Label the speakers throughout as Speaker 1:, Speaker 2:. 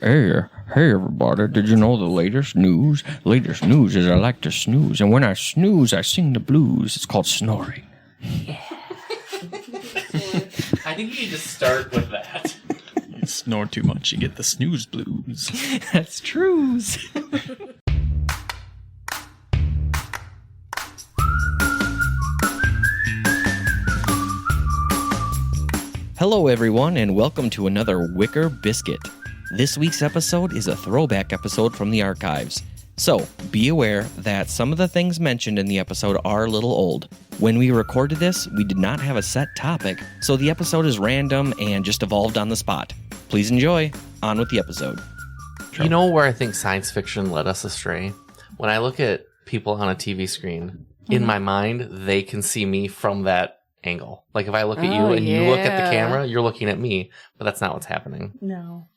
Speaker 1: Hey everybody, did you know the latest news? Latest news is I like to snooze, and when I snooze, I sing the blues. It's called snoring.
Speaker 2: Yeah. I think you need to start with that.
Speaker 3: You snore too much, you get the snooze blues.
Speaker 1: That's true. Hello everyone, and welcome to another Wicker Biscuit. This week's episode is a throwback episode from the archives. So, be aware that some of the things mentioned in the episode are a little old. When we recorded this, we did not have a set topic, so the episode is random and just evolved on the spot. Please enjoy. On with the episode.
Speaker 2: You know where I think science fiction led us astray? When I look at people on a TV screen, in my mind, they can see me from that angle. Like if I look at you and you look at the camera, you're looking at me, but that's not what's happening.
Speaker 4: No.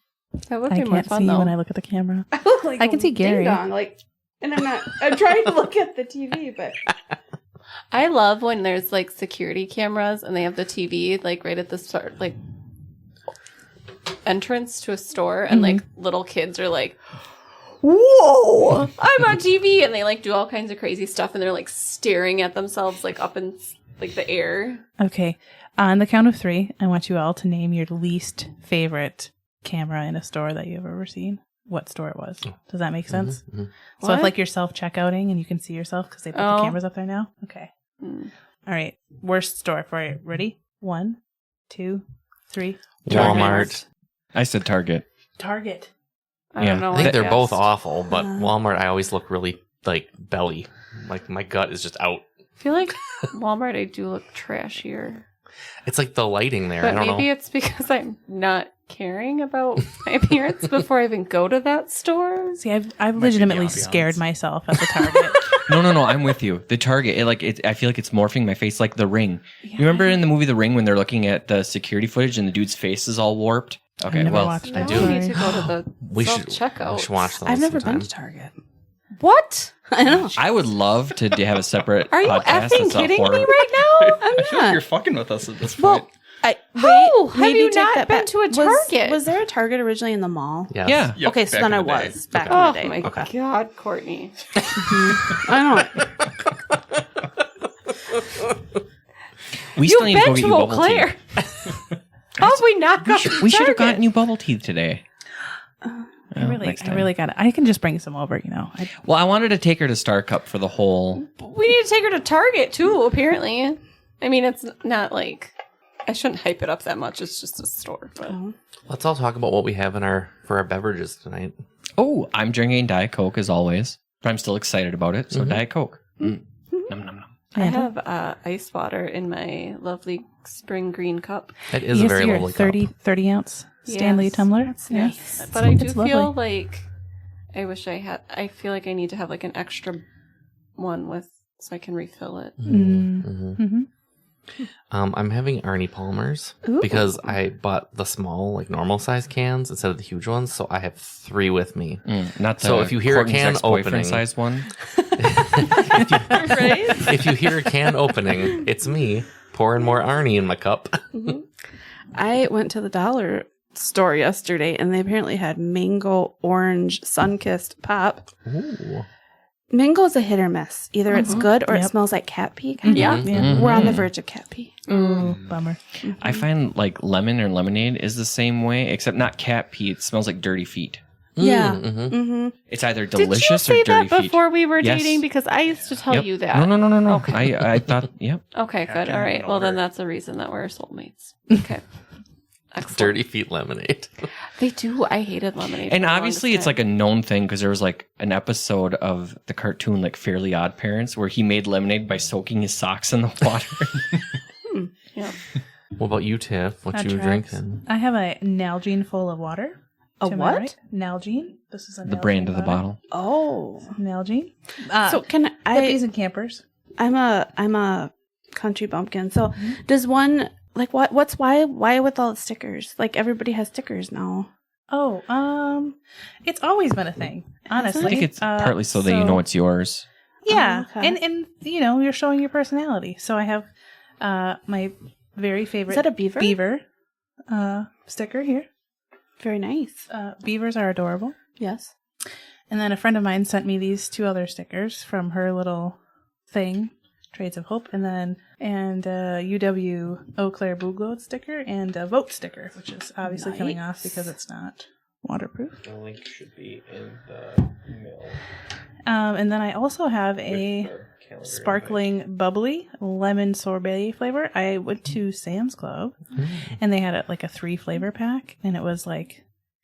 Speaker 5: That would
Speaker 4: I
Speaker 5: be more
Speaker 4: can't
Speaker 5: fun,
Speaker 4: see
Speaker 5: though.
Speaker 4: you when I look at the camera.
Speaker 5: I look like
Speaker 4: I can see Gary.
Speaker 5: ding-dong, and I'm trying to look at the TV, but I love when there's like security cameras and they have the TV like right at the start, like entrance to a store, and like little kids are like, "Whoa, I'm on TV!" and they like do all kinds of crazy stuff, and they're like staring at themselves like up in like the air.
Speaker 4: Okay. On the count of 3, I want you all to name your least favorite camera in a store that you've ever seen. What store it was. Does that make sense? So
Speaker 5: What?
Speaker 4: if like you're self-checkouting and you can see yourself because they put the cameras up there now? Okay. All right. Worst store for you. Ready? 1, 2, 3.
Speaker 2: Walmart.
Speaker 1: I said Target.
Speaker 4: Target.
Speaker 5: I don't know.
Speaker 2: I think
Speaker 5: what
Speaker 2: they're both
Speaker 5: guessed.
Speaker 2: awful, but Walmart, I always look really like belly. Like my gut is just out.
Speaker 5: I feel like Walmart, I do look trashier.
Speaker 2: It's like the lighting there.
Speaker 5: But
Speaker 2: I don't
Speaker 5: maybe
Speaker 2: know.
Speaker 5: it's because I'm not caring about my appearance before I even go to that store.
Speaker 4: See, I've legitimately
Speaker 3: ambiance.
Speaker 4: scared myself at the Target.
Speaker 1: No, I'm with you. The Target, I feel like it's morphing my face like The Ring.
Speaker 4: Yeah.
Speaker 1: You remember in the movie The Ring when they're looking at the security footage and the dude's face is all warped? Okay,
Speaker 4: I've never
Speaker 1: well,
Speaker 4: watched
Speaker 5: I
Speaker 4: it.
Speaker 5: do need to go to the
Speaker 2: We should
Speaker 5: self-checkout.
Speaker 2: watch those
Speaker 6: I've never
Speaker 2: sometime.
Speaker 6: been to Target.
Speaker 5: What?
Speaker 6: I know.
Speaker 1: I would love to have a separate
Speaker 5: Are you
Speaker 1: podcast.
Speaker 5: effing
Speaker 1: that's a
Speaker 5: kidding
Speaker 1: horror-
Speaker 5: me right now?
Speaker 6: I'm
Speaker 3: I feel like
Speaker 6: not.
Speaker 3: you're fucking with us at this point.
Speaker 6: Well,
Speaker 5: How? Have
Speaker 6: maybe
Speaker 5: you
Speaker 6: take
Speaker 5: not
Speaker 6: that
Speaker 5: been
Speaker 6: back.
Speaker 5: to a Target?
Speaker 6: Was there a Target originally in the mall?
Speaker 2: Yes.
Speaker 1: Yeah.
Speaker 3: Yep,
Speaker 6: Okay, so
Speaker 3: back
Speaker 6: then
Speaker 3: in
Speaker 6: I
Speaker 3: the day.
Speaker 6: was back
Speaker 5: Oh
Speaker 6: in the day.
Speaker 5: my
Speaker 6: Okay.
Speaker 5: God, Courtney.
Speaker 6: I know.
Speaker 1: We still need
Speaker 5: You've
Speaker 1: to go
Speaker 5: been
Speaker 1: get
Speaker 5: to
Speaker 1: you
Speaker 5: Eau
Speaker 1: bubble
Speaker 5: Claire.
Speaker 1: tea.
Speaker 5: How have we not got
Speaker 1: We should have gotten you bubble tea today.
Speaker 4: I
Speaker 1: next time.
Speaker 4: really got it. I can just bring some over, you know.
Speaker 1: Well, I wanted to take her to Star Cup for the whole...
Speaker 5: We need to take her to Target, too, apparently. I mean, it's not like... I shouldn't hype it up that much. It's just a store. But.
Speaker 2: Let's all talk about what we have for our beverages tonight.
Speaker 1: Oh, I'm drinking Diet Coke as always, but I'm still excited about it, so Diet Coke. Nom, nom, nom.
Speaker 5: I have ice water in my lovely spring green cup.
Speaker 2: It is a very
Speaker 4: your
Speaker 2: lovely
Speaker 4: 30 ounce Stanley
Speaker 5: Yes.
Speaker 4: tumbler.
Speaker 5: That's
Speaker 4: Nice.
Speaker 5: nice. But I do
Speaker 4: It's
Speaker 5: feel
Speaker 4: lovely.
Speaker 5: like I feel like I need to have like an extra one so I can refill it.
Speaker 4: Mm-hmm.
Speaker 2: I'm having Arnie Palmer's because I bought the small, like normal size cans instead of the huge ones, so I have 3 with me.
Speaker 1: Not the
Speaker 2: So if you hear a
Speaker 1: Courtney's
Speaker 2: can
Speaker 1: ex-boyfriend
Speaker 2: opening-
Speaker 1: size one.
Speaker 5: Right?
Speaker 2: If you hear a can opening, it's me pouring more Arnie in my cup.
Speaker 6: I went to the dollar store yesterday, and they apparently had mango orange sun-kissed pop.
Speaker 2: Ooh.
Speaker 6: Mango is a hit or miss. Either it's good or it
Speaker 4: Yep.
Speaker 6: smells like cat pee.
Speaker 5: Yeah.
Speaker 4: Yeah.
Speaker 6: We're on the verge of cat pee.
Speaker 4: Ooh, bummer.
Speaker 1: I find like lemon or lemonade is the same way, except not cat pee. It smells like dirty feet.
Speaker 6: Yeah.
Speaker 2: Mm-hmm.
Speaker 6: Mm-hmm.
Speaker 1: It's either
Speaker 5: Did you
Speaker 1: delicious
Speaker 5: say
Speaker 1: or dirty
Speaker 5: that
Speaker 1: feet.
Speaker 5: before we were
Speaker 1: Yes.
Speaker 5: dating? Because I used to tell
Speaker 1: Yep.
Speaker 5: you that.
Speaker 1: No.
Speaker 5: Okay.
Speaker 1: I thought, yep.
Speaker 5: Okay, good.
Speaker 3: can't
Speaker 5: All right.
Speaker 3: get
Speaker 5: Well,
Speaker 3: over
Speaker 5: then
Speaker 3: it.
Speaker 5: that's a reason that we're soulmates. Okay. Excellent.
Speaker 2: Dirty feet lemonade.
Speaker 5: They do. I hated lemonade.
Speaker 1: And
Speaker 5: for the
Speaker 1: obviously,
Speaker 5: longest
Speaker 1: it's like a known thing because there was like an episode of the cartoon, like Fairly Odd Parents, where he made lemonade by soaking his socks in the water.
Speaker 5: time. Yeah.
Speaker 2: What about you, Tiff? What
Speaker 4: That
Speaker 2: you
Speaker 4: tracks.
Speaker 2: drinking?
Speaker 4: I have a Nalgene full of water.
Speaker 6: A
Speaker 4: To my
Speaker 6: what?
Speaker 4: right. Nalgene. This is a
Speaker 1: The
Speaker 4: Nalgene
Speaker 1: brand of the bottle.
Speaker 6: Oh.
Speaker 4: Nalgene.
Speaker 6: So can
Speaker 4: Hippies and campers.
Speaker 6: I'm a country bumpkin. So does one like why with all the stickers? Like everybody has stickers now.
Speaker 4: Oh, it's always been a thing. Honestly,
Speaker 1: I think it's partly so that you know it's yours.
Speaker 4: Yeah,
Speaker 6: Oh, okay.
Speaker 4: and you know you're showing your personality. So I have my very favorite.
Speaker 6: Is that a beaver?
Speaker 4: Beaver sticker here.
Speaker 6: Very nice.
Speaker 4: Beavers are adorable.
Speaker 6: Yes.
Speaker 4: And then a friend of mine sent me these 2 other stickers from her little thing, Trades of Hope, and UW Eau Claire Bouglot sticker and a Vote sticker, which is obviously coming off because it's not waterproof.
Speaker 1: The link should be in the email.
Speaker 4: And then I also have a sparkling bubbly lemon sorbet flavor. I went to Sam's Club and they had a 3 flavor pack, and it was like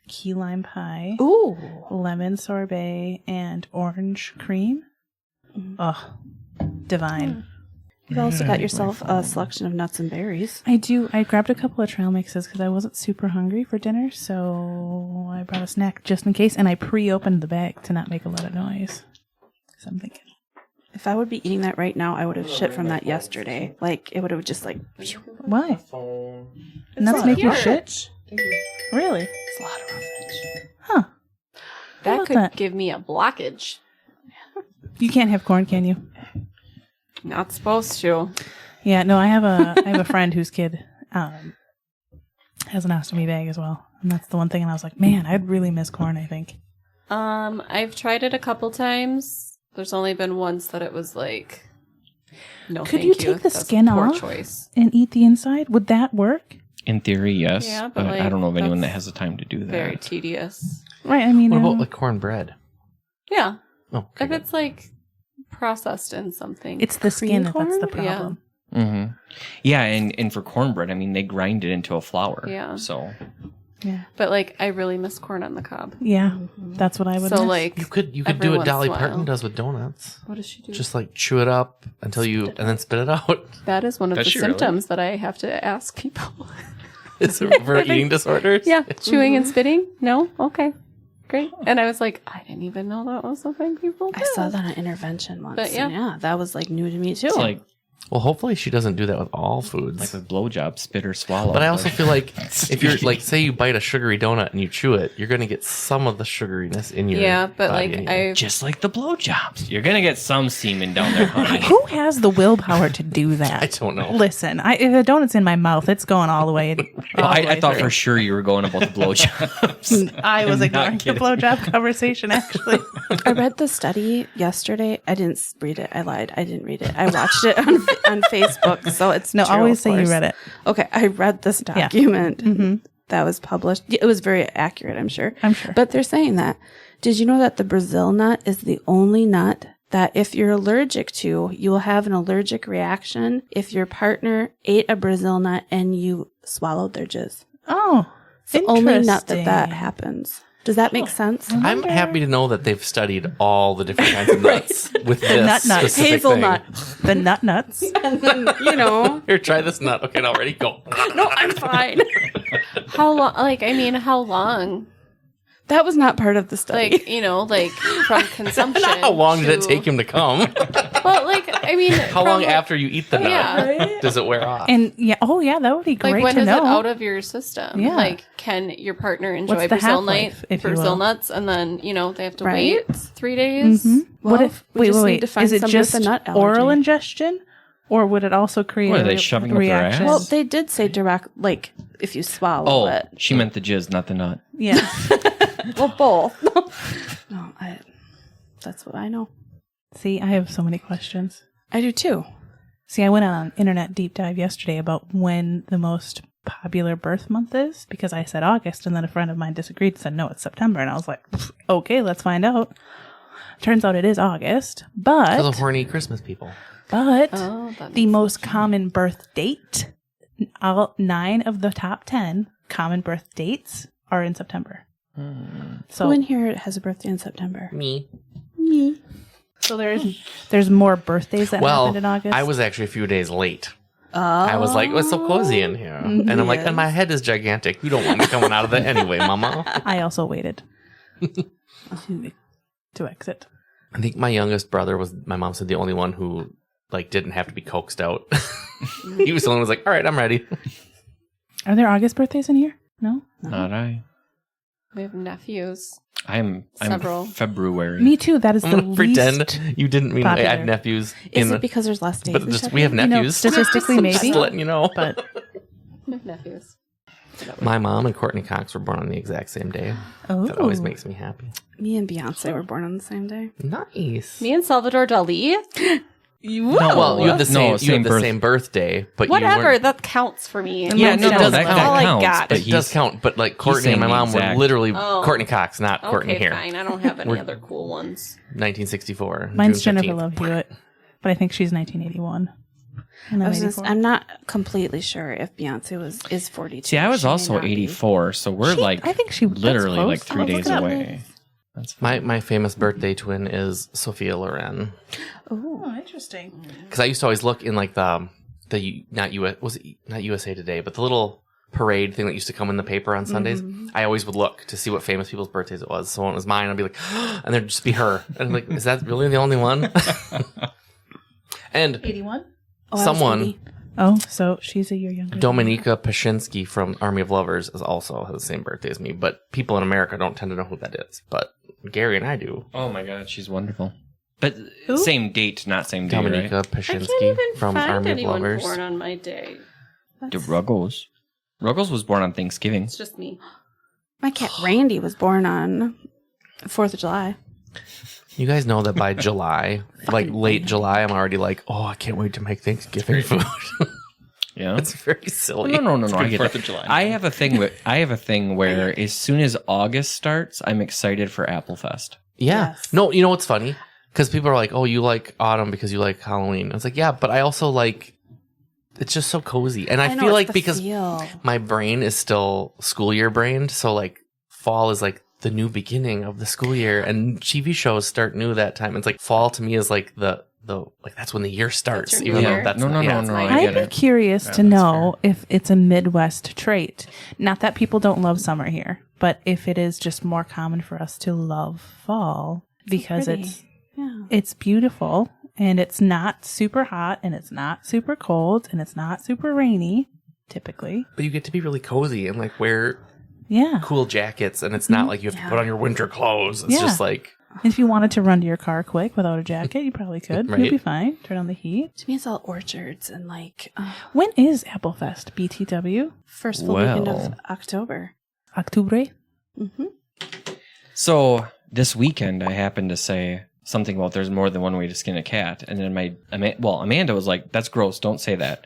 Speaker 4: key lime pie,
Speaker 6: Ooh.
Speaker 4: lemon sorbet, and orange cream. Oh, divine.
Speaker 6: You've also got yourself a selection of nuts and berries.
Speaker 4: I do. I grabbed a couple of trail mixes because I wasn't super hungry for dinner, so I brought a snack just in case, and I pre-opened the bag to not make a lot of noise. Because I'm thinking,
Speaker 6: If I would be eating that right now, I would have shit from that yesterday. Like, it would have just like...
Speaker 4: why? Nuts make you shit? Really?
Speaker 6: It's a lot of roughage.
Speaker 4: Huh.
Speaker 5: That
Speaker 4: about
Speaker 5: could
Speaker 4: that?
Speaker 5: give me a blockage.
Speaker 4: You can't have corn, can you?
Speaker 5: Not supposed to.
Speaker 4: Yeah, no, I have a friend whose kid has an ostomy bag as well. And that's the one thing, and I was like, man, I'd really miss corn, I think.
Speaker 5: I've tried it a couple times. There's only been once that it was like, no,
Speaker 4: Could
Speaker 5: thank
Speaker 4: you take the
Speaker 5: That's a
Speaker 4: skin
Speaker 5: poor
Speaker 4: off
Speaker 5: choice.
Speaker 4: and eat the inside? Would that work?
Speaker 1: In theory, yes.
Speaker 5: Yeah,
Speaker 1: but
Speaker 5: but,
Speaker 1: I don't know of anyone that
Speaker 5: that's
Speaker 1: has the time to do that.
Speaker 5: Very tedious.
Speaker 4: Right, I mean...
Speaker 2: What about like cornbread?
Speaker 5: Yeah.
Speaker 2: Oh, okay,
Speaker 5: If
Speaker 2: good.
Speaker 5: it's like processed in something.
Speaker 4: it's the skin that's the
Speaker 5: corn? Yeah.
Speaker 4: problem.
Speaker 1: Mm-hmm. Yeah, and for cornbread, I mean, they grind it into a flour.
Speaker 5: Yeah.
Speaker 1: So
Speaker 4: Yeah.
Speaker 5: But like, I really miss corn on the cob.
Speaker 4: Yeah, that's what I would
Speaker 5: So
Speaker 4: miss.
Speaker 5: like,
Speaker 2: You could do
Speaker 5: every
Speaker 2: what
Speaker 5: once
Speaker 2: Dolly
Speaker 5: in a
Speaker 2: Parton
Speaker 5: while.
Speaker 2: does with donuts.
Speaker 5: What does she do?
Speaker 2: Just like chew it up until and then spit it out.
Speaker 5: That is one of
Speaker 1: Does
Speaker 5: the
Speaker 1: she really?
Speaker 5: symptoms that I have to ask people.
Speaker 2: Is it for eating disorders?
Speaker 5: Yeah, chewing and spitting. No, okay, great. And I was like, I didn't even know that was something people did.
Speaker 6: I saw that on Intervention once.
Speaker 5: But, yeah.
Speaker 6: And yeah, that was like new to me too.
Speaker 1: it's like
Speaker 2: Well, hopefully she doesn't do that with all foods.
Speaker 1: with blowjob, spit or swallow.
Speaker 2: But I also feel like if you're like, say you bite a sugary donut and you chew it, you're going to get some of the sugariness in your
Speaker 5: Yeah, but
Speaker 2: body
Speaker 5: like
Speaker 2: anyway.
Speaker 1: just like the blowjobs, you're gonna get some semen down there, honey.
Speaker 4: Who has the willpower to do that?
Speaker 2: I don't know.
Speaker 4: Listen, if a donut's in my mouth, it's going all the way.
Speaker 1: Well, I thought for sure you were going about the blowjobs.
Speaker 4: I was
Speaker 1: I'm
Speaker 4: ignoring
Speaker 1: not
Speaker 4: the
Speaker 1: kidding.
Speaker 4: blowjob conversation, actually.
Speaker 6: I read the study yesterday. I didn't read it. I lied. I didn't read it. I watched it on Facebook. So it's
Speaker 4: No,
Speaker 6: true,
Speaker 4: always
Speaker 6: of
Speaker 4: say you
Speaker 6: course.
Speaker 4: read it.
Speaker 6: Okay, I read this document that was published. It was very accurate, I'm sure.
Speaker 4: I'm sure.
Speaker 6: But they're saying that. Did you know that the Brazil nut is the only nut that if you're allergic to, you will have an allergic reaction if your partner ate a Brazil nut and you swallowed their jizz?
Speaker 4: Oh,
Speaker 6: It's the only nut that
Speaker 4: interesting.
Speaker 6: happens. Does that make sense?
Speaker 2: I'm happy to know that they've studied all the different kinds of nuts with this
Speaker 4: nut.
Speaker 2: specific
Speaker 6: Hazelnut.
Speaker 4: The nut nuts.
Speaker 6: And then, you know,
Speaker 2: thing. Here, try this nut. Okay, now ready? Go.
Speaker 6: no, I'm fine.
Speaker 5: how long? Like, I mean, how long?
Speaker 6: That was not part of the study.
Speaker 5: Like, you know, like from consumption.
Speaker 2: How long did it take him to come?
Speaker 5: Well, like, I mean,
Speaker 2: How long after you eat the nut
Speaker 5: Yeah.
Speaker 2: does it wear off?
Speaker 4: And that would be great
Speaker 5: Like, when
Speaker 4: to
Speaker 5: is
Speaker 4: know.
Speaker 5: it out of your system?
Speaker 4: Yeah.
Speaker 5: Like, can your partner enjoy
Speaker 4: What's the
Speaker 5: Brazil
Speaker 4: half-life, if you
Speaker 5: Brazil
Speaker 4: will?
Speaker 5: nuts, and then you know they have to
Speaker 6: Right.
Speaker 5: wait 3 days?
Speaker 6: Well,
Speaker 4: what if?
Speaker 6: we
Speaker 4: Wait,
Speaker 6: just need
Speaker 4: wait.
Speaker 6: to find
Speaker 4: Is it
Speaker 6: somebody with
Speaker 4: just
Speaker 6: a nut
Speaker 4: oral
Speaker 6: allergy.
Speaker 4: ingestion, or would it also create
Speaker 1: What, are
Speaker 4: a
Speaker 1: they shoving up their
Speaker 4: reaction?
Speaker 1: ass?
Speaker 6: Well, they did say direct, like, if you swallow
Speaker 1: Oh,
Speaker 6: it.
Speaker 1: she meant the jizz, not the nut.
Speaker 4: Yeah.
Speaker 6: Well, both. No, that's what I know.
Speaker 4: See, I have so many questions.
Speaker 6: I do too.
Speaker 4: See, I went on internet deep dive yesterday about when the most popular birth month is because I said August, and then a friend of mine disagreed and said no, it's September, and I was like, okay, let's find out. Turns out it is August,
Speaker 2: Because of
Speaker 4: but
Speaker 2: horny Christmas people.
Speaker 5: Oh, that
Speaker 4: the
Speaker 5: makes
Speaker 4: most common birth date, all 9 of the top 10 common birth dates are in September. So
Speaker 6: Who in here has a birthday in September?
Speaker 2: Me.
Speaker 6: Me.
Speaker 4: So there's more birthdays that
Speaker 2: Well,
Speaker 4: happened in August.
Speaker 2: I was actually a few days late.
Speaker 6: Oh.
Speaker 2: I was like, it's so cozy in here. And I'm like,
Speaker 6: Yes.
Speaker 2: and my head is gigantic. You don't want me coming out of that anyway, mama.
Speaker 4: I also waited to exit.
Speaker 2: I think my youngest brother was, my mom said, the only one who like didn't have to be coaxed out. He was the one who was like, all right, I'm ready.
Speaker 4: Are there August birthdays in here? No.
Speaker 1: Not I.
Speaker 5: We have nephews.
Speaker 1: I'm
Speaker 5: Several.
Speaker 1: February.
Speaker 4: Me too. That is
Speaker 2: I'm
Speaker 4: the
Speaker 2: gonna pretend
Speaker 4: least.
Speaker 2: you didn't mean I
Speaker 4: popular.
Speaker 2: had nephews.
Speaker 6: Is it because there's less days?
Speaker 2: But
Speaker 6: in
Speaker 2: just, we have
Speaker 6: September?
Speaker 4: You know,
Speaker 2: nephews.
Speaker 4: statistically, maybe.
Speaker 2: Just letting you know.
Speaker 4: But
Speaker 5: We have nephews.
Speaker 2: My mom and Courtney Cox were born on the exact same day.
Speaker 4: Oh.
Speaker 2: That always makes me happy.
Speaker 6: Me and Beyonce were born on the same day.
Speaker 2: Nice.
Speaker 5: Me and Salvador Dali.
Speaker 2: No, well, you have the same,
Speaker 1: birth-
Speaker 2: same birthday, but
Speaker 5: Whatever,
Speaker 2: you weren't-
Speaker 5: that counts for me.
Speaker 1: Yeah, no,
Speaker 2: does
Speaker 1: that
Speaker 2: count.
Speaker 5: all I
Speaker 1: counts,
Speaker 5: got.
Speaker 1: but
Speaker 2: It does count, but like Courtney and my
Speaker 1: saying
Speaker 2: mom
Speaker 1: the
Speaker 2: were
Speaker 1: exact-
Speaker 2: literally
Speaker 5: Oh.
Speaker 2: Courtney Cox, not Courtney
Speaker 5: Okay,
Speaker 2: here.
Speaker 5: fine. I don't have any
Speaker 2: We're-
Speaker 5: other cool ones.
Speaker 2: 1964.
Speaker 4: Mine's
Speaker 2: June
Speaker 4: Jennifer
Speaker 2: 15th.
Speaker 4: Love Hewitt, but I think she's 1981. And
Speaker 6: I
Speaker 4: I'm
Speaker 6: was
Speaker 4: 84.
Speaker 6: I'm not completely sure if Beyonce is 42.
Speaker 1: See, I was
Speaker 6: She may
Speaker 1: also
Speaker 6: not be.
Speaker 1: 84, so we're like
Speaker 4: I think she
Speaker 1: literally like
Speaker 4: that's
Speaker 1: 3
Speaker 4: close.
Speaker 1: days
Speaker 4: Let's look it up.
Speaker 1: away. That's fine.
Speaker 2: My famous birthday twin is Sophia Loren.
Speaker 4: Oh, interesting.
Speaker 2: Because I used to always look in like the not USA Today, but the little parade thing that used to come in the paper on Sundays. I always would look to see what famous people's birthdays it was. So when it was mine, I'd be like, and there'd just be her. And I'm like, is that really the only one? And
Speaker 4: 81?
Speaker 6: Oh, I was
Speaker 2: someone,
Speaker 6: 80.
Speaker 4: Oh, so she's a year younger.
Speaker 2: Dominika Pashinsky from Army of Lovers, is also has the same birthday as me. But people in America don't tend to know who that is. But Gary and I do.
Speaker 1: Oh my god, she's wonderful. But
Speaker 4: Who?
Speaker 1: same date, not same day,
Speaker 2: Dominika
Speaker 1: right?
Speaker 5: I can't
Speaker 2: Pashinsky
Speaker 5: even
Speaker 2: from
Speaker 5: find
Speaker 2: Army of
Speaker 5: anyone
Speaker 2: Lovers.
Speaker 5: born on my day.
Speaker 1: The Ruggles. Ruggles was born on Thanksgiving.
Speaker 5: It's just me.
Speaker 6: My cat Randy was born on 4th of July.
Speaker 2: You guys know that by July, like late July, I'm already like, oh, I can't wait to make Thanksgiving food.
Speaker 1: Yeah.
Speaker 2: It's very silly.
Speaker 1: No. I
Speaker 3: good
Speaker 1: get
Speaker 3: 4th
Speaker 1: that.
Speaker 3: of July.
Speaker 1: I have a thing where as soon as August starts, I'm excited for Applefest.
Speaker 2: Yeah.
Speaker 6: Yes.
Speaker 2: No, you know what's funny? Because people are like, oh, you like autumn because you like Halloween. It's like, yeah, but I also like, it's just so cozy. And I
Speaker 6: know,
Speaker 2: feel
Speaker 6: it's
Speaker 2: like
Speaker 6: the
Speaker 2: because
Speaker 6: feel.
Speaker 2: my brain is still school year brained, so like fall is like the new beginning of the school year, and TV shows start new that time. It's like fall to me is like the like that's when the year starts,
Speaker 5: That's your
Speaker 2: even
Speaker 5: new
Speaker 2: though
Speaker 5: year?
Speaker 2: that's
Speaker 1: No,
Speaker 2: not, yeah.
Speaker 1: no.
Speaker 5: my
Speaker 1: I
Speaker 4: I'd
Speaker 1: get
Speaker 4: be
Speaker 1: it.
Speaker 4: curious to
Speaker 3: that's
Speaker 4: know if it's a Midwest trait. Not that people don't love summer here, but if it is just more common for us to love fall because
Speaker 6: pretty.
Speaker 4: it's it's beautiful and it's not super hot and it's not super cold and it's not super rainy typically.
Speaker 2: But you get to be really cozy and like wear
Speaker 4: Yeah.
Speaker 2: cool jackets, and it's not like you have to put on your winter clothes. It's
Speaker 4: Yeah.
Speaker 2: just like
Speaker 4: If you wanted to run to your car quick without a jacket, you probably could.
Speaker 2: Right.
Speaker 4: You'll be fine. Turn on the heat.
Speaker 6: To me, it's all orchards and like
Speaker 4: When is Applefest? BTW?
Speaker 6: first full weekend of
Speaker 1: Well.
Speaker 6: October.
Speaker 4: October?
Speaker 1: So this weekend, I happened to say something about there's more than one way to skin a cat, and then Amanda was like, "That's gross. Don't say that."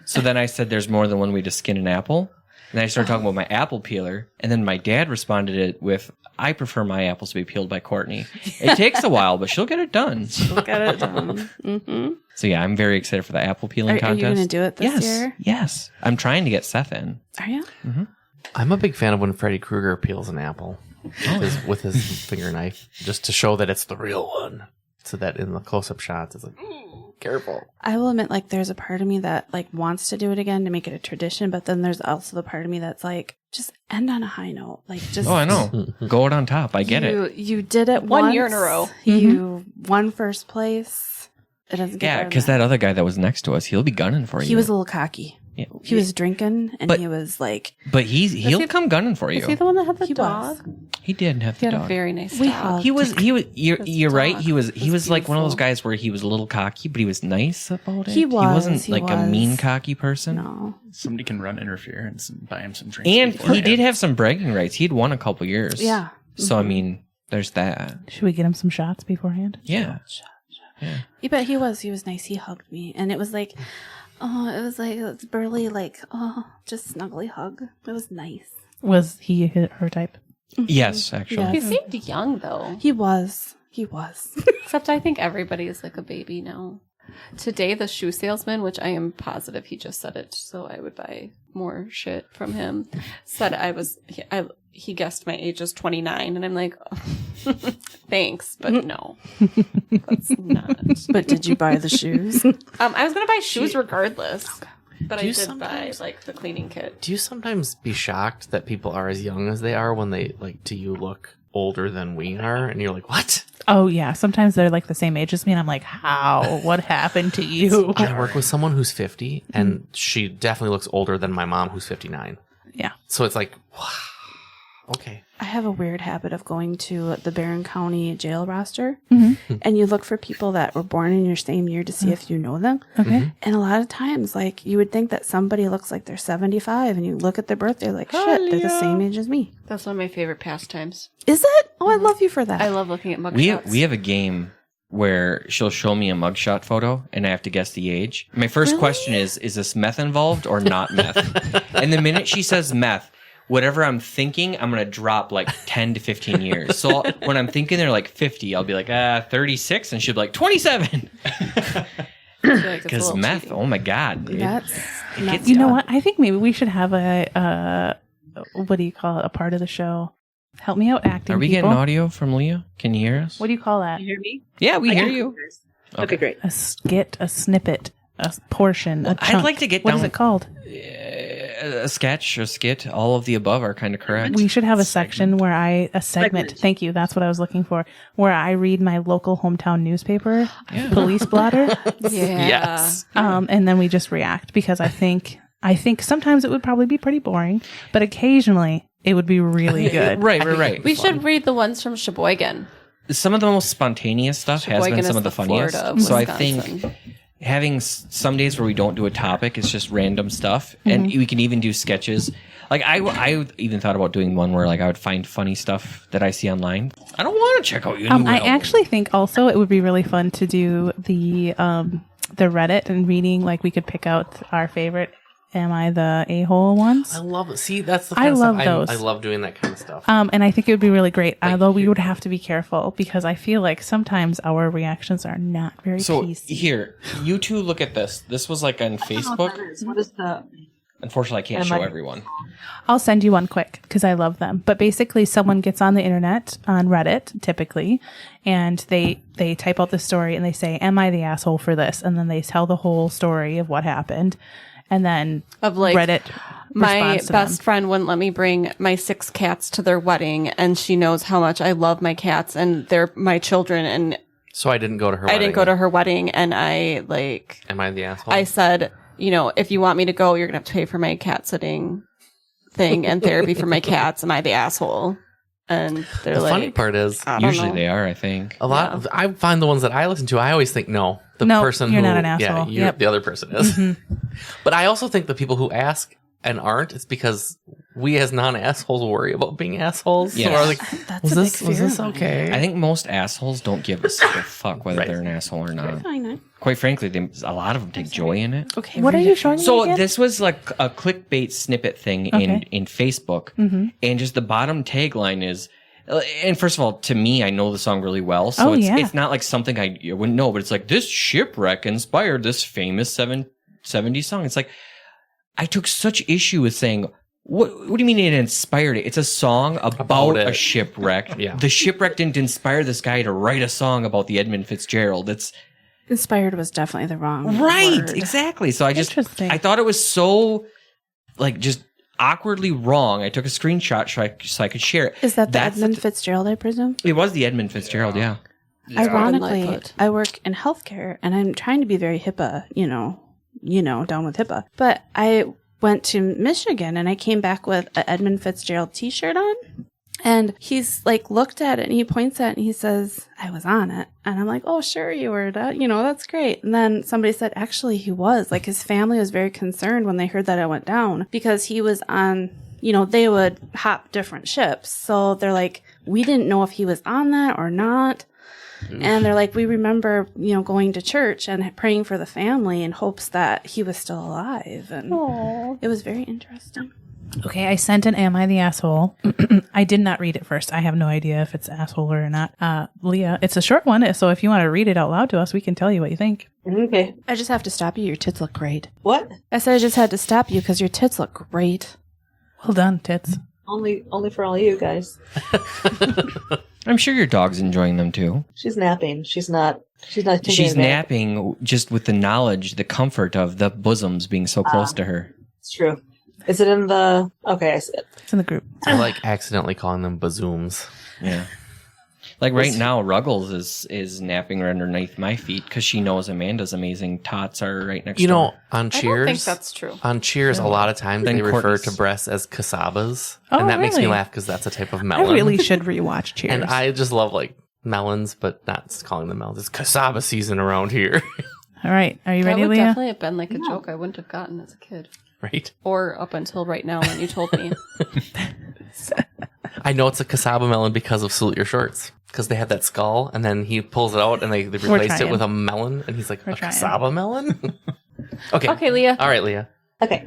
Speaker 1: So then I said, "There's more than one way to skin an apple," and I started talking about my apple peeler, and then my dad responded it with, "I prefer my apples to be peeled by Courtney. It takes a while, but she'll get it done."
Speaker 6: Look at it done. Mm-hmm.
Speaker 1: So yeah, I'm very excited for the apple peeling
Speaker 6: Are
Speaker 1: contest.
Speaker 6: you going to do it this
Speaker 1: yes,
Speaker 6: year?
Speaker 1: yes. I'm trying to get Seth in.
Speaker 6: Are you?
Speaker 2: I'm a big fan of when Freddy Krueger peels an apple with his finger knife, just to show that it's the real one. So that in the close-up shots, it's like, careful.
Speaker 6: I will admit, like, there's a part of me that like wants to do it again to make it a tradition, but then there's also the part of me that's like, just end on a high note. Like, just
Speaker 1: Oh, I know. Go out on top. I get it.
Speaker 6: You did it
Speaker 5: One
Speaker 6: once.
Speaker 5: year in a row.
Speaker 6: You won first place. It doesn't get
Speaker 1: Yeah,
Speaker 6: better
Speaker 1: because
Speaker 6: than
Speaker 1: that other guy that was next to us, he'll be gunning for you.
Speaker 6: he was a little cocky.
Speaker 1: Yeah.
Speaker 6: He was drinking, and
Speaker 1: But-
Speaker 6: he was like,
Speaker 1: But he'll
Speaker 5: he-
Speaker 1: come gunning for you.
Speaker 5: Is he the one that had the
Speaker 6: He was.
Speaker 5: dog?
Speaker 1: He did have
Speaker 5: He
Speaker 1: the
Speaker 5: had a
Speaker 1: dog.
Speaker 5: very nice
Speaker 6: We
Speaker 5: dog.
Speaker 6: hugged.
Speaker 1: He was. You're
Speaker 5: His
Speaker 1: right.
Speaker 5: dog
Speaker 1: He was
Speaker 6: was
Speaker 1: like one of those
Speaker 6: beautiful.
Speaker 1: guys where he was a little cocky, but he was nice about it.
Speaker 6: He
Speaker 1: wasn't
Speaker 6: he
Speaker 1: like a
Speaker 6: was.
Speaker 1: mean cocky person.
Speaker 6: No.
Speaker 3: Somebody can run interference and buy him some drinks.
Speaker 1: And
Speaker 3: before
Speaker 1: he did
Speaker 3: bed.
Speaker 1: have some bragging rights. He'd won a couple years.
Speaker 6: Yeah.
Speaker 1: So I mean, there's that.
Speaker 4: Should we get him some shots beforehand?
Speaker 1: Yeah.
Speaker 6: Yeah, but he was nice. He hugged me, and it was like, it was like it's burly, like just snuggly hug. It was nice.
Speaker 4: Was he her type?
Speaker 1: Yes, actually.
Speaker 6: Yeah.
Speaker 5: He seemed young though.
Speaker 6: He was.
Speaker 5: Except I think everybody is like a baby now. Today, the shoe salesman, which I am positive he just said it, so I would buy more shit from him, said he guessed my age is 29, and I'm like, thanks, but no, that's not.
Speaker 6: But did you buy the shoes?
Speaker 5: I was gonna buy shoes regardless, but
Speaker 2: Do
Speaker 5: I
Speaker 2: you
Speaker 5: did buy
Speaker 2: sometimes-
Speaker 5: like the cleaning kit.
Speaker 2: Do you sometimes be shocked that people are as young as they are when they, like, to you look older than we are? And you're like, what?
Speaker 4: Oh yeah. Sometimes they're like the same age as me, and I'm like, how? What happened to you?
Speaker 2: I work with someone who's 50, and she definitely looks older than my mom, who's 59.
Speaker 4: Yeah.
Speaker 2: So it's like, wow. Okay.
Speaker 6: I have a weird habit of going to the Barron County jail roster,
Speaker 4: Mm-hmm.
Speaker 6: and you look for people that were born in your same year to see if you know them.
Speaker 4: Okay.
Speaker 6: And a lot of times, like, you would think that somebody looks like they're 75, and you look at their birthday, like, shit, they're the same age as me.
Speaker 5: That's one of my favorite pastimes.
Speaker 6: Is it? Oh, I love you for that.
Speaker 5: I love looking at mugshots.
Speaker 1: We have a game where she'll show me a mugshot photo and I have to guess the age. My first question is this meth involved or not meth? And the minute she says meth, whatever I'm thinking, I'm going to drop like 10 to 15 years. So when I'm thinking they're like 50, I'll be like, 36. And she'll be like, 27. Because meth, cheating. Oh my God.
Speaker 6: That's
Speaker 1: it gets
Speaker 4: You know
Speaker 1: done.
Speaker 4: what? I think maybe we should have what do you call it? A part of the show. Help me out acting.
Speaker 1: Are we
Speaker 4: people.
Speaker 1: getting audio from Leah? Can you hear us?
Speaker 4: What do you call that?
Speaker 7: You hear me?
Speaker 1: Yeah, we
Speaker 7: I
Speaker 1: hear
Speaker 7: can
Speaker 1: you.
Speaker 7: this. Okay, great.
Speaker 4: A skit, a snippet, a portion, a
Speaker 1: I'd
Speaker 4: chunk.
Speaker 1: like to get
Speaker 4: What
Speaker 1: down-
Speaker 4: is it called?
Speaker 1: A sketch or skit, all of the above are kind of correct.
Speaker 4: We should have a section where a segment.
Speaker 7: Segment.
Speaker 4: Thank you. That's what I was looking for. Where I read my local hometown newspaper, Police Blotter,
Speaker 5: Yeah.
Speaker 2: Yes.
Speaker 4: and then we just react because I think sometimes it would probably be pretty boring, but occasionally it would be really good.
Speaker 1: Right.
Speaker 5: We should read the ones from Sheboygan.
Speaker 1: Some of the most spontaneous stuff has
Speaker 5: Sheboygan
Speaker 1: been some
Speaker 5: is
Speaker 1: of the funniest.
Speaker 5: Florida of
Speaker 1: So I
Speaker 5: Wisconsin.
Speaker 1: think having some days where we don't do a topic, it's just random stuff, and we can even do sketches. Like I even thought about doing one where like I would find funny stuff that I see online. I don't want to check out your new
Speaker 4: I
Speaker 1: album.
Speaker 4: actually think also it would be really fun to do the Reddit and reading. Like we could pick out our favorite "Am I the a-hole" ones.
Speaker 2: I love it. See, that's the
Speaker 4: I
Speaker 2: kind of
Speaker 4: love
Speaker 2: stuff.
Speaker 4: those.
Speaker 2: I love doing that kind of stuff.
Speaker 4: And I think it would be really great.
Speaker 2: Like,
Speaker 4: Although we would have to be careful because I feel like sometimes our reactions are not very
Speaker 1: So
Speaker 4: PC.
Speaker 1: here, you two look at this. This was like on Facebook.
Speaker 7: What is that?
Speaker 1: Unfortunately, I can't
Speaker 7: Am
Speaker 1: show
Speaker 7: I-
Speaker 1: everyone.
Speaker 4: I'll send you one quick because I love them. But basically, someone gets on the internet on Reddit typically, and they type out the story and they say, "Am I the asshole for this?" And then they tell the whole story of what happened, and then
Speaker 5: Of like,
Speaker 4: Reddit.
Speaker 5: my
Speaker 4: responds to
Speaker 5: best
Speaker 4: them.
Speaker 5: friend wouldn't let me bring my 6 cats to their wedding, and she knows how much I love my cats and they're my children, and
Speaker 2: So I didn't go to her
Speaker 5: I
Speaker 2: wedding.
Speaker 5: didn't go to her wedding, and I like
Speaker 2: Am I the asshole?
Speaker 5: I said, if you want me to go, you're gonna have to pay for my cat sitting thing and therapy for my cats. Am I the asshole? And they're
Speaker 2: the
Speaker 5: like,
Speaker 2: funny part is,
Speaker 5: I don't
Speaker 1: Usually
Speaker 5: know.
Speaker 1: they are, I think.
Speaker 2: a lot. Of, I find the ones that I listen to, I always think, no, the
Speaker 4: No,
Speaker 2: person
Speaker 4: you're
Speaker 2: who,
Speaker 4: not an asshole.
Speaker 2: Yeah,
Speaker 4: Yep. Mm-hmm.
Speaker 2: the other person is. But I also think the people who ask and aren't, it's because we as non-assholes worry about being assholes.
Speaker 1: Yes.
Speaker 2: So we're like,
Speaker 6: That's
Speaker 2: was
Speaker 6: a big
Speaker 2: this
Speaker 6: fear of mine.
Speaker 2: okay?
Speaker 1: I think most assholes don't give a single fuck whether
Speaker 2: Right.
Speaker 1: they're an asshole or not.
Speaker 6: Fine.
Speaker 1: Quite frankly, a lot of them take joy in it.
Speaker 6: Okay.
Speaker 4: What are you showing me
Speaker 1: So
Speaker 4: again?
Speaker 1: this was like a clickbait snippet thing
Speaker 4: Okay.
Speaker 1: in Facebook, and just the bottom tagline is. And first of all, to me, I know the song really well, so it's not like something I wouldn't know. But it's like this shipwreck inspired this famous 70s song. It's like I took such issue with saying. What do you mean it inspired it? It's a song about
Speaker 2: it.
Speaker 1: a shipwreck.
Speaker 2: Yeah.
Speaker 1: The shipwreck didn't inspire this guy to write a song about the Edmund Fitzgerald. It's
Speaker 6: Inspired was definitely the wrong
Speaker 1: right,
Speaker 6: word.
Speaker 1: exactly. So
Speaker 4: Interesting.
Speaker 1: I thought it was so like just awkwardly wrong. I took a screenshot so I could share it.
Speaker 6: Is that the
Speaker 1: That's
Speaker 6: Edmund Fitzgerald, I presume?
Speaker 1: It was the Edmund Fitzgerald, yeah.
Speaker 6: Ironically,
Speaker 5: Lightfoot.
Speaker 6: I work in healthcare, and I'm trying to be very HIPAA, down with HIPAA. But I went to Michigan, and I came back with an Edmund Fitzgerald T-shirt on. And he's like looked at it and he points at it and he says, I was on it. And I'm like, oh, sure you were. That's great. And then somebody said, actually, he was. Like his family was very concerned when they heard that I went down because he was on, they would hop different ships. So they're like, we didn't know if he was on that or not. And they're like, we remember, going to church and praying for the family in hopes that he was still alive. And it was very interesting.
Speaker 4: Okay, I sent an "Am I the asshole?" I did not read it first. I have no idea if it's asshole or not. Leah, it's a short one, so if you want to read it out loud to us, we can tell you what you think.
Speaker 7: Okay.
Speaker 6: I just have to stop you. Your tits look great.
Speaker 7: What?
Speaker 6: I said I just had to stop you because your tits look great.
Speaker 4: Well done, tits.
Speaker 7: Only for all you guys.
Speaker 1: I'm sure your dog's enjoying them too.
Speaker 7: She's napping. She's not taking
Speaker 1: She's
Speaker 7: a nap.
Speaker 1: napping just with the knowledge, the comfort of the bosoms being so close to her.
Speaker 7: It's true. Is it in the... Okay, I see it.
Speaker 4: It's in the group.
Speaker 2: I like accidentally calling them bazooms.
Speaker 1: Yeah. Like right now, Ruggles is napping right underneath my feet because she knows Amanda's amazing tots are right next
Speaker 2: You
Speaker 1: door.
Speaker 2: know, on Cheers,
Speaker 5: I don't think that's true.
Speaker 2: on Cheers, a lot of times
Speaker 1: Then
Speaker 2: they refer
Speaker 1: Courtney's.
Speaker 2: to breasts as casabas,
Speaker 4: Oh,
Speaker 2: and that makes me
Speaker 4: really?
Speaker 2: laugh because that's a type of
Speaker 4: I
Speaker 2: melon.
Speaker 4: really should rewatch Cheers.
Speaker 2: And I just love like melons, but not calling them melons. It's casaba season around here,
Speaker 4: All right. Are you
Speaker 5: That
Speaker 4: ready,
Speaker 5: would
Speaker 4: Leah?
Speaker 5: definitely have been like a joke I wouldn't have gotten as a kid.
Speaker 2: right?
Speaker 5: Or up until right now when you told me.
Speaker 2: I know it's a casaba melon because of Salute Your Shorts. Because they have that skull, and then he pulls it out, and they replaced it
Speaker 4: trying.
Speaker 2: with a melon, and he's like,
Speaker 4: We're
Speaker 2: a
Speaker 4: trying.
Speaker 2: casaba melon? Okay.
Speaker 5: Okay, Leah.
Speaker 2: All right, Leah.
Speaker 7: Okay.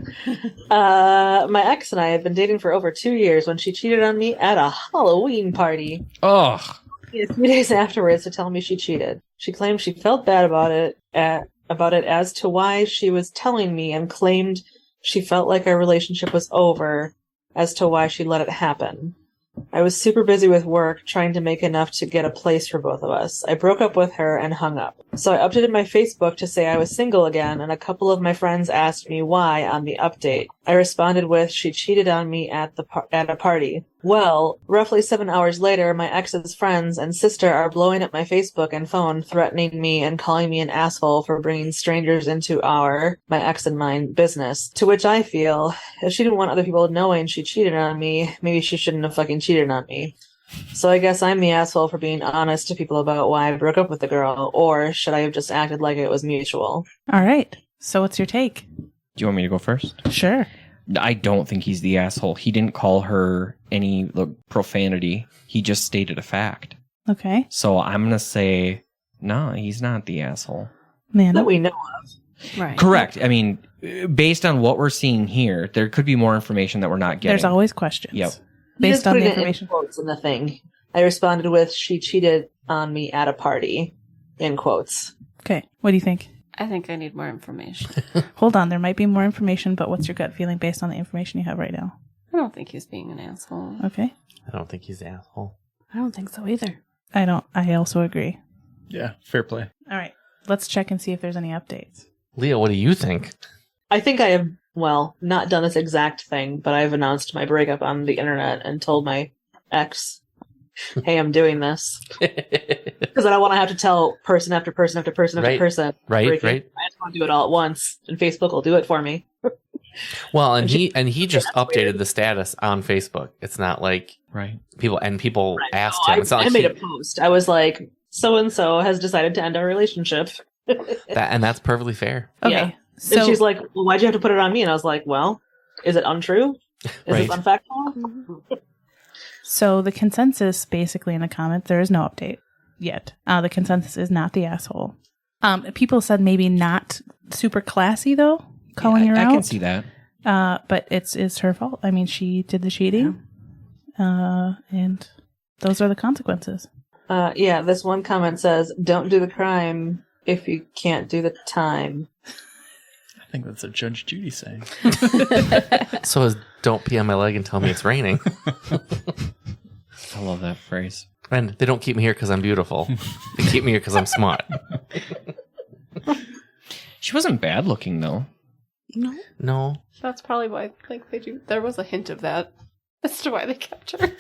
Speaker 7: My ex and I had been dating for over 2 years when she cheated on me at a Halloween party.
Speaker 1: Ugh.
Speaker 7: A few days afterwards to tell me she cheated. She claimed she felt bad about it as to why she was telling me, and claimed she felt like our relationship was over as to why she let it happen. I was super busy with work, trying to make enough to get a place for both of us. I broke up with her and hung up. So I updated my Facebook to say I was single again, and a couple of my friends asked me why on the update. I responded with, she cheated on me at a party. Well, roughly 7 hours later, my ex's friends and sister are blowing up my Facebook and phone, threatening me and calling me an asshole for bringing strangers into my ex and mine, business. To which I feel, if she didn't want other people knowing she cheated on me, maybe she shouldn't have fucking cheated on me. So I guess I'm the asshole for being honest to people about why I broke up with the girl, or should I have just acted like it was mutual?
Speaker 4: All right. So what's your take?
Speaker 1: Do you want me to go first?
Speaker 4: Sure.
Speaker 1: I don't think he's the asshole. He didn't call her any profanity. He just stated a fact.
Speaker 4: Okay.
Speaker 1: So I'm going to say, no, he's not the asshole.
Speaker 4: Man.
Speaker 7: That we know of.
Speaker 6: Right.
Speaker 1: Correct. I mean, based on what we're seeing here, there could be more information that we're not getting.
Speaker 4: There's always questions.
Speaker 1: Yep.
Speaker 7: He
Speaker 4: Based
Speaker 7: just
Speaker 4: on
Speaker 7: put
Speaker 4: the
Speaker 7: it in
Speaker 4: information.
Speaker 7: quotes in the thing. I responded with, she cheated on me at a party, in quotes.
Speaker 4: Okay. What do you think?
Speaker 5: I think I need more information.
Speaker 4: Hold on. There might be more information, but what's your gut feeling based on the information you have right now?
Speaker 5: I don't think he's being an asshole.
Speaker 4: Okay.
Speaker 2: I don't think he's the asshole.
Speaker 6: I don't think so either.
Speaker 4: I also agree.
Speaker 3: Yeah, fair play.
Speaker 4: All right. Let's check and see if there's any updates.
Speaker 2: Leah, what do you think?
Speaker 7: I think I have, well, not done this exact thing, but I've announced my breakup on the internet and told my ex, hey, I'm doing this. Because I don't want to have to tell person after person after person after
Speaker 2: Right.
Speaker 7: person.
Speaker 2: Right,
Speaker 7: breaking.
Speaker 2: right.
Speaker 7: I just want to do it all at once, and Facebook will do it for me.
Speaker 2: Well, and he just updated the status on Facebook. It's not like
Speaker 1: Right.
Speaker 2: people
Speaker 7: Right.
Speaker 2: asked
Speaker 7: No,
Speaker 2: him. It's not
Speaker 7: I
Speaker 2: like
Speaker 7: made a post. I was like, so-and-so has decided to end our relationship.
Speaker 2: and that's perfectly fair.
Speaker 4: Okay.
Speaker 7: Yeah.
Speaker 4: So
Speaker 7: And she's like, well, why'd you have to put it on me? And I was like, well, is it untrue? Is
Speaker 2: Right.
Speaker 7: this unfactual?
Speaker 4: So the consensus, basically in the comment, there is no update yet. The consensus is not the asshole. People said maybe not super classy though, calling her
Speaker 1: I
Speaker 4: out.
Speaker 1: can see that.
Speaker 4: But it's her fault. I mean, she did the cheating, and those are the consequences.
Speaker 7: Yeah, this one comment says, don't do the crime if you can't do the time.
Speaker 3: I think that's a Judge Judy saying.
Speaker 2: So is don't pee on my leg and tell me it's raining.
Speaker 1: I love that phrase.
Speaker 2: And they don't keep me here because I'm beautiful. They keep me here because I'm smart.
Speaker 1: She wasn't bad looking though.
Speaker 6: No.
Speaker 2: No.
Speaker 5: That's probably why, like, they do. There was a hint of that as to why they kept her.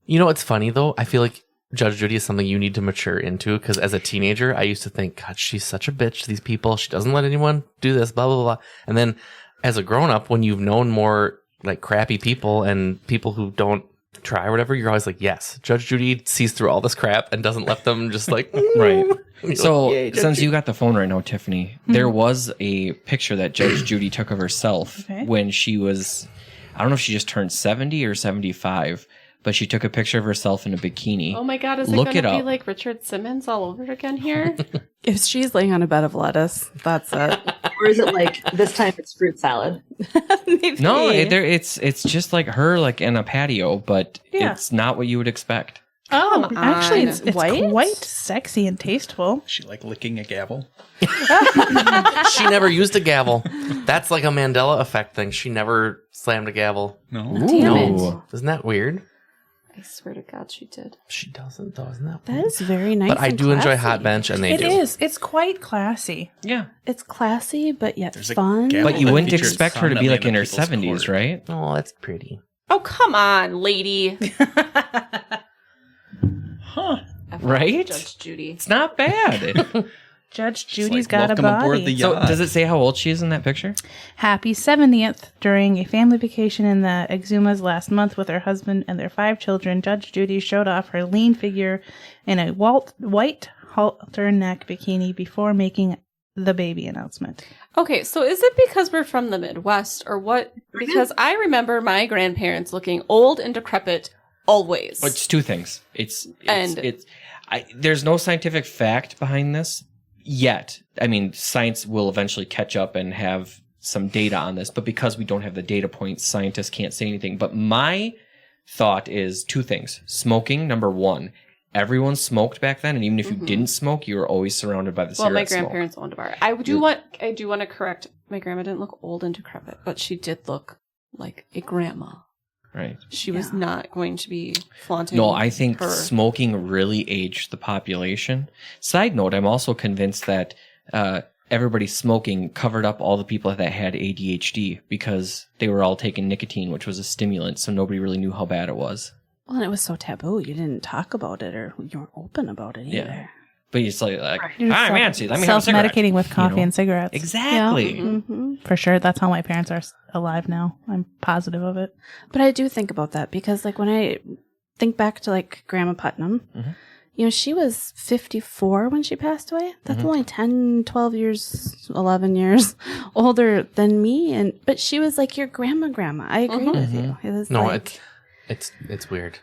Speaker 2: You know what's funny though? I feel like Judge Judy is something you need to mature into, because as a teenager, I used to think, God, she's such a bitch to these people. She doesn't let anyone do this, blah, blah, blah. And then as a grown up, when you've known more like crappy people and people who don't try or whatever, you're always like, yes, Judge Judy sees through all this crap and doesn't let them just like,
Speaker 1: Right.
Speaker 2: And you're
Speaker 1: So
Speaker 2: like, "Yay, Judge
Speaker 1: since
Speaker 2: Judy."
Speaker 1: you got the phone right now, Tiffany, there was a picture that Judge Judy took of herself
Speaker 4: Okay.
Speaker 1: when she was, I don't know if she just turned 70 or 75, but she took a picture of herself in a bikini.
Speaker 5: Oh my god, is
Speaker 1: Look
Speaker 5: it going
Speaker 1: it
Speaker 5: to be
Speaker 1: up.
Speaker 5: like Richard Simmons all over again here?
Speaker 6: If she's laying on a bed of lettuce, that's it.
Speaker 7: Or is it like, this time it's fruit salad?
Speaker 6: Maybe.
Speaker 1: No, it's just like her like in a patio, but
Speaker 4: Yeah.
Speaker 1: it's not what you would expect.
Speaker 4: Oh,
Speaker 5: Come
Speaker 4: actually,
Speaker 5: on.
Speaker 4: it's
Speaker 6: White?
Speaker 4: quite sexy and tasteful.
Speaker 3: She like licking a gavel.
Speaker 2: She never used a gavel. That's like a Mandela effect thing. She never slammed a gavel.
Speaker 3: No.
Speaker 6: Damn
Speaker 1: No.
Speaker 2: Isn't that weird?
Speaker 5: I swear to God, she did.
Speaker 2: She doesn't though, isn't that
Speaker 6: That
Speaker 2: weird?
Speaker 6: is very nice.
Speaker 2: But I
Speaker 6: and
Speaker 2: do enjoy
Speaker 6: classy.
Speaker 2: Hot Bench, and they
Speaker 4: It
Speaker 2: do.
Speaker 4: is. It's quite classy.
Speaker 1: Yeah.
Speaker 6: It's classy, but yet
Speaker 3: There's a
Speaker 6: fun.
Speaker 3: gavel.
Speaker 1: But you
Speaker 3: that
Speaker 1: wouldn't
Speaker 3: features
Speaker 1: expect her to be
Speaker 3: prominently
Speaker 1: like in her
Speaker 3: people's
Speaker 1: 70s,
Speaker 3: court.
Speaker 1: right?
Speaker 2: Oh, that's pretty.
Speaker 5: Oh, come on, lady.
Speaker 3: Huh.
Speaker 5: F
Speaker 1: Right?
Speaker 5: Judge Judy.
Speaker 1: It's not bad.
Speaker 4: Judge Judy's
Speaker 3: like,
Speaker 4: got a
Speaker 3: welcome aboard
Speaker 4: body.
Speaker 3: the
Speaker 1: So
Speaker 3: yacht.
Speaker 1: does it say how old she is in that picture?
Speaker 4: Happy 70th. During a family vacation in the Exumas last month with her husband and their 5 children, Judge Judy showed off her lean figure in a white halter neck bikini before making the baby announcement.
Speaker 5: Okay, so is it because we're from the Midwest or what? Because I remember my grandparents looking old and decrepit always.
Speaker 1: Well, it's two things. There's no scientific fact behind this yet. I mean, science will eventually catch up and have some data on this, but because we don't have the data points, scientists can't say anything. But my thought is two things. Smoking, number one. Everyone smoked back then, and even if you didn't smoke, you were always surrounded by the cigarette
Speaker 5: my
Speaker 1: smoke.
Speaker 5: grandparents owned a bar. I do want to correct. My grandma didn't look old and decrepit, but she did look like a grandma.
Speaker 1: Right.
Speaker 5: She was not going to be flaunting.
Speaker 1: No, I think
Speaker 5: her.
Speaker 1: smoking really aged the population. Side note, I'm also convinced that everybody smoking covered up all the people that had ADHD because they were all taking nicotine, which was a stimulant, so nobody really knew how bad it was.
Speaker 6: Well, and it was so taboo. You didn't talk about it or you weren't open about it either.
Speaker 1: Yeah. But it's like
Speaker 4: You're
Speaker 1: I'm Nancy, let me have a cigarette.
Speaker 4: Self-medicating with coffee
Speaker 1: You know?
Speaker 4: and cigarettes.
Speaker 1: Exactly.
Speaker 6: Mm-hmm.
Speaker 4: For sure. That's how my parents are alive now. I'm positive of it.
Speaker 6: But I do think about that because, like, when I think back to, like, Grandma Putnam, you know, she was 54 when she passed away. That's only 10, 12 years, 11 years older than me. But she was like your grandma. I agree with you. It was
Speaker 2: No,
Speaker 6: like,
Speaker 2: it's weird.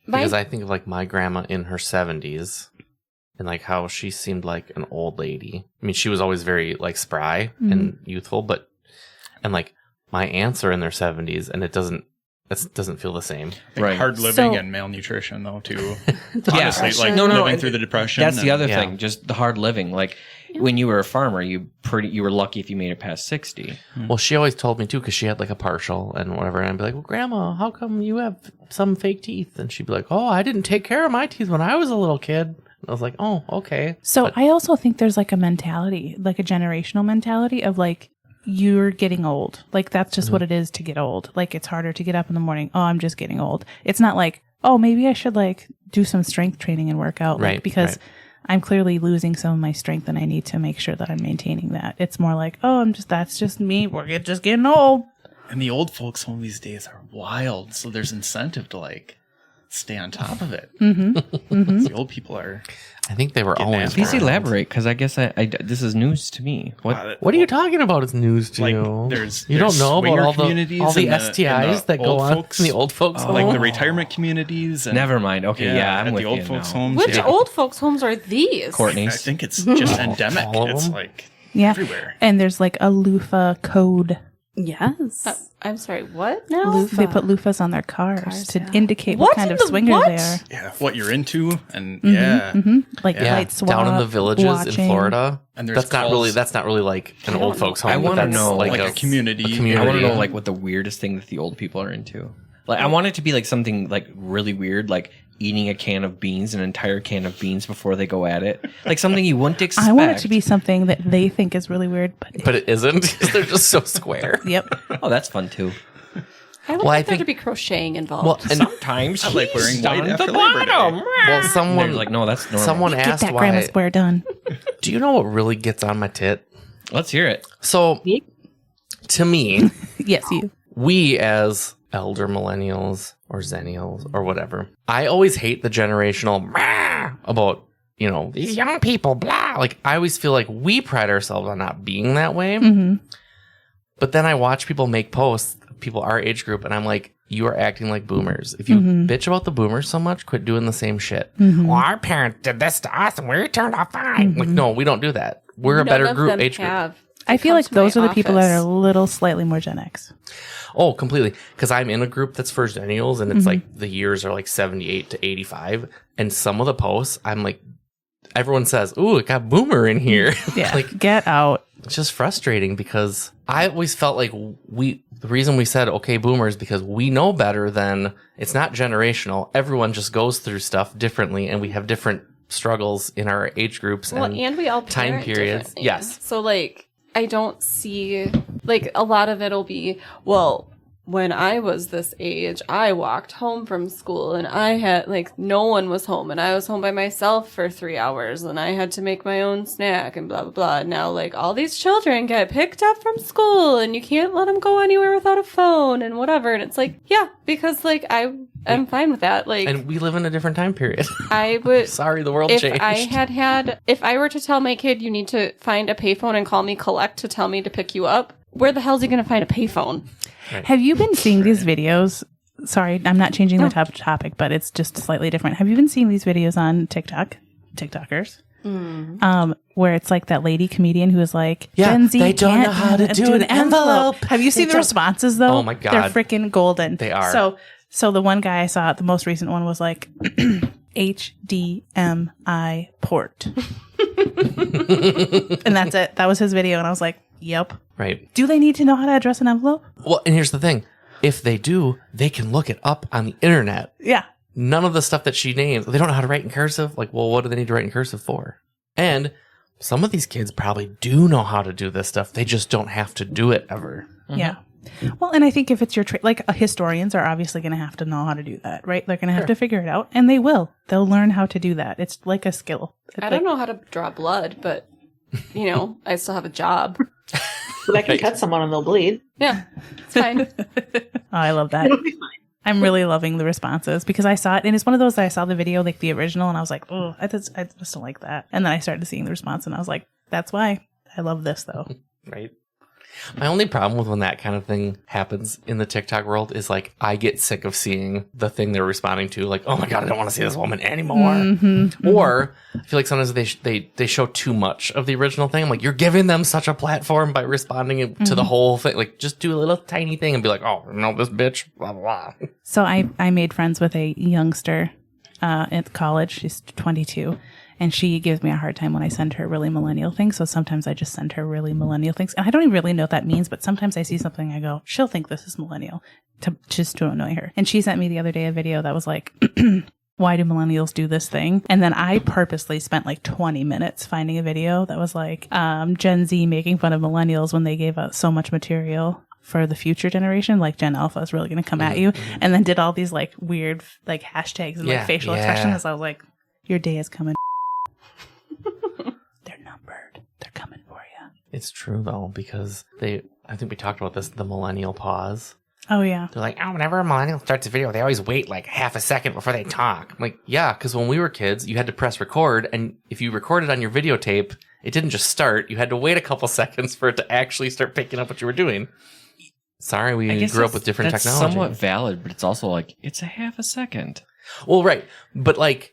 Speaker 2: Because I think of like my grandma in her 70s and like how she seemed like an old lady. I mean, she was always very like spry and youthful, and like my aunts are in their 70s and it doesn't feel the same.
Speaker 1: Right.
Speaker 3: Hard living
Speaker 4: So-
Speaker 3: and malnutrition, though, too.
Speaker 1: Yeah.
Speaker 3: Honestly, like
Speaker 1: No,
Speaker 3: living through the depression.
Speaker 1: That's the
Speaker 3: and-
Speaker 1: other
Speaker 2: Yeah.
Speaker 1: thing, just the hard living. Like when you were a farmer, you were lucky if you made it past 60.
Speaker 2: Well, she always told me too, because she had like a partial and whatever. And I'd be like, well, Grandma, how come you have some fake teeth? And she'd be like, oh, I didn't take care of my teeth when I was a little kid. And I was like, oh, okay.
Speaker 4: So
Speaker 2: But-
Speaker 4: I also think there's like a mentality, like a generational mentality of like, you're getting old. Like that's just what it is to get old. Like it's harder to get up in the morning. Oh, I'm just getting old. It's not like, oh, maybe I should like do some strength training and work out.
Speaker 2: Right,
Speaker 4: Like, because
Speaker 2: right.
Speaker 4: I'm clearly losing some of my strength and I need to make sure that I'm maintaining that. It's more like, oh, that's just me. We're just getting old.
Speaker 3: And the old folks home these days are wild, so there's incentive to like stay on top of it. The old people are.
Speaker 2: I think they were
Speaker 3: Getting
Speaker 2: always
Speaker 3: after
Speaker 1: Please
Speaker 2: around.
Speaker 1: elaborate, because I guess this is news to me. What?
Speaker 2: What are you talking about? It's news to
Speaker 3: Like,
Speaker 2: you.
Speaker 3: there's
Speaker 2: You don't know
Speaker 3: swinger
Speaker 2: about all the
Speaker 3: communities
Speaker 2: STIs
Speaker 3: and the
Speaker 2: that go
Speaker 3: old
Speaker 2: on
Speaker 3: folks,
Speaker 2: in the old folks'
Speaker 3: like
Speaker 2: home.
Speaker 3: the retirement communities. And,
Speaker 1: Never mind. Okay, yeah, I'm
Speaker 3: at
Speaker 1: with
Speaker 3: the old
Speaker 1: you
Speaker 3: folks'
Speaker 1: now.
Speaker 3: homes.
Speaker 5: Which
Speaker 3: yeah.
Speaker 5: old folks' homes are these?
Speaker 1: Courtney's.
Speaker 3: I think it's just endemic.
Speaker 2: All of
Speaker 3: It's
Speaker 2: them?
Speaker 3: like
Speaker 4: Yeah.
Speaker 3: everywhere.
Speaker 4: And there's like a loofah code.
Speaker 6: yes.
Speaker 5: I'm sorry, what now?
Speaker 6: Loofah.
Speaker 4: They put loofahs on their cars to
Speaker 6: yeah.
Speaker 4: indicate
Speaker 5: What
Speaker 4: what kind
Speaker 5: in
Speaker 4: of
Speaker 5: the
Speaker 4: swinger
Speaker 5: what?
Speaker 4: they are.
Speaker 3: Yeah, what you're into, and yeah,
Speaker 4: Like
Speaker 2: Yeah,
Speaker 4: light swap,
Speaker 2: down in the villages
Speaker 4: watching.
Speaker 2: in Florida.
Speaker 3: And there's
Speaker 2: that's not really like an old folks' home.
Speaker 1: I wanna
Speaker 2: That's
Speaker 1: know,
Speaker 3: like a community.
Speaker 2: community.
Speaker 1: I want to know like what the weirdest thing that the old people are into. Like I want it to be like something like really weird, like eating a can of beans, an entire can of beans before they go at it, like something you wouldn't expect.
Speaker 4: I want it to be something that they think is really weird,
Speaker 2: But it isn't. 'Cause they're just so square.
Speaker 4: yep.
Speaker 1: Oh, that's fun too.
Speaker 5: I would
Speaker 2: Well, I
Speaker 5: like there
Speaker 2: think-
Speaker 5: to be crocheting involved.
Speaker 2: Well, and
Speaker 1: Sometimes
Speaker 3: I like wearing
Speaker 1: he's
Speaker 3: white
Speaker 1: on
Speaker 3: after
Speaker 1: the
Speaker 3: Labor Day.
Speaker 1: bottom.
Speaker 2: well,
Speaker 1: They're
Speaker 2: someone
Speaker 1: like, no, that's normal.
Speaker 2: someone
Speaker 4: Get
Speaker 2: asked
Speaker 4: that grandma
Speaker 2: why.
Speaker 4: square done.
Speaker 2: Do you know what really gets on my tit?
Speaker 1: Let's hear it.
Speaker 2: So, to me,
Speaker 4: Yes, you.
Speaker 2: we as elder millennials or zennials or whatever, I always hate the generational about, you know, these young people, blah. Like, I always feel like we pride ourselves on not being that way. But then I watch people make posts, people our age group, and I'm like, you are acting like boomers. If you bitch about the boomers so much, quit doing the same shit. Well, our parents did this to us and we turned out fine. Like, no, we don't do that. We're a
Speaker 5: None
Speaker 2: better
Speaker 5: of
Speaker 2: group,
Speaker 5: them
Speaker 2: age group.
Speaker 5: have
Speaker 4: I
Speaker 5: to
Speaker 4: feel
Speaker 5: come
Speaker 4: like
Speaker 5: to my
Speaker 4: those are the people that are a
Speaker 5: office.
Speaker 4: little slightly more Gen X.
Speaker 2: Oh, completely. Because I'm in a group that's for Zennials, and it's like the years are like 78 to 85. And some of the posts, I'm like, everyone says, "Ooh, it got boomer in here."
Speaker 4: Yeah.
Speaker 2: Like,
Speaker 4: Get out.
Speaker 2: it's just frustrating because I always felt like the reason we said, okay, boomers, because we know better than it's not generational. Everyone just goes through stuff differently, and we have different struggles in our age groups
Speaker 5: Well,
Speaker 2: and
Speaker 5: and we all
Speaker 2: time
Speaker 5: parent
Speaker 2: periods.
Speaker 5: differently.
Speaker 2: Yes.
Speaker 5: So like, I don't see like a lot of it'll be, well, when I was this age, I walked home from school and I had, like, no one was home and I was home by myself for 3 hours and I had to make my own snack and blah, blah, blah. Now, like, all these children get picked up from school and you can't let them go anywhere without a phone and whatever. And it's like, yeah, because, like, I'm fine with that. Like,
Speaker 2: and we live in a different time period.
Speaker 5: I would.
Speaker 2: Sorry, the world
Speaker 5: if
Speaker 2: changed.
Speaker 5: If I were to tell my kid, you need to find a payphone and call me collect to tell me to pick you up, where the hell is he going to find a payphone?
Speaker 2: Right.
Speaker 4: Have you been seeing these videos? Sorry, I'm not changing the topic, but it's just slightly different. Have you been seeing these videos on TikTokers? Where it's like that lady comedian who is like, Gen Z
Speaker 2: they don't
Speaker 4: can't
Speaker 2: know how to do an envelope.
Speaker 4: Have you seen the responses though?
Speaker 2: Oh my God.
Speaker 4: They're freaking golden.
Speaker 2: They are.
Speaker 4: So the one guy I saw, the most recent one was like, HDMI port. And that's it. That was his video. And I was like, yep.
Speaker 2: Right.
Speaker 4: Do they need to know how to address an envelope?
Speaker 2: Well, and here's the thing. If they do, they can look it up on the internet.
Speaker 4: Yeah.
Speaker 2: None of the stuff that she names, they don't know how to write in cursive. Like, well, what do they need to write in cursive for? And some of these kids probably do know how to do this stuff. They just don't have to do it ever.
Speaker 4: Yeah. Well, and I think if it's your historians are obviously going to have to know how to do that, right? They're going to have to figure it out, and they will. They'll learn how to do that. It's like a skill.
Speaker 5: I don't know how to draw blood, but, you know, I still have a job.
Speaker 7: But I can cut someone and they'll bleed.
Speaker 5: Yeah, it's fine.
Speaker 4: Oh, I love that.
Speaker 7: It'll be fine.
Speaker 4: I'm really loving the responses because I saw it, and it's one of those that I saw the video, like the original, and I was like, oh, I just don't like that. And then I started seeing the response, and I was like, that's why I love this, though.
Speaker 2: Right. My only problem with when that kind of thing happens in the TikTok world is like I get sick of seeing the thing they're responding to, like, oh my God, I don't want to see this woman anymore. Or I feel like sometimes they show too much of the original thing. I'm like, you're giving them such a platform by responding to the whole thing. Like, just do a little tiny thing and be like, oh, no, this bitch, blah, blah, blah.
Speaker 4: So I made friends with a youngster at college. She's 22. And she gives me a hard time when I send her really millennial things. So sometimes I just send her really millennial things. And I don't even really know what that means, but sometimes I see something I go, she'll think this is millennial, just to annoy her. And she sent me the other day a video that was like, why do millennials do this thing? And then I purposely spent like 20 minutes finding a video that was like Gen Z making fun of millennials when they gave us so much material for the future generation, like Gen Alpha is really going to come at you. And then did all these like weird like hashtags and like facial expressions. I was like, your day is coming. They're numbered. They're coming for you.
Speaker 2: It's true, though, because I think we talked about this, the millennial pause.
Speaker 4: Oh, yeah.
Speaker 2: They're like, oh, whenever a millennial starts a video, they always wait like half a second before they talk. I'm like, yeah, because when we were kids, you had to press record, and if you recorded on your videotape, it didn't just start. You had to wait a couple seconds for it to actually start picking up what you were doing. Sorry, we grew up with different
Speaker 1: that's
Speaker 2: technology.
Speaker 1: Somewhat valid, but it's also like, it's a half a second.
Speaker 2: Well, right. But like,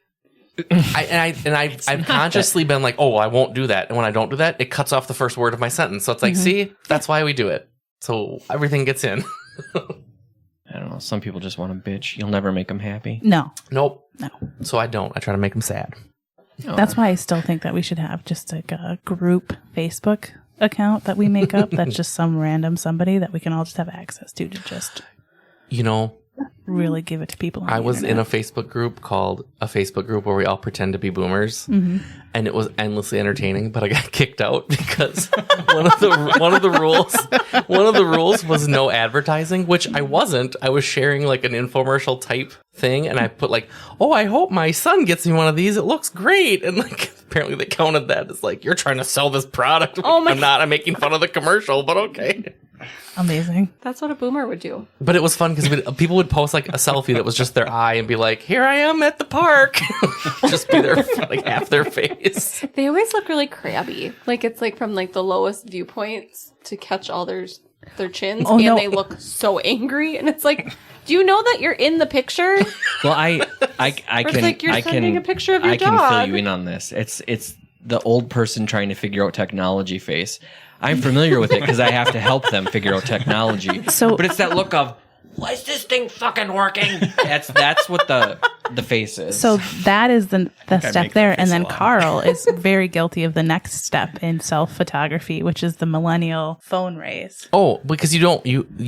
Speaker 2: I've consciously been like, oh, I won't do that. And when I don't do that, it cuts off the first word of my sentence. So it's like, see, that's why we do it. So everything gets in.
Speaker 1: I don't know. Some people just want to bitch. You'll never make them happy.
Speaker 4: No.
Speaker 2: Nope.
Speaker 4: No.
Speaker 2: So I don't. I try to make them sad.
Speaker 1: Oh.
Speaker 4: That's why I still think that we should have just like a group Facebook account that we make up. That's just some random somebody that we can all just have access to just,
Speaker 2: you know,
Speaker 4: really give it to people.
Speaker 2: I was in a Facebook group called a Facebook group where we all pretend to be boomers, and it was endlessly entertaining. But I got kicked out because one of the rules was no advertising, which I wasn't. I was sharing like an infomercial type thing, and I put like, "Oh, I hope my son gets me one of these. It looks great." And like, apparently they counted that as like, "You're trying to sell this product."
Speaker 5: Oh my!
Speaker 2: I'm not. I'm making fun of the commercial, but okay.
Speaker 4: Amazing.
Speaker 5: That's what a boomer would do.
Speaker 2: But it was fun because people would post like a selfie that was just their eye and be like, "Here I am at the park," just be there like half their face.
Speaker 5: They always look really crabby. Like it's like from like the lowest viewpoints to catch all their chins, and they look so angry. And it's like, do you know that you're in the picture?
Speaker 1: Well, I can.
Speaker 5: Like you're sending a picture of your
Speaker 1: I
Speaker 5: dog.
Speaker 1: can fill you in on this. It's the old person trying to figure out technology face. I'm familiar with it because I have to help them figure out technology. But it's that look of, why is this thing fucking working? That's what the the faces.
Speaker 4: So that is the step
Speaker 3: make
Speaker 4: there.
Speaker 3: that
Speaker 4: And
Speaker 3: face
Speaker 4: then
Speaker 3: a lot.
Speaker 4: Carl is very guilty of the next step in self-photography, which is the millennial phone raise.
Speaker 2: Oh, because you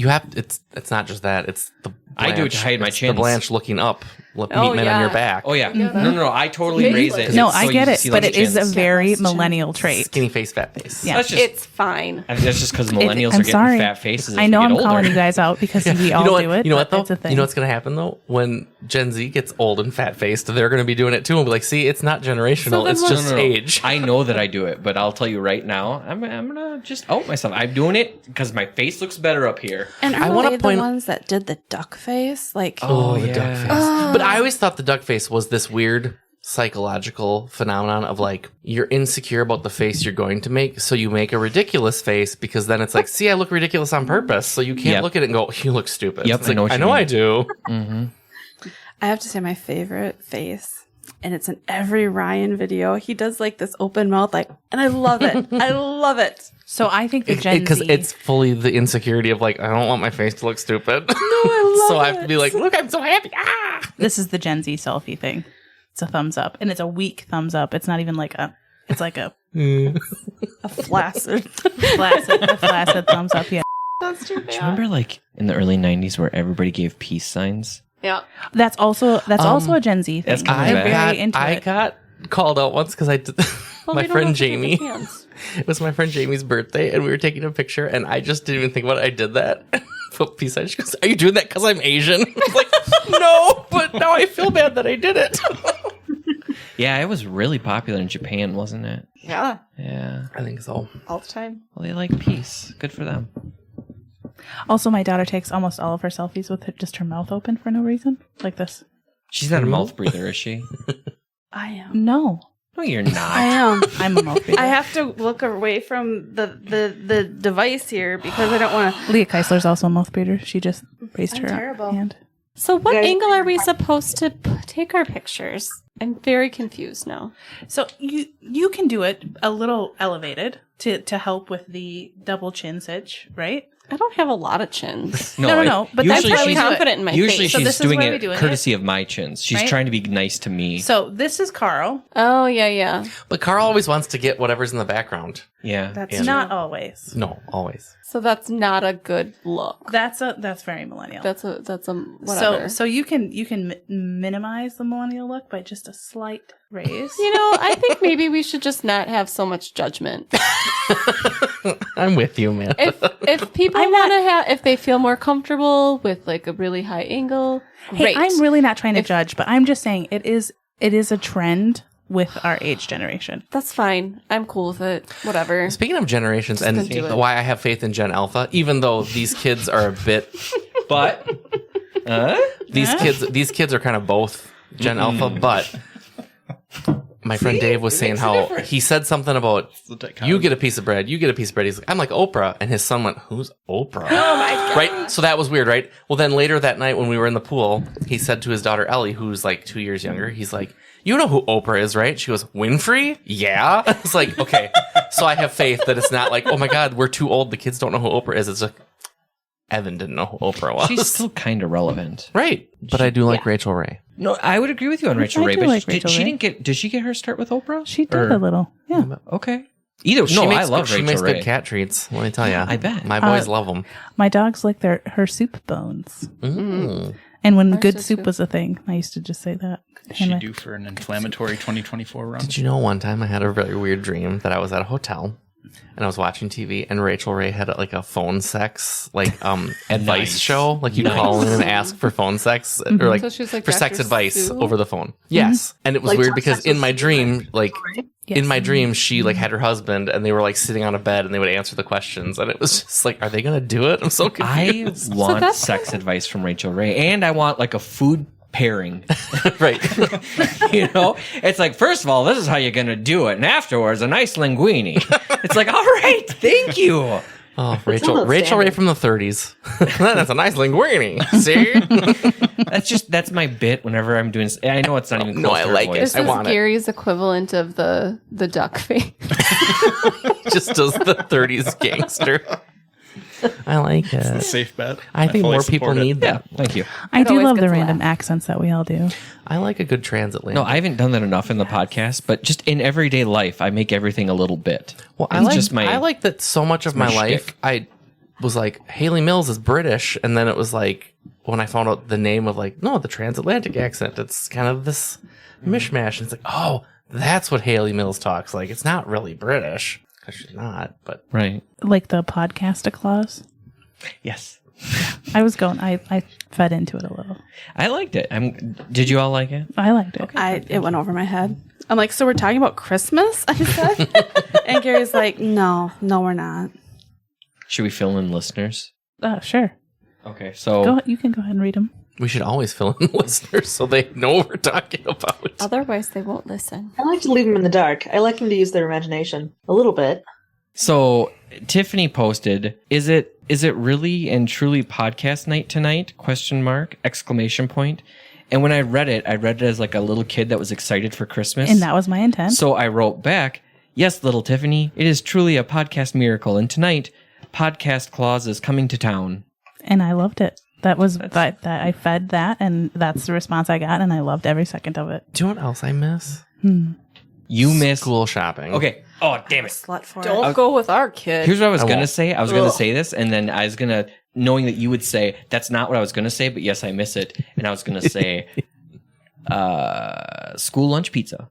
Speaker 2: have it's not just that. It's the
Speaker 1: I do it to hide my
Speaker 2: it's
Speaker 1: chins.
Speaker 2: The Blanche looking up, meet
Speaker 5: Oh,
Speaker 2: men on
Speaker 5: yeah.
Speaker 2: your back.
Speaker 1: Oh yeah, no, I totally raise it.
Speaker 4: No,
Speaker 1: It's
Speaker 4: I
Speaker 1: so
Speaker 4: get
Speaker 1: you
Speaker 4: it,
Speaker 1: see
Speaker 4: but
Speaker 1: those
Speaker 4: it is a
Speaker 1: chins.
Speaker 4: very
Speaker 6: Yes,
Speaker 4: millennial trait.
Speaker 2: Skinny face, fat face.
Speaker 4: Yeah.
Speaker 1: That's just.
Speaker 5: It's fine.
Speaker 1: I mean, that's just because millennials
Speaker 4: I'm
Speaker 1: are getting
Speaker 4: sorry.
Speaker 1: fat faces. As
Speaker 4: I know
Speaker 1: we
Speaker 4: I'm
Speaker 1: get
Speaker 4: calling
Speaker 1: older.
Speaker 4: you guys out because we all
Speaker 2: You know what?
Speaker 4: do it.
Speaker 2: You know what
Speaker 4: but
Speaker 2: though?
Speaker 4: it's a thing.
Speaker 2: You know what's going to happen though? When Gen Z gets old and fat faced, they're going to be doing it too, and be like, "See, it's not generational;
Speaker 5: then
Speaker 2: it's
Speaker 5: what-
Speaker 2: just
Speaker 1: No.
Speaker 2: age."
Speaker 1: I know that I do it, but I'll tell you right now, I'm gonna just out myself. I'm doing it because my face looks better up here.
Speaker 6: And
Speaker 2: I
Speaker 6: are
Speaker 2: wanna
Speaker 6: they the
Speaker 2: point-
Speaker 6: ones that did the duck face? Like,
Speaker 2: Oh, the
Speaker 1: yeah.
Speaker 2: duck face. But I always thought the duck face was this weird psychological phenomenon of like you're insecure about the face you're going to make, so you make a ridiculous face because then it's like, see, I look ridiculous on purpose, so you can't
Speaker 1: Yep.
Speaker 2: look at it and go, you look stupid.
Speaker 1: Yep,
Speaker 2: It's
Speaker 1: I
Speaker 2: like,
Speaker 1: know what
Speaker 2: I
Speaker 1: you
Speaker 2: know
Speaker 1: mean.
Speaker 2: I do.
Speaker 1: Mm-hmm.
Speaker 6: I have to say my favorite face, and it's in every Ryan video. He does like this open mouth, like, and I love it. I love it.
Speaker 4: So I think the Gen
Speaker 2: Because
Speaker 4: Z.
Speaker 2: it's fully the insecurity of like, I don't want my face to look stupid.
Speaker 6: No, I love
Speaker 2: so I
Speaker 6: it.
Speaker 2: have to be like, look, I'm so happy. Ah!
Speaker 4: This is the Gen Z selfie thing. It's a thumbs up, and it's a weak thumbs up. It's not even like a. It's like a
Speaker 6: a flaccid.
Speaker 4: flaccid thumbs up. Yeah,
Speaker 6: That's too
Speaker 1: Do you remember like in the early '90s where everybody gave peace signs?
Speaker 5: Yeah.
Speaker 4: that's also a Gen Z thing.
Speaker 1: That's coming
Speaker 4: They're
Speaker 1: back.
Speaker 4: very into
Speaker 2: I
Speaker 4: it.
Speaker 2: got called out once because I did.
Speaker 5: Well,
Speaker 2: my
Speaker 5: we don't
Speaker 2: friend
Speaker 5: have to take
Speaker 2: Jamie.
Speaker 5: the hands.
Speaker 2: It was my friend Jamie's birthday, and we were taking a picture, and I just didn't even think about it. I did that. Put peace sign. She goes, "Are you doing that because I'm Asian?" I was like, "No," but now I feel bad that I did it.
Speaker 1: Yeah, it was really popular in Japan, wasn't it?
Speaker 5: Yeah.
Speaker 1: Yeah.
Speaker 2: I think so.
Speaker 5: All the time.
Speaker 1: Well, they like peace. Good for them.
Speaker 4: Also, my daughter takes almost all of her selfies with just her mouth open for no reason, like this.
Speaker 1: She's not a mouth breather, is she?
Speaker 6: I am.
Speaker 4: No,
Speaker 1: No, you're
Speaker 6: I
Speaker 1: not.
Speaker 6: am.
Speaker 4: I'm a mouth breather.
Speaker 6: I have to look away from the device here because I don't want to.
Speaker 4: Leah Keisler's also a mouth breather. She just raised
Speaker 6: I'm
Speaker 4: her
Speaker 6: terrible.
Speaker 4: hand.
Speaker 5: So what
Speaker 7: Guys-
Speaker 5: angle are we supposed to take our pictures? I'm very confused now.
Speaker 4: So you can do it a little elevated to help with the double chin sitch, right?
Speaker 5: I don't have a lot of chins.
Speaker 4: No. But that's
Speaker 1: usually
Speaker 4: how
Speaker 5: I'm
Speaker 4: we
Speaker 1: she's,
Speaker 4: do it.
Speaker 5: confident in my
Speaker 1: usually
Speaker 5: face.
Speaker 4: So
Speaker 1: she's
Speaker 4: this is
Speaker 1: doing
Speaker 4: where we
Speaker 1: it
Speaker 4: doing
Speaker 1: courtesy of my chins. She's
Speaker 4: Right?
Speaker 1: trying to be nice to me.
Speaker 4: So this is Carl.
Speaker 5: Oh, yeah.
Speaker 2: But Carl always wants to get whatever's in the background.
Speaker 1: Yeah.
Speaker 4: That's
Speaker 2: Yeah.
Speaker 4: not always.
Speaker 2: No, always.
Speaker 5: So that's not a good look.
Speaker 4: That's very millennial.
Speaker 5: That's a whatever.
Speaker 4: So you can minimize the millennial look by just a slight raise.
Speaker 5: I think maybe we should just not have so much judgment.
Speaker 2: I'm with you, man.
Speaker 5: If people want to have, if they feel more comfortable with like a really high angle,
Speaker 4: Hey,
Speaker 5: great.
Speaker 4: I'm really not trying to judge, but I'm just saying it is a trend with our age generation.
Speaker 5: That's fine. I'm cool with it. Whatever.
Speaker 2: Speaking of generations and
Speaker 5: gonna do it.
Speaker 2: why I have faith in Gen Alpha, even though these kids are a bit,
Speaker 1: But
Speaker 2: these kids are kind of both Gen Alpha, but my friend Dave was saying how he said something about you get a piece of bread, you get a piece of bread. He's like, I'm like Oprah, and his son went, "Who's Oprah?" Oh my god! Right? So that was weird, right? Well, then later that night when we were in the pool, he said to his daughter Ellie, who's like 2 years younger, he's like, "You know who Oprah is, right?" She goes, "Winfrey?" Yeah. It's like, okay. So I have faith that it's not like, oh my god, we're too old. The kids don't know who Oprah is. It's like Evan didn't know who Oprah was.
Speaker 1: she's still kind of relevant.
Speaker 2: right. But I do like Rachel Ray.
Speaker 1: No, I would agree with you on Rachel
Speaker 4: I
Speaker 1: Ray.
Speaker 4: do
Speaker 1: But
Speaker 4: like Rachel Ray.
Speaker 1: did she get her start with Oprah?
Speaker 4: She did
Speaker 1: Or-
Speaker 4: a little. Yeah.
Speaker 1: Okay. Either
Speaker 2: She
Speaker 1: no,
Speaker 2: makes
Speaker 1: I love
Speaker 2: she
Speaker 1: Rachel
Speaker 2: makes
Speaker 1: Ray.
Speaker 2: good cat treats. Let me tell you.
Speaker 1: I bet.
Speaker 2: My boys love them.
Speaker 4: My dogs like her soup bones.
Speaker 2: Mm.
Speaker 4: And when
Speaker 5: Ours
Speaker 4: good
Speaker 5: does
Speaker 4: soup
Speaker 5: too.
Speaker 4: was a thing, I used to just say that.
Speaker 3: Is she due for an inflammatory 2024 run?
Speaker 2: Did you know one time I had a very weird dream that I was at a hotel and I was watching TV and Rachel Ray had like a phone sex advice
Speaker 1: Nice.
Speaker 2: show. Like you call in and ask for phone sex or like,
Speaker 5: So she was like
Speaker 2: for sex
Speaker 5: Dr.
Speaker 2: advice
Speaker 5: Sue?
Speaker 2: over the phone. Yes. And it was
Speaker 7: Like
Speaker 2: weird
Speaker 7: for
Speaker 2: because
Speaker 7: sex
Speaker 2: in
Speaker 7: with
Speaker 2: my
Speaker 7: Sue,
Speaker 2: dream, like
Speaker 4: Yes.
Speaker 2: in my dream, she like had her husband and they were like sitting on a bed and they would answer the questions. And it was just like, are they going to do it? I'm so
Speaker 1: I
Speaker 2: confused.
Speaker 1: want
Speaker 5: that's-
Speaker 1: sex advice from Rachel Ray, and I want like a food pairing.
Speaker 2: right.
Speaker 1: It's like, first of all, this is how you're gonna do it, and afterwards, a nice linguine. It's like, all right, thank you.
Speaker 2: Oh, Rachel
Speaker 7: not
Speaker 2: Ray
Speaker 7: standard.
Speaker 2: from the 30s. That's a nice linguine. See?
Speaker 1: That's my bit whenever I'm doing. I know it's not even.
Speaker 2: No,
Speaker 1: close
Speaker 2: I
Speaker 1: to her
Speaker 2: like it.
Speaker 1: voice.
Speaker 5: This
Speaker 2: I
Speaker 5: is
Speaker 2: want it.
Speaker 5: Gary's equivalent of the duck face.
Speaker 2: Just does the 30s gangster. I like
Speaker 3: It's the
Speaker 2: it.
Speaker 3: safe bet.
Speaker 2: I think
Speaker 3: fully
Speaker 2: more people
Speaker 3: support it.
Speaker 2: need that.
Speaker 1: Thank you.
Speaker 4: I
Speaker 5: It
Speaker 4: do
Speaker 5: always
Speaker 4: love the
Speaker 5: gets a
Speaker 4: random
Speaker 5: laugh.
Speaker 4: accents that we all do.
Speaker 2: I like a good transatlantic.
Speaker 1: No, I haven't done that enough in the podcast, but just in everyday life, I make everything a little bit.
Speaker 2: Well,
Speaker 1: It's just my.
Speaker 2: I like that so much of my
Speaker 1: my
Speaker 2: life.
Speaker 1: shtick.
Speaker 2: I was like, Haley Mills is British, and then it was like when I found out the name of like, no, the transatlantic accent. It's kind of this mishmash. And it's like, oh, that's what Haley Mills talks like. It's not really British because she's not, but
Speaker 1: Right.
Speaker 4: Like the podcast clause.
Speaker 1: Yes.
Speaker 4: I was going, I fed into it a little.
Speaker 1: I liked it. Did you all like it?
Speaker 4: I liked it.
Speaker 6: It went over my head. I'm like, so we're talking about Christmas? I said. And Gary's like, no, we're not.
Speaker 1: Should we fill in listeners?
Speaker 4: Sure.
Speaker 1: Okay, so
Speaker 4: Go, you can go ahead and read them.
Speaker 2: we should always fill in listeners so they know what we're talking about.
Speaker 5: Otherwise, they won't listen.
Speaker 7: I like to leave them in the dark. I like them to use their imagination a little bit.
Speaker 1: So Tiffany posted, is it really and truly podcast night tonight? ? Exclamation point. And when I read it as like a little kid that was excited for Christmas.
Speaker 4: And that was my intent.
Speaker 1: So I wrote back, yes, little Tiffany, it is truly a podcast miracle. And tonight, podcast clause is coming to town.
Speaker 4: And I loved it. That was that I fed that, and that's the response I got, and I loved every second of it.
Speaker 2: Do you know what else I miss?
Speaker 1: You missed.
Speaker 2: School shopping.
Speaker 1: Okay. Oh, damn it.
Speaker 6: Slut for
Speaker 5: Don't
Speaker 6: it.
Speaker 5: go with our kid.
Speaker 1: Here's what I was
Speaker 2: I
Speaker 1: going to
Speaker 2: won't.
Speaker 1: say. I was going to say this, and then I was going to, knowing that you would say, that's not what I was going to say, but yes, I miss it. And I was going to say, school lunch pizza.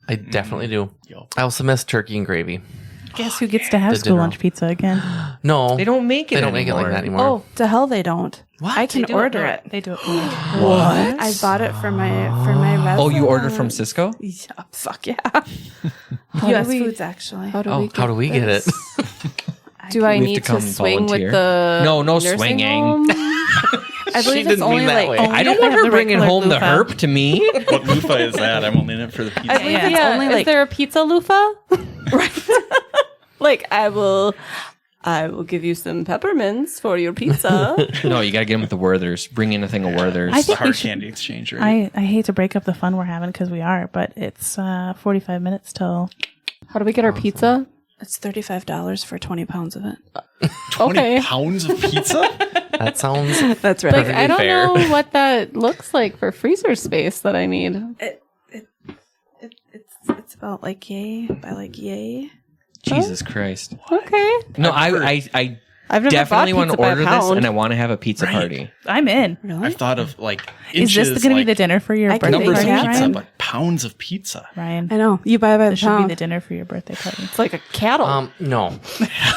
Speaker 2: I definitely do.
Speaker 3: Yo.
Speaker 2: I also miss turkey and gravy.
Speaker 4: Guess who gets to have
Speaker 2: The
Speaker 4: school
Speaker 2: dinner.
Speaker 4: lunch pizza again?
Speaker 2: No,
Speaker 1: They don't make it
Speaker 2: They don't make it like that anymore.
Speaker 6: Oh, to hell they don't.
Speaker 2: What?
Speaker 6: I can order it.
Speaker 4: They do it.
Speaker 6: What? I bought it for my resident.
Speaker 1: Oh, you ordered from Cisco?
Speaker 6: Yeah, fuck yeah.
Speaker 5: do
Speaker 6: U.S.
Speaker 5: we-
Speaker 6: Foods, actually.
Speaker 5: How do
Speaker 2: Oh,
Speaker 5: we get
Speaker 2: how do we get it?
Speaker 5: this? Do I
Speaker 1: We have
Speaker 5: need
Speaker 1: to
Speaker 5: to,
Speaker 1: come
Speaker 5: swing
Speaker 1: volunteer.
Speaker 5: with the
Speaker 1: No
Speaker 5: nursing
Speaker 1: swinging.
Speaker 5: home?
Speaker 6: I believe it's
Speaker 2: didn't
Speaker 6: only
Speaker 2: mean that
Speaker 6: like
Speaker 2: way.
Speaker 6: only
Speaker 1: I don't
Speaker 4: if they
Speaker 1: want
Speaker 4: have
Speaker 1: her
Speaker 4: the
Speaker 1: bringing
Speaker 4: regular
Speaker 1: home the
Speaker 4: loofah.
Speaker 1: herp to me.
Speaker 3: What loofah is that? I'm only in it for the pizza.
Speaker 5: I believe,
Speaker 6: it's
Speaker 5: yeah.
Speaker 6: only
Speaker 5: Is
Speaker 6: like-
Speaker 5: there a pizza loofah? Right. Like I will give you some peppermints for your pizza.
Speaker 1: No, you got to get them with the Werthers. Bring in a thing of Werthers.
Speaker 4: I
Speaker 3: It's the
Speaker 4: think we
Speaker 3: hard
Speaker 4: should-
Speaker 3: candy exchange, right?
Speaker 4: I hate to break up the fun we're having because we are, but it's 45 minutes till.
Speaker 5: How do we get our pizza?
Speaker 6: It's $35 for 20 pounds of it.
Speaker 3: 20
Speaker 5: okay.
Speaker 3: pounds of pizza?
Speaker 2: That sounds
Speaker 6: That's right.
Speaker 5: Like
Speaker 2: Perfectly
Speaker 5: I don't
Speaker 2: fair.
Speaker 5: know what that looks like for freezer space that I need.
Speaker 6: It's about like yay by like yay.
Speaker 1: Jesus Christ.
Speaker 5: Okay.
Speaker 1: No, I
Speaker 5: I've never
Speaker 1: definitely
Speaker 5: bought
Speaker 1: want to
Speaker 5: pizza by
Speaker 1: order this,
Speaker 5: pound.
Speaker 1: and I want to have a pizza
Speaker 3: Right.
Speaker 1: party.
Speaker 4: I'm in.
Speaker 6: Really?
Speaker 3: I've thought of like
Speaker 4: Is
Speaker 3: inches,
Speaker 4: this going to be
Speaker 3: like,
Speaker 4: the dinner for your
Speaker 6: I can
Speaker 4: birthday
Speaker 3: numbers of
Speaker 6: Yeah,
Speaker 4: party,
Speaker 3: pizza,
Speaker 4: Ryan?
Speaker 3: but pounds of pizza.
Speaker 4: Ryan,
Speaker 6: I know. You buy by the
Speaker 4: this should be
Speaker 6: pound.
Speaker 4: the dinner for your birthday party.
Speaker 5: It's like a cattle.
Speaker 2: no.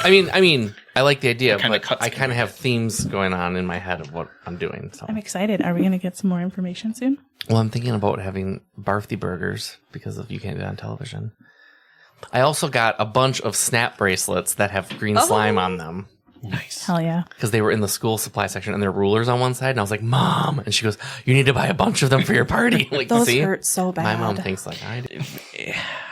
Speaker 2: I mean, I like the idea,
Speaker 3: Kinda
Speaker 2: but
Speaker 3: cuts
Speaker 2: I
Speaker 3: me.
Speaker 2: kind of have themes going on in my head of what I'm doing. So,
Speaker 4: I'm excited. Are we going to get some more information soon?
Speaker 2: well, I'm thinking about having barfy burgers because of you can't do that on television. I also got a bunch of snap bracelets that have green slime on them
Speaker 3: Nice.
Speaker 4: Hell yeah.
Speaker 2: because they were in the school supply section and there are rulers on one side. And I was like, Mom, and she goes, "You need to buy a bunch of them for your party." Like,
Speaker 6: Those
Speaker 2: see,
Speaker 6: hurt so bad.
Speaker 2: my mom thinks like I do.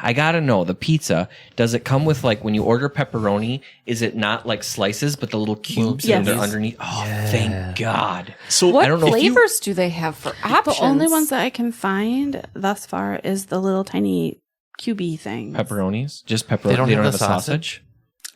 Speaker 1: I gotta know, the pizza, does it come with, like, when you order pepperoni, is it not like slices, but the little cubes
Speaker 6: Yes.
Speaker 1: that are underneath? Oh, thank God.
Speaker 3: So
Speaker 5: what
Speaker 1: I don't know if you-
Speaker 5: flavors do they have for options?
Speaker 6: The only ones that I can find thus far is the little tiny QB thing.
Speaker 1: Pepperonis? Just pepperoni?
Speaker 2: They don't have
Speaker 1: a
Speaker 2: the sausage?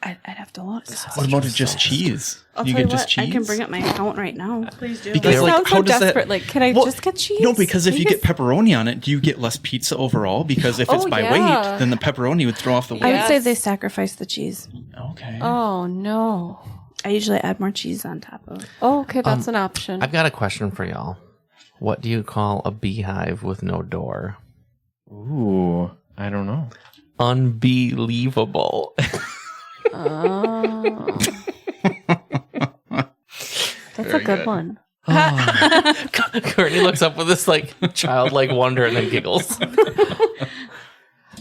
Speaker 6: I'd have to look.
Speaker 3: what about it just cheese?
Speaker 6: I'll
Speaker 3: you
Speaker 6: tell
Speaker 3: get
Speaker 6: you
Speaker 3: just
Speaker 6: what,
Speaker 3: cheese?
Speaker 6: I can bring up my account right now.
Speaker 4: Please do.
Speaker 3: Because
Speaker 5: That
Speaker 3: like,
Speaker 5: sounds
Speaker 3: how
Speaker 5: so
Speaker 3: does
Speaker 5: desperate.
Speaker 3: that?
Speaker 5: Like, can I
Speaker 3: Well,
Speaker 5: just get cheese?
Speaker 3: No, because if you
Speaker 5: Please?
Speaker 3: get pepperoni on it, do you get less pizza overall? Because if it's
Speaker 5: Oh,
Speaker 3: by
Speaker 5: yeah.
Speaker 3: weight, then the pepperoni would throw off the
Speaker 6: I
Speaker 3: weight.
Speaker 6: would say
Speaker 5: Yes.
Speaker 6: they sacrifice the cheese.
Speaker 3: Okay.
Speaker 5: Oh no.
Speaker 6: I usually add more cheese on top of.
Speaker 5: Oh, okay, that's an option.
Speaker 2: I've got a question for y'all. What do you call a beehive with no door?
Speaker 1: Ooh, I don't know.
Speaker 2: Unbelievable.
Speaker 5: Oh. That's a good one.
Speaker 2: Courtney looks up with this like childlike wonder and then giggles.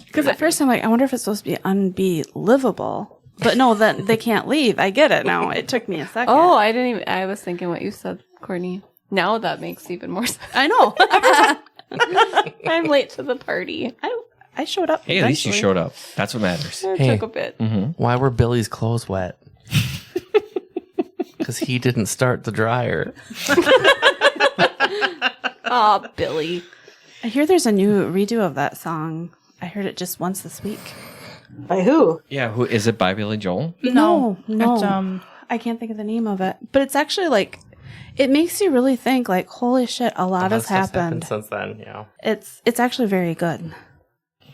Speaker 6: Because at first I'm like, I wonder if it's supposed to be unbelievable. But no, then they can't leave. I get it now. It took me a second.
Speaker 5: Oh, I didn't even. I was thinking what you said, Courtney. Now that makes even more sense.
Speaker 6: I know.
Speaker 5: I'm late to the party.
Speaker 6: I showed up.
Speaker 1: Hey, at least you
Speaker 6: eventually.
Speaker 1: showed up. That's what matters.
Speaker 5: It
Speaker 2: Hey.
Speaker 5: took a bit.
Speaker 2: Why were Billy's clothes wet? Because he didn't start the dryer.
Speaker 5: Oh, Billy.
Speaker 6: I hear there's a new redo of that song. I heard it just once this week.
Speaker 7: By who?
Speaker 1: Yeah, who is it by Billy Joel?
Speaker 6: No.
Speaker 4: It's,
Speaker 6: I can't think of the name of it, but it's actually like, it makes you really think like, holy shit, a lot has happened
Speaker 2: since then. Yeah,
Speaker 6: it's actually very good.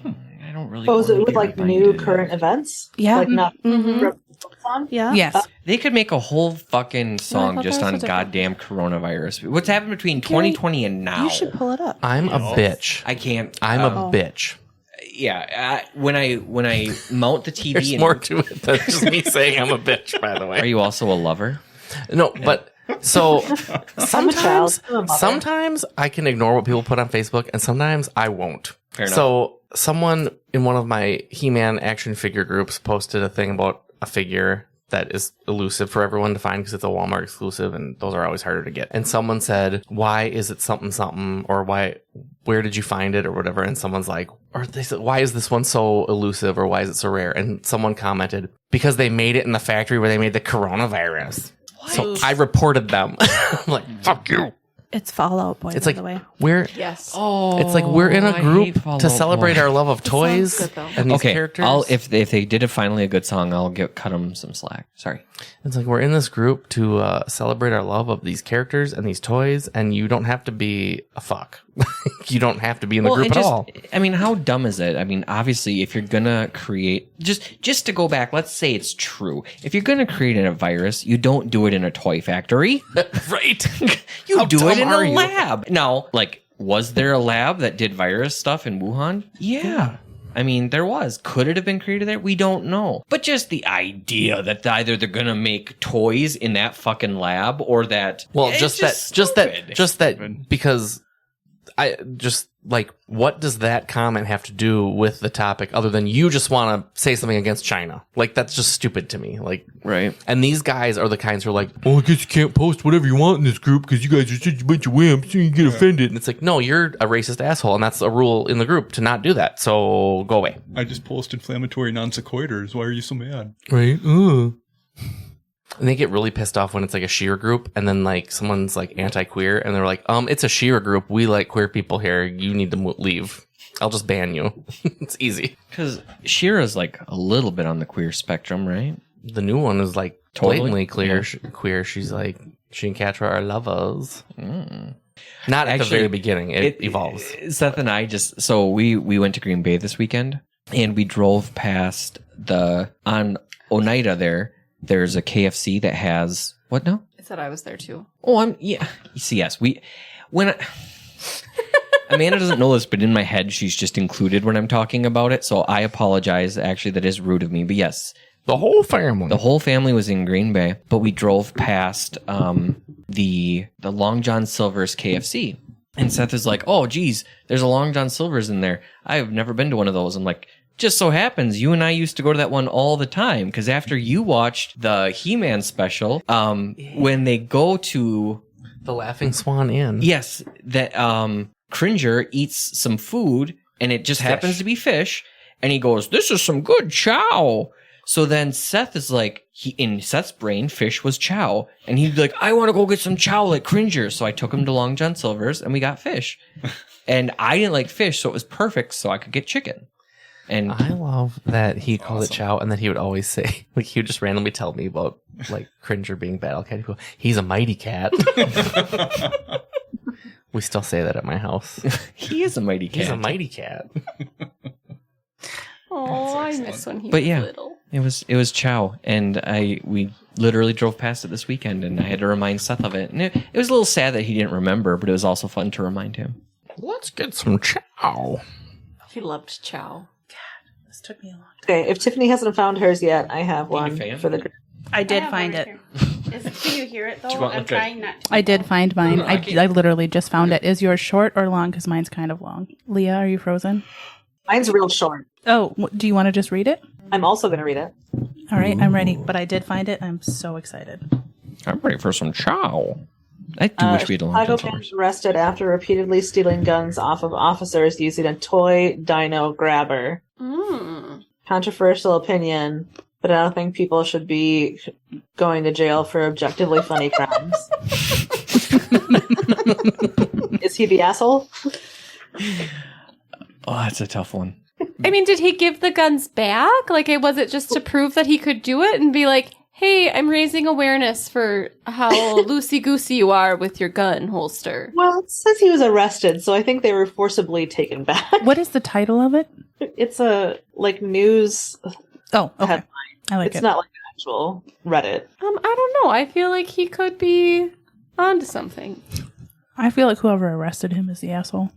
Speaker 1: I don't really.
Speaker 7: Oh, is it
Speaker 1: wanna
Speaker 7: with
Speaker 1: be
Speaker 7: like new
Speaker 1: reminded.
Speaker 7: current events?
Speaker 6: Yeah.
Speaker 7: Like not
Speaker 6: Mhm.
Speaker 7: on?
Speaker 6: Yeah.
Speaker 4: Yes.
Speaker 1: They could make a whole fucking song
Speaker 5: thought
Speaker 1: just
Speaker 5: that
Speaker 1: on
Speaker 5: was a different-
Speaker 1: goddamn coronavirus. What's happened between 2020 and now?
Speaker 6: You should pull it up.
Speaker 2: I'm a bitch.
Speaker 1: I can't.
Speaker 2: I'm
Speaker 1: um,
Speaker 2: a bitch.
Speaker 1: Yeah. When I mount the TV,
Speaker 2: There's
Speaker 1: and,
Speaker 2: more to it than just me saying I'm a bitch. By the way,
Speaker 1: Are you also a lover?
Speaker 2: no, but so
Speaker 7: I'm a child. I'm a mother.
Speaker 2: sometimes I can ignore what people put on Facebook, and sometimes I won't.
Speaker 1: Fair enough.
Speaker 2: So someone in one of my He-Man action figure groups posted a thing about a figure that is elusive for everyone to find because it's a Walmart exclusive, and those are always harder to get. And someone said, "Why is it something something?" or where did you find it, or whatever? And someone's like, or they said, "Why is this one so elusive, or why is it so rare?" And someone commented, "Because they made it in the factory where they made the coronavirus." So I reported them. I'm like, "Fuck you."
Speaker 6: It's Fallout Boy,
Speaker 2: It's
Speaker 6: by
Speaker 2: like
Speaker 6: the way.
Speaker 2: we're
Speaker 5: Yes.
Speaker 1: Oh,
Speaker 2: it's like we're in a
Speaker 1: I
Speaker 2: group
Speaker 1: hate Fall
Speaker 2: to
Speaker 1: Out
Speaker 2: celebrate
Speaker 1: Boy.
Speaker 2: our love of toys
Speaker 5: good, though.
Speaker 2: and these
Speaker 1: Okay,
Speaker 2: characters.
Speaker 1: if they did finally a good song, I'll cut them some slack. Sorry.
Speaker 2: It's like we're in this group to celebrate our love of these characters and these toys, and you don't have to be a fuck. You don't have to be in the group
Speaker 1: and
Speaker 2: at all.
Speaker 1: I mean, how dumb is it? I mean, obviously, if you're gonna create just to go back, let's say it's true. If you're gonna create a virus, you don't do it in a toy factory,
Speaker 2: Right.
Speaker 1: you
Speaker 2: How
Speaker 1: do it
Speaker 2: dumb
Speaker 1: in
Speaker 2: are
Speaker 1: a
Speaker 2: you?
Speaker 1: lab. Now, like, was there a lab that did virus stuff in Wuhan? Yeah. I mean, there was. Could it have been created there? We don't know. But just the idea that either they're gonna make toys in that fucking lab or that.
Speaker 2: Well,
Speaker 1: it's
Speaker 2: just that, because I just like, what does that comment have to do with the topic other than you just want to say something against China? Like, that's just stupid to me. Like,
Speaker 1: Right.
Speaker 2: and these guys are the kinds who are like, "Oh, I guess you can't post whatever you want in this group because you guys are such a bunch of wimps and you get offended." And it's like, no, you're a racist asshole, and that's a rule in the group to not do that. So go away.
Speaker 8: I just post inflammatory non sequiturs. Why are you so mad?
Speaker 2: Right? And they get really pissed off when it's like a Sheer group, and then like someone's like anti-queer, and they're like, it's a Sheer group. We like queer people here. You need to leave. I'll just ban you. It's easy.
Speaker 1: Because Shira's like a little bit on the queer spectrum, right?
Speaker 2: The new one is like
Speaker 1: Totally?
Speaker 2: blatantly clear,
Speaker 1: Yeah.
Speaker 2: queer. She's like, she and Katra are lovers.
Speaker 1: Mm.
Speaker 2: Not at the
Speaker 1: Actually,
Speaker 2: very beginning. It evolves.
Speaker 1: Seth and I we went to Green Bay this weekend, and we drove past on Oneida there. There's a KFC that has what now?
Speaker 5: I said I was there too.
Speaker 1: Oh, You see, yes, Amanda doesn't know this, but in my head, she's just included when I'm talking about it. So I apologize. Actually, that is rude of me. But yes,
Speaker 2: The whole family.
Speaker 1: the whole family was in Green Bay, but we drove past the Long John Silver's KFC. And Seth is like, "Oh, geez, there's a Long John Silver's in there. I've never been to one of those." I'm like, "Just so happens you and I used to go to that one all the time, because after you watched the He-Man special, when they go to
Speaker 2: The Laughing Swan Inn.
Speaker 1: yes, that Cringer eats some food, and it just happens to be fish, and he goes, 'This is some good chow.'" So then Seth is like, in Seth's brain, fish was chow. And he'd be like, "I want to go get some chow like Cringer." So I took him to Long John Silver's and we got fish. And I didn't like fish, so it was perfect so I could get chicken. And
Speaker 2: I love that he called it chow, and that he would always say, like, he would just randomly tell me about, like, Cringer being Battle Cat. He'd go, "He's a mighty cat." We still say that at my house.
Speaker 1: he is a mighty cat.
Speaker 2: He's a mighty cat.
Speaker 5: Oh, I miss when he
Speaker 1: But
Speaker 5: was
Speaker 1: yeah.
Speaker 5: little.
Speaker 1: It was chow. And we literally drove past it this weekend, and I had to remind Seth of it. And it was a little sad that he didn't remember, but it was also fun to remind him.
Speaker 2: Let's get some chow.
Speaker 5: He loved chow.
Speaker 4: This took me a long time.
Speaker 7: Okay, if Tiffany hasn't found hers yet, I have
Speaker 1: Being a
Speaker 7: one
Speaker 1: fan?
Speaker 7: for the.
Speaker 4: I did find it.
Speaker 6: Can you hear it though?
Speaker 1: Do you want,
Speaker 6: I'm
Speaker 1: like, a-
Speaker 6: trying not to.
Speaker 4: I did find mine.
Speaker 1: No, I
Speaker 4: I
Speaker 1: can't-
Speaker 4: literally just found it. Is yours short or long? Because mine's kind of long. Leah, are you frozen?
Speaker 7: Mine's real short.
Speaker 4: Oh, do you want to just read it?
Speaker 7: I'm also going to read it.
Speaker 4: All right, I'm ready. But I did find it. I'm so excited.
Speaker 1: I'm ready for some chow. I do wish we had a Long
Speaker 7: Chicago
Speaker 1: John
Speaker 7: man
Speaker 1: Silver's.
Speaker 7: arrested after repeatedly stealing guns off of officers using a toy dino grabber.
Speaker 5: Mm.
Speaker 7: Controversial opinion, but I don't think people should be going to jail for objectively funny crimes. Is he the asshole?
Speaker 1: Oh, that's a tough one.
Speaker 5: I mean, did he give the guns back? Like, was it just to prove that he could do it and be like, hey, I'm raising awareness for how loosey-goosey you are with your gun holster.
Speaker 7: Well, it says he was arrested, so I think they were forcibly taken back.
Speaker 4: What is the title of it?
Speaker 7: It's a news
Speaker 4: Oh, okay.
Speaker 7: headline.
Speaker 4: I like
Speaker 7: It's
Speaker 4: it.
Speaker 7: not like an actual Reddit.
Speaker 5: I don't know. I feel like he could be onto something.
Speaker 4: I feel like whoever arrested him is the asshole.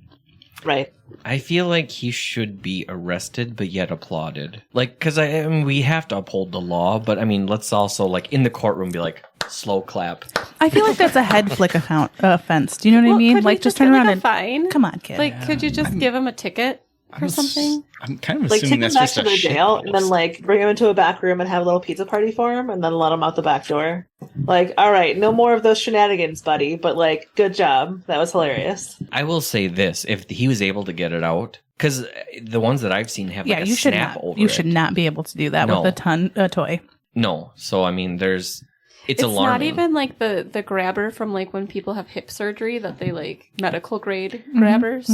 Speaker 7: Right.
Speaker 1: I feel like he should be arrested, but yet applauded. Like, because I mean, we have to uphold the law, but I mean, let's also, like, in the courtroom be like, slow clap.
Speaker 4: I feel like that's a head flick offense. Do you know what I mean?
Speaker 5: Could
Speaker 4: Like,
Speaker 5: we
Speaker 4: just turn
Speaker 5: get,
Speaker 4: around
Speaker 5: like,
Speaker 4: and
Speaker 5: a fine?
Speaker 4: come on, kid.
Speaker 5: Like, could you just give him a ticket or something?
Speaker 8: I'm kind of
Speaker 7: Like, take
Speaker 8: assuming
Speaker 7: him
Speaker 8: that's
Speaker 7: back
Speaker 8: just
Speaker 7: to
Speaker 8: a
Speaker 7: the
Speaker 8: shit
Speaker 7: jail and then,
Speaker 8: post.
Speaker 7: bring him into a back room and have a little pizza party for him and then let him out the back door. Like, all right, no more of those shenanigans, buddy, but, good job. That was hilarious.
Speaker 1: I will say this: if he was able to get it out, because the ones that I've seen have like a
Speaker 4: you should
Speaker 1: snap
Speaker 4: not.
Speaker 1: over
Speaker 4: You
Speaker 1: it.
Speaker 4: should not be able to do that
Speaker 1: No.
Speaker 4: with a toy.
Speaker 1: No, so I mean, it's
Speaker 5: It's
Speaker 1: alarming.
Speaker 5: not even like the grabber from like when people have hip surgery that they like medical grade grabbers.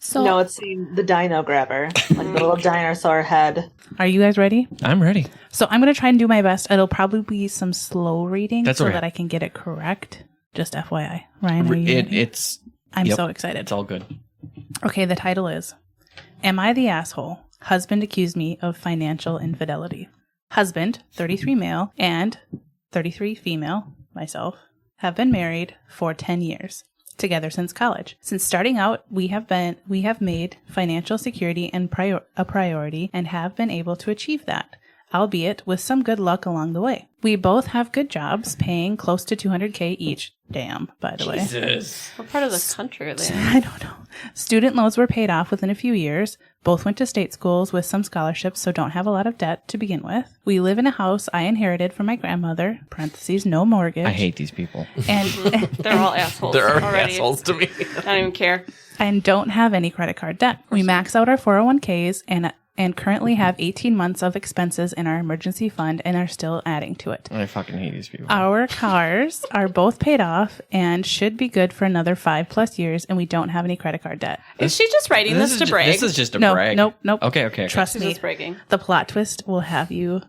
Speaker 6: So
Speaker 7: No, it's the dino grabber. Like the little dinosaur head.
Speaker 4: Are you guys ready?
Speaker 1: I'm ready.
Speaker 4: So I'm going to try and do my best. It'll probably be some slow reading
Speaker 1: That's
Speaker 4: so
Speaker 1: okay.
Speaker 4: that I can get it correct. Just FYI. Ryan, are you ready? I'm
Speaker 1: yep,
Speaker 4: so excited.
Speaker 1: It's all good.
Speaker 4: Okay, the title is Am I the Asshole? Husband accused me of financial infidelity. Husband, 33 male, and 33 female, myself, have been married for 10 years. Together since college. Since starting out, we have made financial security a priority and have been able to achieve that, albeit with some good luck along the way. We both have good jobs, paying close to $200K each. Damn, by the way.
Speaker 1: Jesus.
Speaker 5: What part of the country are they in?
Speaker 4: I don't know. Student loans were paid off within a few years. Both went to state schools with some scholarships, so don't have a lot of debt to begin with. We live in a house I inherited from my grandmother, parentheses, no mortgage.
Speaker 1: I hate these people.
Speaker 4: And
Speaker 5: They're all assholes.
Speaker 2: There are
Speaker 5: already.
Speaker 2: assholes to me.
Speaker 5: I don't even care.
Speaker 4: and don't have any credit card debt. We max out our 401ks and currently have 18 months of expenses in our emergency fund and are still adding to it.
Speaker 1: I fucking hate these people.
Speaker 4: Our cars are both paid off and should be good for another 5+ years, and we don't have any credit card debt.
Speaker 5: Is she just writing this to brag?
Speaker 1: This is just a
Speaker 4: No,
Speaker 1: brag.
Speaker 4: nope.
Speaker 1: Okay.
Speaker 4: Trust
Speaker 5: She's
Speaker 4: me.
Speaker 5: just bragging.
Speaker 4: The plot twist will have you.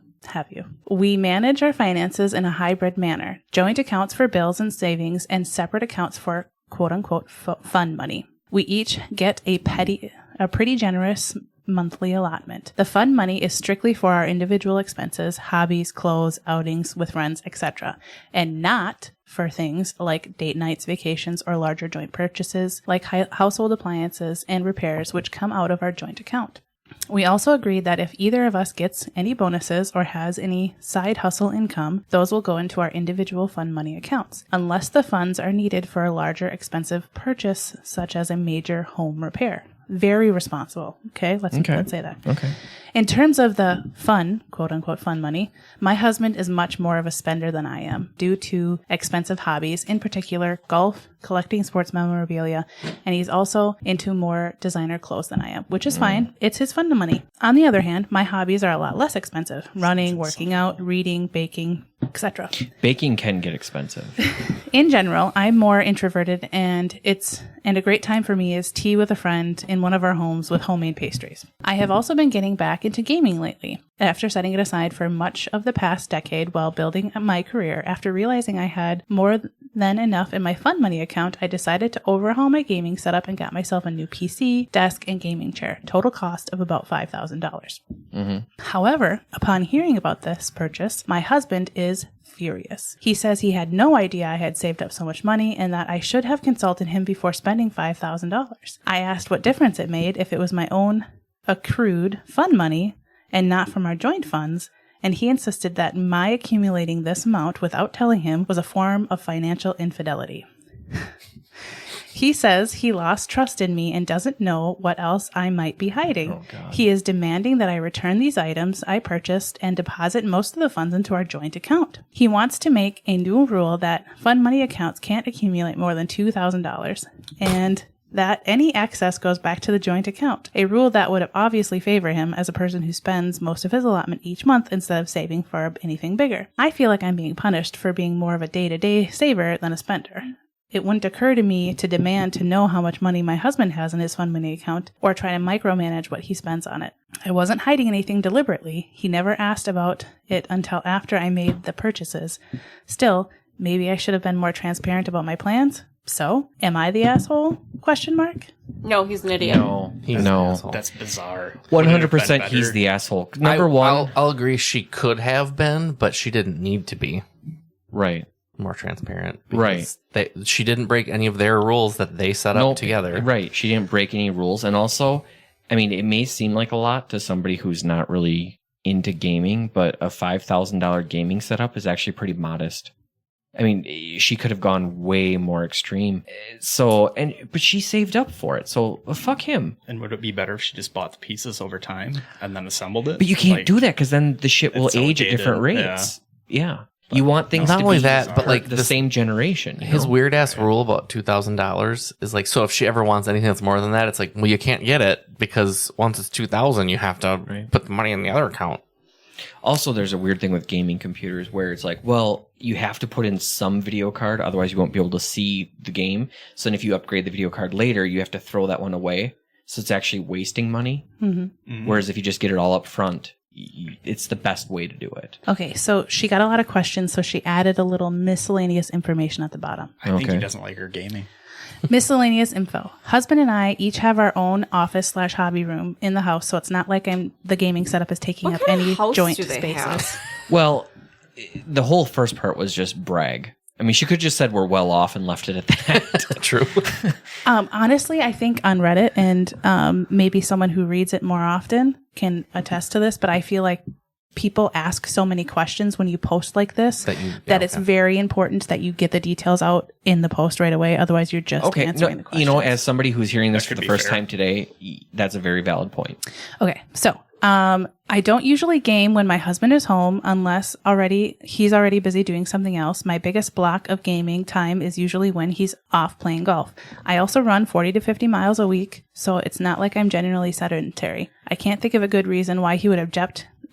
Speaker 4: We manage our finances in a hybrid manner. Joint accounts for bills and savings and separate accounts for quote-unquote fun money. We each get a pretty generous monthly allotment. The fun money is strictly for our individual expenses, hobbies, clothes, outings with friends, etc., and not for things like date nights, vacations, or larger joint purchases like household appliances and repairs, which come out of our joint account. We also agreed that if either of us gets any bonuses or has any side hustle income, those will go into our individual fund money accounts, unless the funds are needed for a larger expensive purchase, such as a major home repair. Very responsible. Okay, let's say that.
Speaker 1: Okay.
Speaker 4: In terms of the fun, quote-unquote fun money, my husband is much more of a spender than I am due to expensive hobbies, in particular golf, collecting sports memorabilia, and he's also into more designer clothes than I am, which is fine. It's his fun money. On the other hand, my hobbies are a lot less expensive. Running, working out, reading, baking, etc.
Speaker 1: Baking can get expensive.
Speaker 4: In general, I'm more introverted, and a great time for me is tea with a friend in one of our homes with homemade pastries. I have also been getting back into gaming lately, after setting it aside for much of the past decade while building my career. After realizing I had more than enough in my fun money account, I decided to overhaul my gaming setup and got myself a new PC, desk, and gaming chair. Total cost of about $5,000. However, upon hearing about this purchase, my husband is furious. He says he had no idea I had saved up so much money and that I should have consulted him before spending $5,000. I asked what difference it made if it was my own accrued fun money and not from our joint funds, and he insisted that my accumulating this amount without telling him was a form of financial infidelity. He says he lost trust in me and doesn't know what else I might be hiding. He is demanding that I return these items I purchased and deposit most of the funds into our joint account. He wants to make a new rule that fund money accounts can't accumulate more than $2,000 and that any excess goes back to the joint account, a rule that would obviously favor him as a person who spends most of his allotment each month instead of saving for anything bigger. I feel like I'm being punished for being more of a day-to-day saver than a spender. It wouldn't occur to me to demand to know how much money my husband has in his fund money account or try to micromanage what he spends on it. I wasn't hiding anything deliberately. He never asked about it until after I made the purchases. Still, maybe I should have been more transparent about my plans. So, am I the asshole? Question mark.
Speaker 5: No, he's an idiot.
Speaker 1: No,
Speaker 2: He's an
Speaker 1: no.
Speaker 2: asshole.
Speaker 3: That's bizarre.
Speaker 1: 100% he's the asshole. Number one.
Speaker 2: I'll agree she could have been, but she didn't need to be
Speaker 1: Right.
Speaker 2: more transparent.
Speaker 1: Right.
Speaker 2: She didn't break any of their rules that they set up together.
Speaker 1: Right. She didn't break any rules. And also, I mean, it may seem like a lot to somebody who's not really into gaming, but a $5,000 gaming setup is actually pretty modest. I mean, she could have gone way more extreme. But she saved up for it. So fuck him.
Speaker 3: And would it be better if she just bought the pieces over time and then assembled it?
Speaker 1: But you can't do that because then the shit will
Speaker 3: it's
Speaker 1: age at
Speaker 3: outdated,
Speaker 1: different rates. Yeah.
Speaker 3: But
Speaker 1: You want things
Speaker 2: not
Speaker 1: to
Speaker 2: only
Speaker 1: be
Speaker 2: that, but like
Speaker 1: the same generation. you
Speaker 2: His
Speaker 1: know?
Speaker 2: weird ass rule about $2,000 is like, so if she ever wants anything that's more than that, it's like, well, you can't get it because once it's $2,000, you have to put the money in the other account.
Speaker 1: Also, there's a weird thing with gaming computers where it's like, well, you have to put in some video card, otherwise you won't be able to see the game. So then if you upgrade the video card later, you have to throw that one away. So it's actually wasting money.
Speaker 4: Mm-hmm.
Speaker 1: Whereas if you just get it all up front, it's the best way to do it.
Speaker 4: Okay, so she got a lot of questions, so she added a little miscellaneous information at the bottom.
Speaker 3: I think
Speaker 1: Okay.
Speaker 3: he doesn't like her gaming.
Speaker 4: Miscellaneous info. Husband and I each have our own office/hobby room in the house, so it's not like the gaming setup is taking
Speaker 5: What
Speaker 4: up
Speaker 5: kind of
Speaker 4: any
Speaker 5: house
Speaker 4: joint
Speaker 5: do they
Speaker 4: spaces.
Speaker 5: have?
Speaker 1: Well, the whole first part was just brag. I mean, she could have just said we're well off and left it at that.
Speaker 2: True.
Speaker 4: Honestly, I think on Reddit, and maybe someone who reads it more often can attest to this, but I feel like people ask so many questions when you post like this that it's very important that you get the details out in the post right away. Otherwise, you're just answering the questions.
Speaker 1: You know, as somebody who's hearing this
Speaker 3: That
Speaker 1: for
Speaker 3: could
Speaker 1: the
Speaker 3: be
Speaker 1: first
Speaker 3: fair.
Speaker 1: time today, that's a very valid point.
Speaker 4: Okay, so I don't usually game when my husband is home unless he's already busy doing something else. My biggest block of gaming time is usually when he's off playing golf. I also run 40 to 50 miles a week, so it's not like I'm generally sedentary. I can't think of a good reason why he would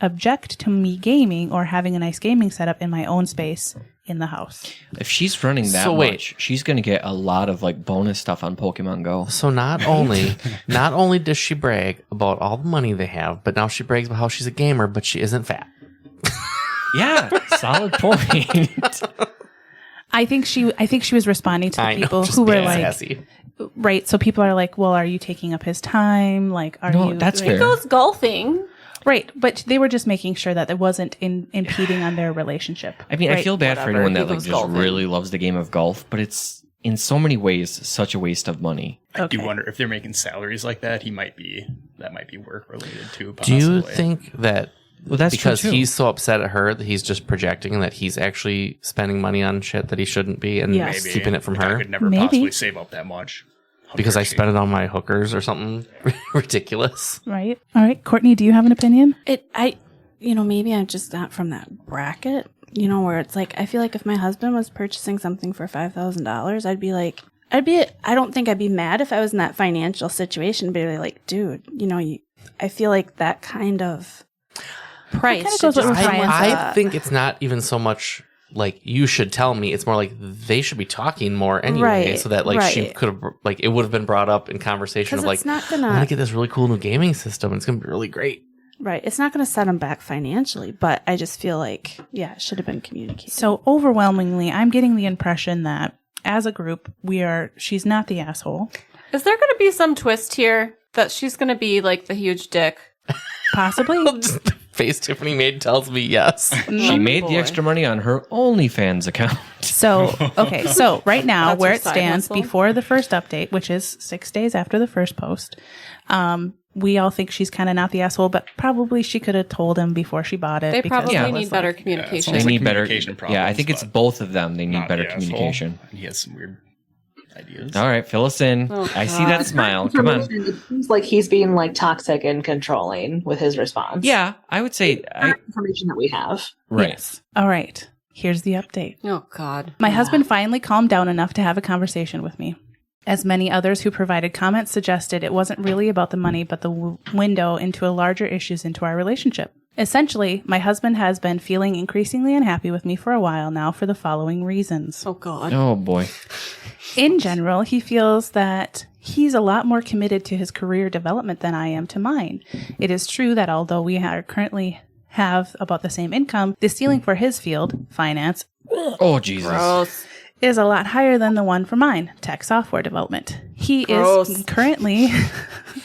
Speaker 4: object to me gaming or having a nice gaming setup in my own space in the house.
Speaker 1: If she's running that much, she's going to get a lot of like bonus stuff on Pokemon Go.
Speaker 2: So not only does she brag about all the money they have, but now she brags about how she's a gamer, but she isn't fat.
Speaker 1: Yeah, solid point.
Speaker 4: I think she was responding to the people who were like,
Speaker 2: sassy.
Speaker 4: right. So people are like, well, are you taking up his time? Like, are you?
Speaker 1: That's
Speaker 5: He
Speaker 1: fair.
Speaker 5: goes golfing.
Speaker 4: Right, but they were just making sure that it wasn't impeding on their relationship.
Speaker 1: I mean, I feel bad for
Speaker 5: whatever.
Speaker 1: anyone
Speaker 5: He
Speaker 1: that like
Speaker 5: loves
Speaker 1: just
Speaker 5: golfing.
Speaker 1: really loves the game of golf, but it's in so many ways such a waste of money.
Speaker 3: I do
Speaker 4: Okay.
Speaker 3: wonder if they're making salaries like that, that might be work related too.
Speaker 2: Do
Speaker 3: Possibly.
Speaker 2: you think that
Speaker 1: Well, that's
Speaker 2: because
Speaker 1: true, too.
Speaker 2: he's so upset at her that he's just projecting and that he's actually spending money on shit that he shouldn't be and
Speaker 4: Yes.
Speaker 3: Maybe.
Speaker 2: keeping it from
Speaker 3: Like, I
Speaker 2: her?
Speaker 3: could never
Speaker 4: Maybe.
Speaker 3: possibly save up that much. How
Speaker 2: Because I
Speaker 3: dare she?
Speaker 2: spent it on my hookers or something ridiculous.
Speaker 4: Right. All right, Courtney, do you have an opinion?
Speaker 6: Maybe I'm just not from that bracket, where it's like, I feel like if my husband was purchasing something for $5,000, I don't think I'd be mad if I was in that financial situation, but like, dude, I feel like that kind of price.
Speaker 4: kinda
Speaker 6: should
Speaker 4: goes with
Speaker 6: just
Speaker 4: what
Speaker 6: come
Speaker 4: Ryan
Speaker 6: with
Speaker 4: said.
Speaker 2: I think it's not even so much like you should tell me. It's more like they should be talking more anyway,
Speaker 6: Right,
Speaker 2: so that like she
Speaker 6: right.
Speaker 2: could have like it would have been brought up in conversation
Speaker 6: 'Cause
Speaker 2: of like,
Speaker 6: it's not
Speaker 2: I'm
Speaker 6: gonna-
Speaker 2: gonna get this really cool new gaming system. And it's gonna be really great.
Speaker 6: Right. It's not going to set him back financially, but I just feel like, it should have been communicated.
Speaker 4: So overwhelmingly, I'm getting the impression that as a group, she's not the asshole.
Speaker 5: Is there going to be some twist here that she's going to be like the huge dick?
Speaker 4: Possibly.
Speaker 2: Just the face Tiffany made tells me yes.
Speaker 1: She made the
Speaker 5: boy.
Speaker 1: extra money on her OnlyFans account.
Speaker 4: So, okay. So right now,
Speaker 5: That's
Speaker 4: where
Speaker 5: her
Speaker 4: it
Speaker 5: side
Speaker 4: stands
Speaker 5: hustle?
Speaker 4: before the first update, which is 6 days after the first post, we all think she's kind of not the asshole, but probably she could have told him before she bought it.
Speaker 5: They
Speaker 4: because
Speaker 5: probably
Speaker 1: Yeah.
Speaker 4: it was
Speaker 5: need better
Speaker 4: like-
Speaker 5: communication.
Speaker 1: They
Speaker 3: Sounds like
Speaker 1: need better
Speaker 3: communication
Speaker 1: Yeah, I think
Speaker 3: problems,
Speaker 1: it's
Speaker 3: but
Speaker 1: both of them. They need
Speaker 3: Not
Speaker 1: better
Speaker 3: the asshole.
Speaker 1: communication.
Speaker 3: And he has some weird ideas.
Speaker 1: All right, fill us in.
Speaker 5: Oh,
Speaker 1: I see that
Speaker 5: God.
Speaker 1: smile. Come on.
Speaker 7: It seems like he's being like toxic and controlling with his response.
Speaker 1: Yeah, I would say
Speaker 7: Information that we have.
Speaker 1: right.
Speaker 4: Yes. All right. Here's the update.
Speaker 5: Oh, God.
Speaker 4: My husband finally calmed down enough to have a conversation with me. As many others who provided comments suggested, it wasn't really about the money, but the window into a larger issues into our relationship. Essentially, my husband has been feeling increasingly unhappy with me for a while now for the following reasons.
Speaker 5: Oh, God.
Speaker 1: Oh boy.
Speaker 4: In general, he feels that He's a lot more committed to his career development than I am to mine. It is true that although we are currently have about the same income, the ceiling for his field, finance,
Speaker 1: Oh, Jesus.
Speaker 5: Gross.
Speaker 4: is a lot higher than the one for mine, tech software development. He
Speaker 5: Gross.
Speaker 4: is currently,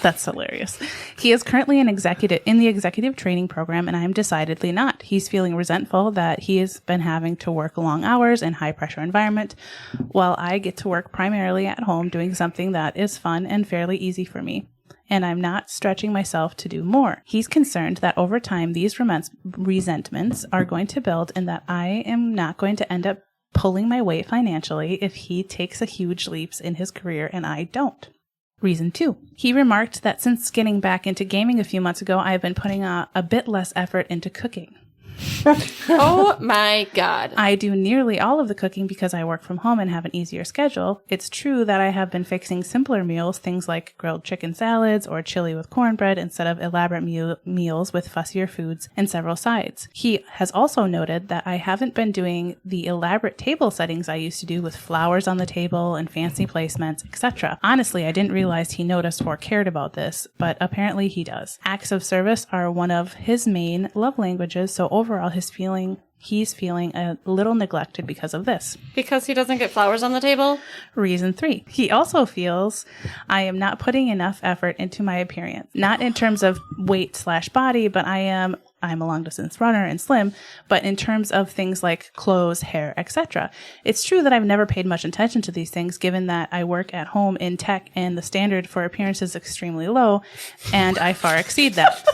Speaker 4: that's hilarious. He is currently in the executive training program, and I am decidedly not. He's feeling resentful that he has been having to work long hours in high pressure environment, while I get to work primarily at home doing something that is fun and fairly easy for me. And I'm not stretching myself to do more. He's concerned that over time, these resentments are going to build and that I am not going to end up pulling my weight financially if he takes a huge leaps in his career and I don't. Reason 2. He remarked that since getting back into gaming a few months ago, I have been putting a bit less effort into cooking.
Speaker 5: Oh my God.
Speaker 4: I do nearly all of the cooking because I work from home and have an easier schedule. It's true that I have been fixing simpler meals, things like grilled chicken salads or chili with cornbread instead of elaborate meals with fussier foods and several sides. He has also noted that I haven't been doing the elaborate table settings I used to do with flowers on the table and fancy placements, etc. Honestly, I didn't realize he noticed or cared about this, but apparently he does. Acts of service are one of his main love languages, so overall he's feeling a little neglected because of this.
Speaker 5: Because he doesn't get flowers on the table?
Speaker 4: Reason 3. He also feels I am not putting enough effort into my appearance. Not in terms of weight/body, but I'm a long distance runner and slim, but in terms of things like clothes, hair, etc. It's true that I've never paid much attention to these things given that I work at home in tech and the standard for appearance is extremely low, and I far exceed that.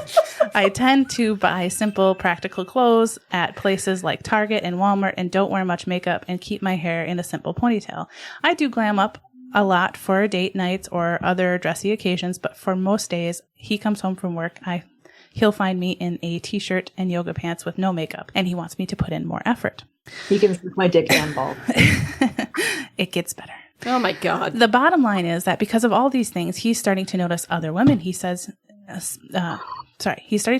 Speaker 4: I tend to buy simple, practical clothes at places like Target and Walmart and don't wear much makeup and keep my hair in a simple ponytail. I do glam up a lot for date nights or other dressy occasions, but for most days, he comes home from work, he'll find me in a t-shirt and yoga pants with no makeup, and he wants me to put in more effort.
Speaker 7: He can suck my dick and balls.
Speaker 4: It gets better.
Speaker 5: Oh my God.
Speaker 4: The bottom line is that because of all these things, he's starting to notice other women. He's starting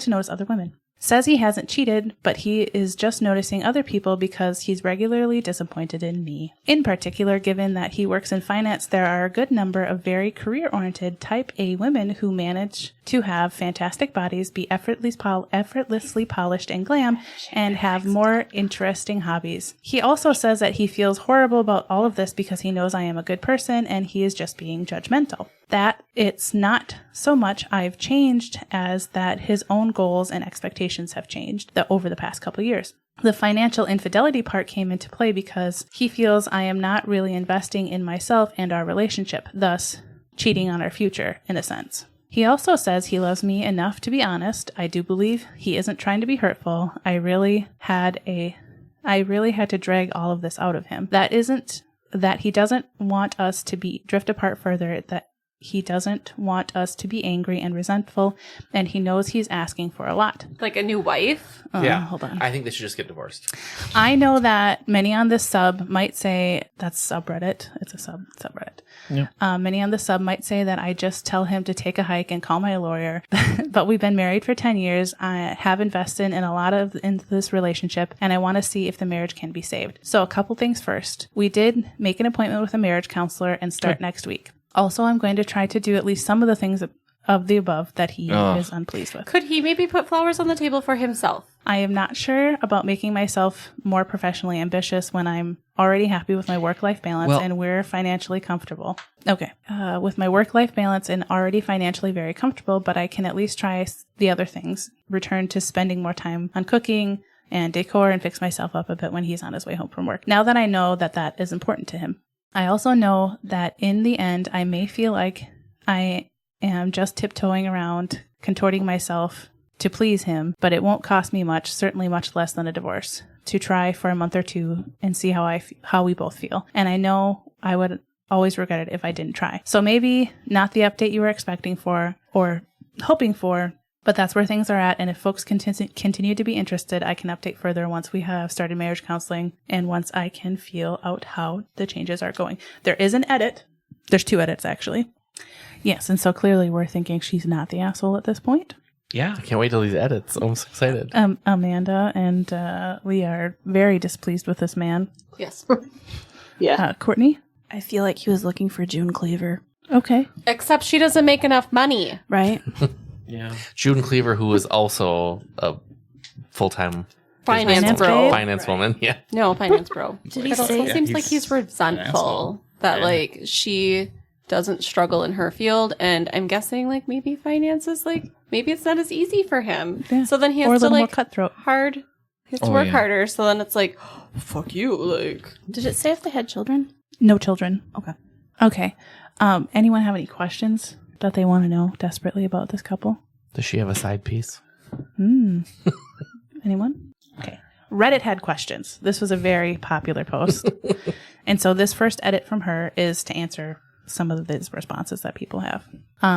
Speaker 4: to notice other women. Says he hasn't cheated, but he is just noticing other people because he's regularly disappointed in me. In particular, given that he works in finance, there are a good number of very career-oriented type A women who manage to have fantastic bodies, be effortlessly polished and glam, and have more interesting hobbies. He also says that he feels horrible about all of this because he knows I am a good person and he is just being judgmental. That it's not so much I've changed as that his own goals and expectations have changed over the past couple of years. The financial infidelity part came into play because he feels I am not really investing in myself and our relationship, thus cheating on our future, in a sense. He also says he loves me enough to be honest. I do believe he isn't trying to be hurtful. I really had to drag all of this out of him. That isn't that he doesn't want us to drift apart further, that he doesn't want us to be angry and resentful, and he knows he's asking for a lot.
Speaker 5: Like a new wife?
Speaker 2: Yeah.
Speaker 4: Hold on.
Speaker 2: I think they should just get divorced.
Speaker 4: I know that many on this sub might say, that's subreddit. It's a subreddit.
Speaker 1: Yeah.
Speaker 4: Many on the sub might say that I just tell him to take a hike and call my lawyer. But we've been married for 10 years. I have invested in a lot in this relationship, and I want to see if the marriage can be saved. So a couple things first. We did make an appointment with a marriage counselor and start next week. Also, I'm going to try to do at least some of the things of the above that he is unpleased with.
Speaker 5: Could he maybe put flowers on the table for himself?
Speaker 4: I am not sure about making myself more professionally ambitious when I'm already happy with my work-life balance and we're financially comfortable. Okay. With my work-life balance and already financially very comfortable, but I can at least try the other things. Return to spending more time on cooking and decor and fix myself up a bit when he's on his way home from work. Now that I know that that is important to him. I also know that in the end, I may feel like I am just tiptoeing around, contorting myself to please him, but it won't cost me much, certainly much less than a divorce, to try for a month or two and see how we both feel. And I know I would always regret it if I didn't try. So maybe not the update you were expecting for or hoping for, but that's where things are at. And if folks continue to be interested, I can update further once we have started marriage counseling and once I can feel out how the changes are going. There is an edit. There's 2 edits, actually. Yes, and so clearly we're thinking she's not the asshole at this point.
Speaker 1: Yeah.
Speaker 2: I can't wait till these edits. I'm so excited.
Speaker 4: Amanda and we are very displeased with this man.
Speaker 5: Yes.
Speaker 7: Yeah.
Speaker 4: Courtney?
Speaker 6: I feel like he was looking for June Cleaver.
Speaker 4: Okay.
Speaker 5: Except she doesn't make enough money.
Speaker 6: Right?
Speaker 1: Yeah.
Speaker 2: June Cleaver, who is also a full-time
Speaker 5: Finance
Speaker 2: business
Speaker 5: bro.
Speaker 2: woman, finance woman. Yeah.
Speaker 5: No, finance bro.
Speaker 6: Did he
Speaker 5: It also
Speaker 6: say-
Speaker 5: seems
Speaker 3: Yeah,
Speaker 5: like he's
Speaker 3: he's an
Speaker 5: resentful
Speaker 3: asshole.
Speaker 5: that
Speaker 3: Yeah.
Speaker 5: like she doesn't struggle in her field, and I'm guessing like maybe finance is like maybe it's not as easy for him.
Speaker 4: Yeah.
Speaker 5: So then he
Speaker 4: Or a
Speaker 5: has to
Speaker 4: little more
Speaker 5: like
Speaker 4: cutthroat.
Speaker 5: he has to
Speaker 1: Oh,
Speaker 5: work
Speaker 1: yeah.
Speaker 5: harder. So then it's like, oh, fuck you, like.
Speaker 6: Did it say if they had children?
Speaker 4: No children.
Speaker 6: Okay.
Speaker 4: Okay. Anyone have any questions that they want to know desperately about this couple?
Speaker 2: Does she have a side piece?
Speaker 4: Anyone? Okay. Reddit had questions. This was a very popular post. And so this first edit from her is to answer some of the responses that people have.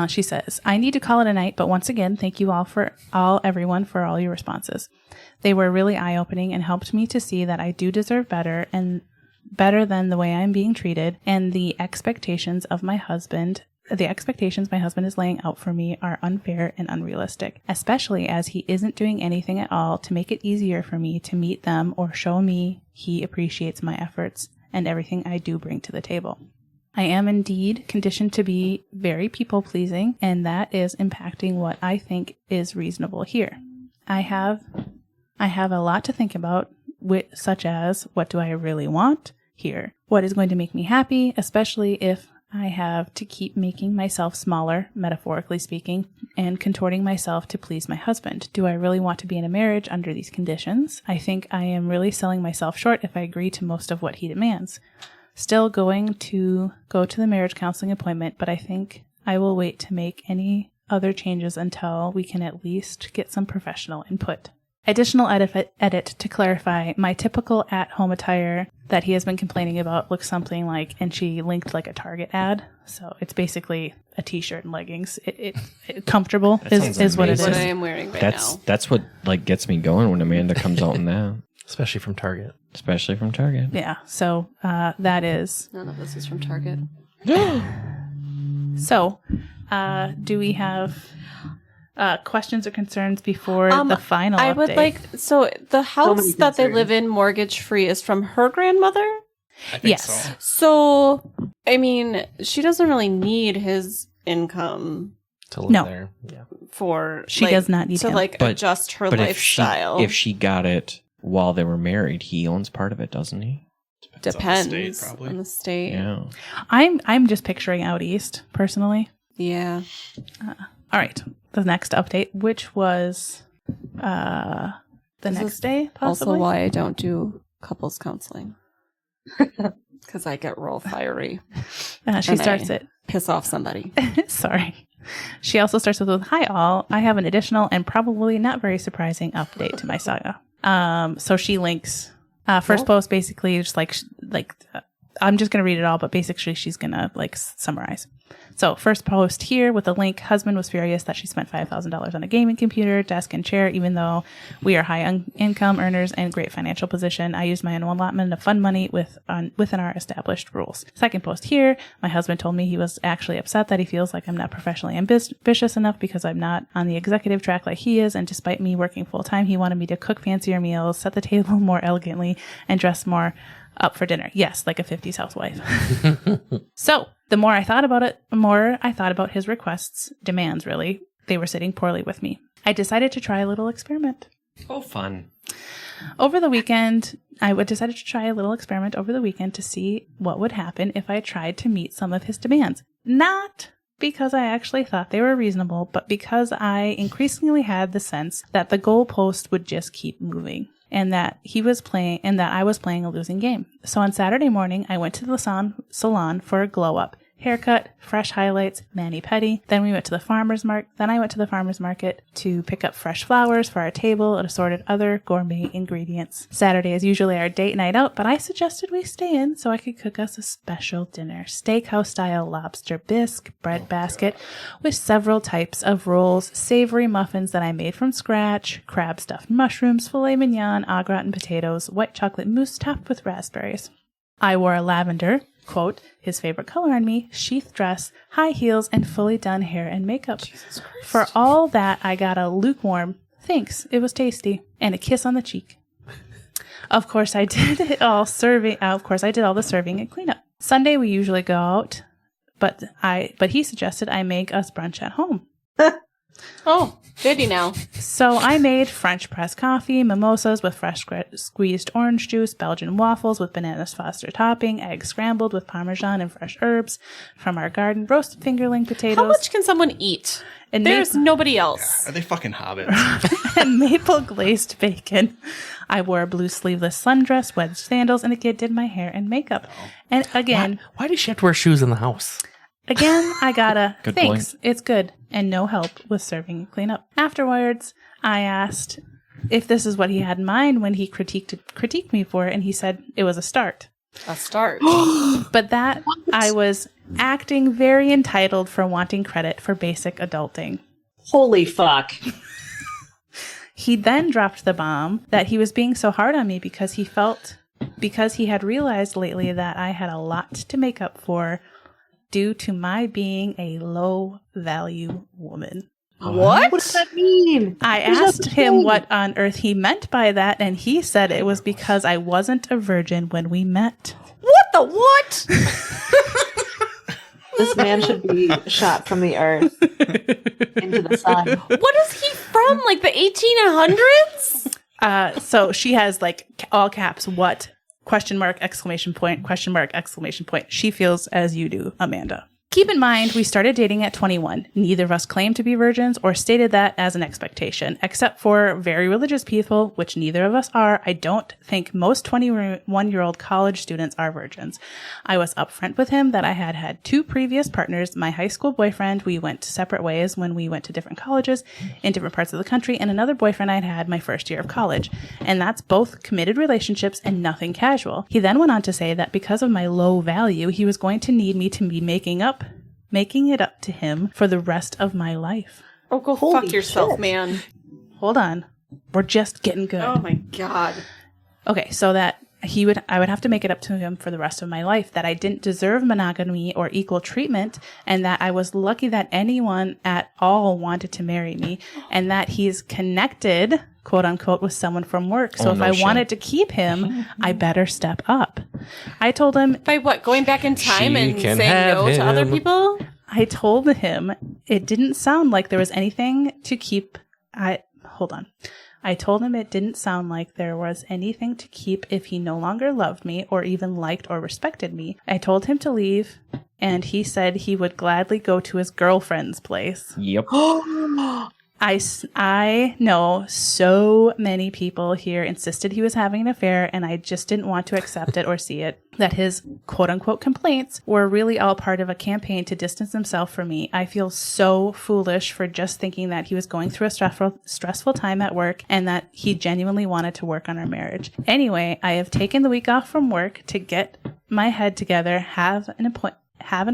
Speaker 4: She says, I need to call it a night, but once again, thank you everyone for all your responses. They were really eye-opening and helped me to see that I do deserve better and better than the way I'm being treated, and the expectations my husband is laying out for me are unfair and unrealistic, especially as he isn't doing anything at all to make it easier for me to meet them or show me he appreciates my efforts and everything I do bring to the table. I am indeed conditioned to be very people-pleasing, and that is impacting what I think is reasonable here. I have a lot to think about, such as, what do I really want here? What is going to make me happy, especially if I have to keep making myself smaller, metaphorically speaking, and contorting myself to please my husband. Do I really want to be in a marriage under these conditions? I think I am really selling myself short if I agree to most of what he demands. Still going to go to the marriage counseling appointment, but I think I will wait to make any other changes until we can at least get some professional input. Additional edit to clarify, my typical at-home attire that he has been complaining about looks something like, and she linked like a Target ad. So it's basically a t-shirt and leggings. It comfortable is what it
Speaker 5: What I
Speaker 4: is.
Speaker 5: am wearing right now.
Speaker 1: That's what like gets me going when Amanda comes out in that,
Speaker 2: Especially from Target.
Speaker 1: especially from Target.
Speaker 4: Yeah. So that is.
Speaker 5: None of this is from Target.
Speaker 4: So do we have questions or concerns before the final
Speaker 5: I would
Speaker 4: update?
Speaker 5: like, so the house
Speaker 7: many
Speaker 5: that they
Speaker 7: concerns.
Speaker 5: live in mortgage free is from her grandmother.
Speaker 3: I think
Speaker 4: Yes.
Speaker 3: so.
Speaker 5: So, I mean, she doesn't really need his income
Speaker 2: To live
Speaker 4: No.
Speaker 2: there. Yeah.
Speaker 5: for
Speaker 4: She does not need
Speaker 5: to
Speaker 4: him.
Speaker 5: like
Speaker 1: But-
Speaker 5: adjust her
Speaker 1: But
Speaker 5: lifestyle.
Speaker 1: if she got it while they were married, he owns part of it, doesn't he?
Speaker 5: Depends
Speaker 3: on the state, probably.
Speaker 5: on the state.
Speaker 1: Yeah.
Speaker 4: I'm just picturing out east personally.
Speaker 5: Yeah.
Speaker 4: All right, the next update, which was the
Speaker 5: This
Speaker 4: next
Speaker 5: is
Speaker 4: day, possibly.
Speaker 5: Also, why I don't do couples counseling because I get real fiery,
Speaker 4: She
Speaker 5: and
Speaker 4: starts
Speaker 5: I
Speaker 4: it.
Speaker 5: piss off somebody.
Speaker 4: Sorry. She also starts with, "Hi all, I have an additional and probably not very surprising update to my saga." So she links first post basically just like I'm just gonna read it all, but basically she's gonna like summarize. So first post here with a link. Husband was furious that she spent $5,000 on a gaming computer, desk, and chair, even though we are high income earners and great financial position. I used my own allotment of fund money within our established rules. Second post here. My husband told me he was actually upset that he feels like I'm not professionally ambitious enough because I'm not on the executive track like he is. And despite me working full time, he wanted me to cook fancier meals, set the table more elegantly, and dress more up for dinner. Yes, like a 50s housewife. So the more I thought about it, the more I thought about his requests, demands really. They were sitting poorly with me. I decided to try a little experiment.
Speaker 1: Oh, fun.
Speaker 4: Over the weekend, decided to try a little experiment over the weekend to see what would happen if I tried to meet some of his demands. Not because I actually thought they were reasonable, but because I increasingly had the sense that the goalpost would just keep moving. And that I was playing a losing game. So on Saturday morning, I went to the salon for a glow up. Haircut, fresh highlights, mani-pedi. Then I went to the farmer's market to pick up fresh flowers for our table and assorted other gourmet ingredients. Saturday is usually our date night out, but I suggested we stay in so I could cook us a special dinner. Steakhouse-style lobster bisque, bread basket with several types of rolls, savory muffins that I made from scratch, crab-stuffed mushrooms, filet mignon, au gratin potatoes, white chocolate mousse topped with raspberries. I wore a lavender, quote, his favorite color on me, sheath dress, high heels, and fully done hair and makeup. For all that, I got a lukewarm, thanks, it was tasty, and a kiss on the cheek. Of course, I did all the serving and cleanup. Sunday, we usually go out but he suggested I make us brunch at home.
Speaker 5: Oh, did he now?
Speaker 4: So I made French press coffee, mimosas with fresh squeezed orange juice, Belgian waffles with bananas Foster topping, eggs scrambled with Parmesan and fresh herbs from our garden, roasted fingerling potatoes.
Speaker 5: How much can someone eat?
Speaker 4: And
Speaker 5: There's nobody else.
Speaker 3: Are they fucking hobbits?
Speaker 4: and maple glazed bacon. I wore a blue sleeveless sundress, wedged sandals, and a kid did my hair and makeup. And again,
Speaker 2: Why does she have to wear shoes in the house?
Speaker 4: I gotta,
Speaker 1: Good
Speaker 4: thanks,
Speaker 1: point.
Speaker 4: it's good, and no help with serving and cleanup. Afterwards, I asked if this is what he had in mind when he critiqued me for it, and he said it was a start.
Speaker 5: A start.
Speaker 4: But that I was acting very entitled for wanting credit for basic adulting.
Speaker 7: Holy fuck.
Speaker 4: He then dropped the bomb that he was being so hard on me because he had realized lately that I had a lot to make up for due to my being a low value woman.
Speaker 5: What?
Speaker 7: What does that mean?
Speaker 4: I
Speaker 7: There's
Speaker 4: asked
Speaker 7: nothing
Speaker 4: him
Speaker 7: wrong.
Speaker 4: what on earth he meant by that, and he said it was because I wasn't a virgin when we met.
Speaker 5: What the what?
Speaker 7: This man should be shot from the earth into the sun.
Speaker 5: What is he from? Like the 1800s?
Speaker 4: So she has like all caps, what? Question mark, exclamation point, question mark, exclamation point. She feels as you do, Amanda. Keep in mind, we started dating at 21. Neither of us claimed to be virgins or stated that as an expectation, except for very religious people, which neither of us are. I don't think most 21-year-old college students are virgins. I was upfront with him that I had had 2 previous partners, my high school boyfriend, we went separate ways when we went to different colleges in different parts of the country, and another boyfriend I'd had my first year of college. And that's both committed relationships and nothing casual. He then went on to say that because of my low value, he was going to need me to be making it up to him for the rest of my life.
Speaker 5: Oh, go
Speaker 7: Holy
Speaker 5: fuck yourself,
Speaker 7: shit.
Speaker 5: man.
Speaker 4: Hold on. We're just getting good.
Speaker 5: Oh my god.
Speaker 4: Okay, so that I would have to make it up to him for the rest of my life that I didn't deserve monogamy or equal treatment, and that I was lucky that anyone at all wanted to marry me, and that he's connected, quote unquote, with someone from work. So if I wanted to keep him, I better step up. I told him,
Speaker 5: By what? Going back in time
Speaker 2: She
Speaker 5: and
Speaker 2: can
Speaker 5: saying
Speaker 2: have
Speaker 5: no to other
Speaker 2: him.
Speaker 5: people?
Speaker 4: I told him it didn't sound like there was anything to keep. I told him it didn't sound like there was anything to keep if he no longer loved me or even liked or respected me. I told him to leave, and he said he would gladly go to his girlfriend's place.
Speaker 1: Yep.
Speaker 4: I know so many people here insisted he was having an affair, and I just didn't want to accept it or see it. That his quote-unquote complaints were really all part of a campaign to distance himself from me. I feel so foolish for just thinking that he was going through a stressful time at work and that he genuinely wanted to work on our marriage. Anyway, I have taken the week off from work to get my head together, have an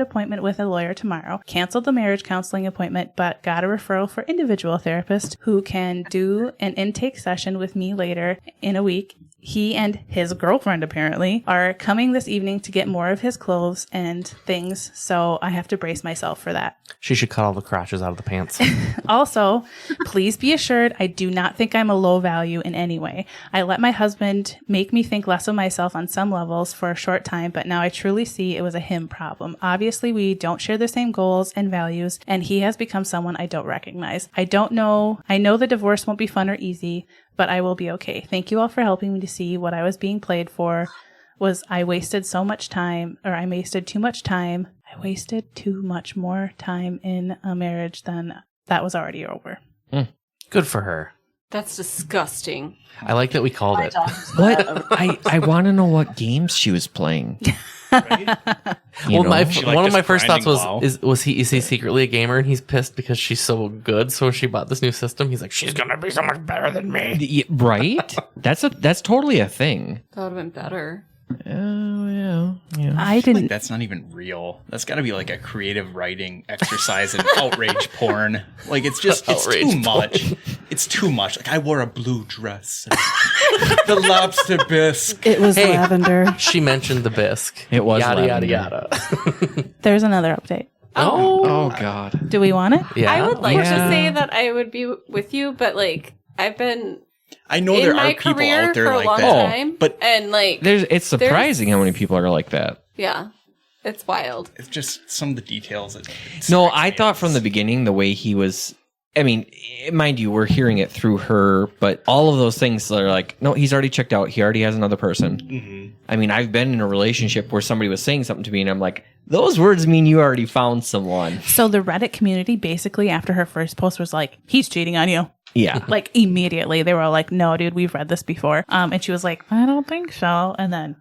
Speaker 4: appointment with a lawyer tomorrow, canceled the marriage counseling appointment, but got a referral for individual therapist who can do an intake session with me later in a week. He and his girlfriend apparently are coming this evening to get more of his clothes and things, so I have to brace myself for that.
Speaker 2: She should cut all the crotches out of the pants.
Speaker 4: Also, please be assured I do not think I'm a low value in any way. I let my husband make me think less of myself on some levels for a short time, but now I truly see it was a him problem. Obviously, we don't share the same goals and values, and he has become someone I don't recognize. I know the divorce won't be fun or easy, but I will be okay. Thank you all for helping me to see what I was being played for. I wasted too much time. I wasted too much more time in a marriage than that was already over.
Speaker 2: Good for her.
Speaker 5: That's disgusting.
Speaker 2: I like that we called it.
Speaker 1: What? I want to know what games she was playing. You
Speaker 2: Well,
Speaker 1: know?
Speaker 2: one of my first thoughts
Speaker 8: grinding WoW.
Speaker 2: was he secretly a gamer and he's pissed because she's so good. So when she bought this new system, he's like, she's gonna be so much better than me.
Speaker 1: Right? That's totally a thing.
Speaker 5: That would have been better.
Speaker 1: Oh, yeah.
Speaker 4: I
Speaker 3: Like,
Speaker 4: didn't.
Speaker 3: that's not even real. That's got to be like a creative writing exercise in outrage porn. Like it's too
Speaker 2: Outrage
Speaker 3: much. It's too much. Like I wore a blue dress. The lobster bisque.
Speaker 6: It was lavender.
Speaker 2: She mentioned the bisque.
Speaker 1: It was
Speaker 2: yada
Speaker 1: lavender.
Speaker 2: yada.
Speaker 4: There's another update.
Speaker 1: Oh, God.
Speaker 4: Do we want it?
Speaker 2: Yeah.
Speaker 5: I would like
Speaker 1: Yeah.
Speaker 5: to say that I would be with you, but like I've been
Speaker 3: I know
Speaker 5: in
Speaker 3: there
Speaker 5: my
Speaker 3: are people
Speaker 5: career
Speaker 3: out there
Speaker 5: for a
Speaker 3: like
Speaker 5: long
Speaker 3: that.
Speaker 5: time,
Speaker 3: but
Speaker 5: and like
Speaker 1: It's surprising how many people are like that.
Speaker 5: yeah, It's wild.
Speaker 3: It's just some of the details.
Speaker 1: No, I thought from the beginning the way he was. I mean, mind you, we're hearing it through her, but all of those things are like, no, he's already checked out. He already has another person.
Speaker 3: Mm-hmm.
Speaker 1: I mean, I've been in a relationship where somebody was saying something to me, and I'm like, those words mean you already found someone.
Speaker 4: So the Reddit community, basically, after her first post was like, he's cheating on you.
Speaker 1: Yeah.
Speaker 4: Like, immediately. They were all like, no, dude, we've read this before. And she was like, I don't think so. And then,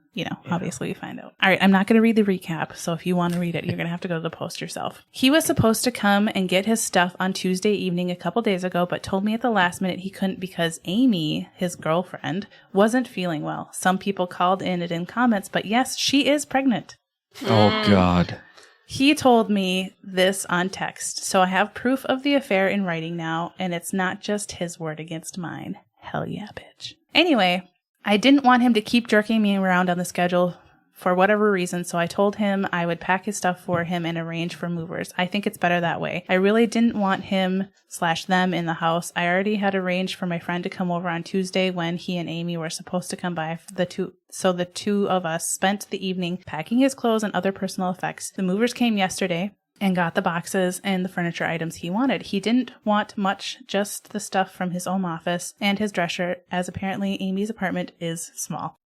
Speaker 4: obviously we find out. All right, I'm not going to read the recap. So if you want to read it, you're going to have to go to the post yourself. He was supposed to come and get his stuff on Tuesday evening a couple days ago, but told me at the last minute he couldn't because Amy, his girlfriend, wasn't feeling well. Some people called in it in comments, but yes, she is pregnant.
Speaker 1: Oh, God.
Speaker 4: He told me this on text, so I have proof of the affair in writing now, and it's not just his word against mine. Hell yeah, bitch. Anyway, I didn't want him to keep jerking me around on the schedule for whatever reason, so I told him I would pack his stuff for him and arrange for movers. I think it's better that way. I really didn't want him/them in the house. I already had arranged for my friend to come over on Tuesday when he and Amy were supposed to come by. So the two of us spent the evening packing his clothes and other personal effects. The movers came yesterday and got the boxes and the furniture items he wanted. He didn't want much, just the stuff from his home office and his dresser, as apparently Amy's apartment is small.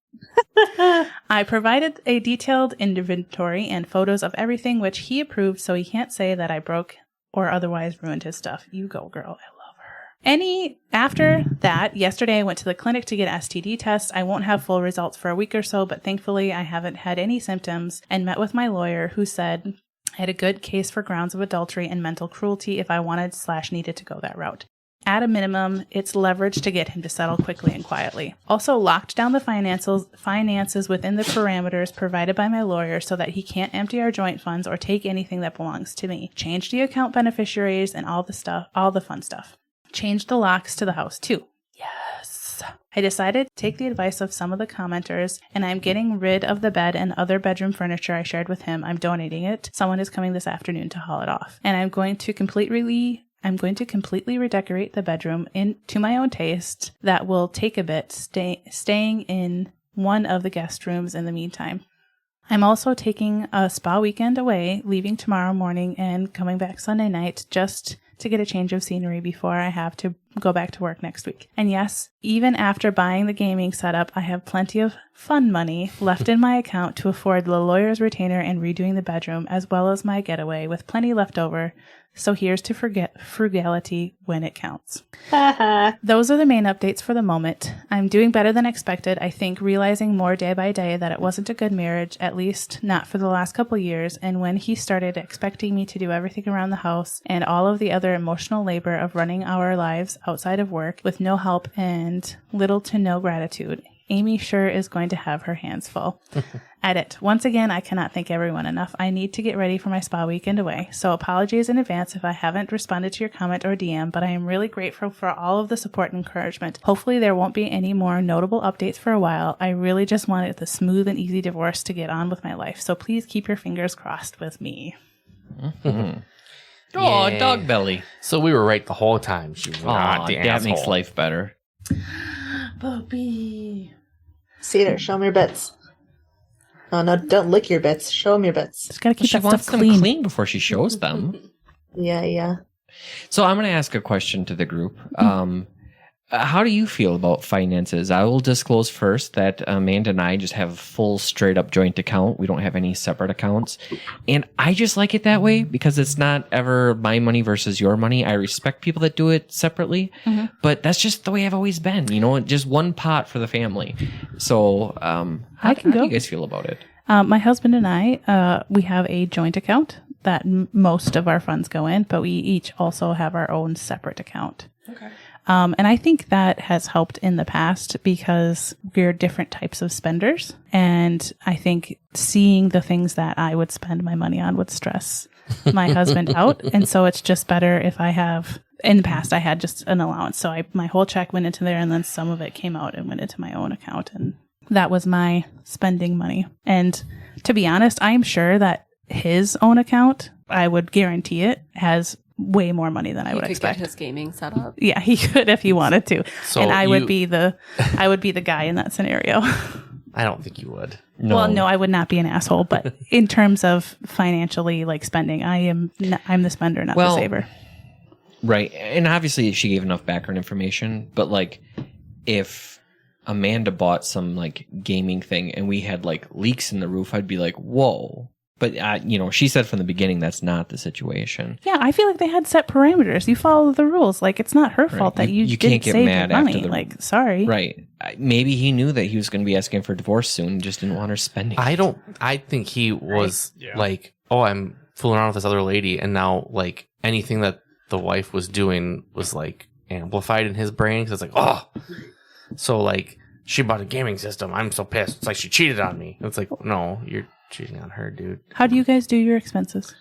Speaker 4: I provided a detailed inventory and photos of everything, which he approved, so he can't say that I broke or otherwise ruined his stuff. You go, girl. I love her. After that, yesterday I went to the clinic to get STD tests. I won't have full results for a week or so, but thankfully I haven't had any symptoms and met with my lawyer, who said I had a good case for grounds of adultery and mental cruelty if I wanted/needed to go that route. At a minimum, it's leverage to get him to settle quickly and quietly. Also locked down the finances within the parameters provided by my lawyer so that he can't empty our joint funds or take anything that belongs to me. Changed the account beneficiaries and all the fun stuff. Changed the locks to the house too. Yes. I decided to take the advice of some of the commenters, and I'm getting rid of the bed and other bedroom furniture I shared with him. I'm donating it. Someone is coming this afternoon to haul it off. And I'm going to completely redecorate the bedroom to my own taste. That will take a bit, staying in one of the guest rooms in the meantime. I'm also taking a spa weekend away, leaving tomorrow morning and coming back Sunday night just to get a change of scenery before I have to go back to work next week. And yes, even after buying the gaming setup, I have plenty of fun money left in my account to afford the lawyer's retainer and redoing the bedroom, as well as my getaway, with plenty left over. So here's to frugality when it counts. Those are the main updates for the moment. I'm doing better than expected, I think, realizing more day by day that it wasn't a good marriage, at least not for the last couple years, and when he started expecting me to do everything around the house and all of the other emotional labor of running our lives outside of work with no help and little to no gratitude, Amy sure is going to have her hands full. Edit. Once again, I cannot thank everyone enough. I need to get ready for my spa weekend away. So apologies in advance if I haven't responded to your comment or DM, but I am really grateful for all of the support and encouragement. Hopefully there won't be any more notable updates for a while. I really just wanted the smooth and easy divorce to get on with my life. So please keep your fingers crossed with me.
Speaker 1: Mm-hmm. Oh,
Speaker 2: Yeah.
Speaker 1: dog belly.
Speaker 2: So we were right the whole time. She was not the
Speaker 1: that
Speaker 2: asshole.
Speaker 1: makes life better.
Speaker 4: Puppy.
Speaker 7: See there, show me your bits. Oh, no, don't lick your bits. Show them your bits.
Speaker 4: Just gotta keep
Speaker 1: She
Speaker 4: that
Speaker 1: wants
Speaker 4: stuff
Speaker 1: them
Speaker 4: clean.
Speaker 1: clean before she shows them.
Speaker 7: Yeah.
Speaker 1: So I'm going to ask a question to the group. How do you feel about finances? I will disclose first that Amanda and I just have a full straight up joint account. We don't have any separate accounts. And I just like it that way because it's not ever my money versus your money. I respect people that do it separately, but that's just the way I've always been, just one pot for the family. So how do you guys feel about it?
Speaker 4: My husband and I, we have a joint account that most of our funds go in, but we each also have our own separate account. Okay. And I think that has helped in the past because we're different types of spenders. And I think seeing the things that I would spend my money on would stress my husband out. And so it's just better if I have, in the past, I had just an allowance. So my whole check went into there and then some of it came out and went into my own account. And that was my spending money. And to be honest, I'm sure that his own account, I would guarantee it, has way more money than I would expect.
Speaker 5: Get his gaming set up.
Speaker 4: Yeah, he could if he wanted to.
Speaker 2: So
Speaker 4: and I would be the guy in that scenario.
Speaker 2: I don't think you would.
Speaker 1: No.
Speaker 4: Well, no, I would not be an asshole, but in terms of financially like spending, I'm the spender, not the saver.
Speaker 1: Right. And obviously she gave enough background information, but like if Amanda bought some like gaming thing and we had like leaks in the roof, I'd be like, whoa. But, she said from the beginning that's not the situation.
Speaker 4: Yeah, I feel like they had set parameters. You follow the rules. Like, it's not her fault that you
Speaker 1: can't
Speaker 4: didn't
Speaker 1: get
Speaker 4: save
Speaker 1: mad
Speaker 4: your money.
Speaker 1: after
Speaker 4: Like, sorry.
Speaker 1: Right. Maybe he knew that he was going to be asking for divorce soon and just didn't want her spending.
Speaker 2: I think he was like, oh, I'm fooling around with this other lady. And now, like, anything that the wife was doing was, like, amplified in his brain. Because it's like, oh. So, like, she bought a gaming system. I'm so pissed. It's like she cheated on me. It's like, no, you're cheating on her, dude.
Speaker 4: How do you guys do your expenses?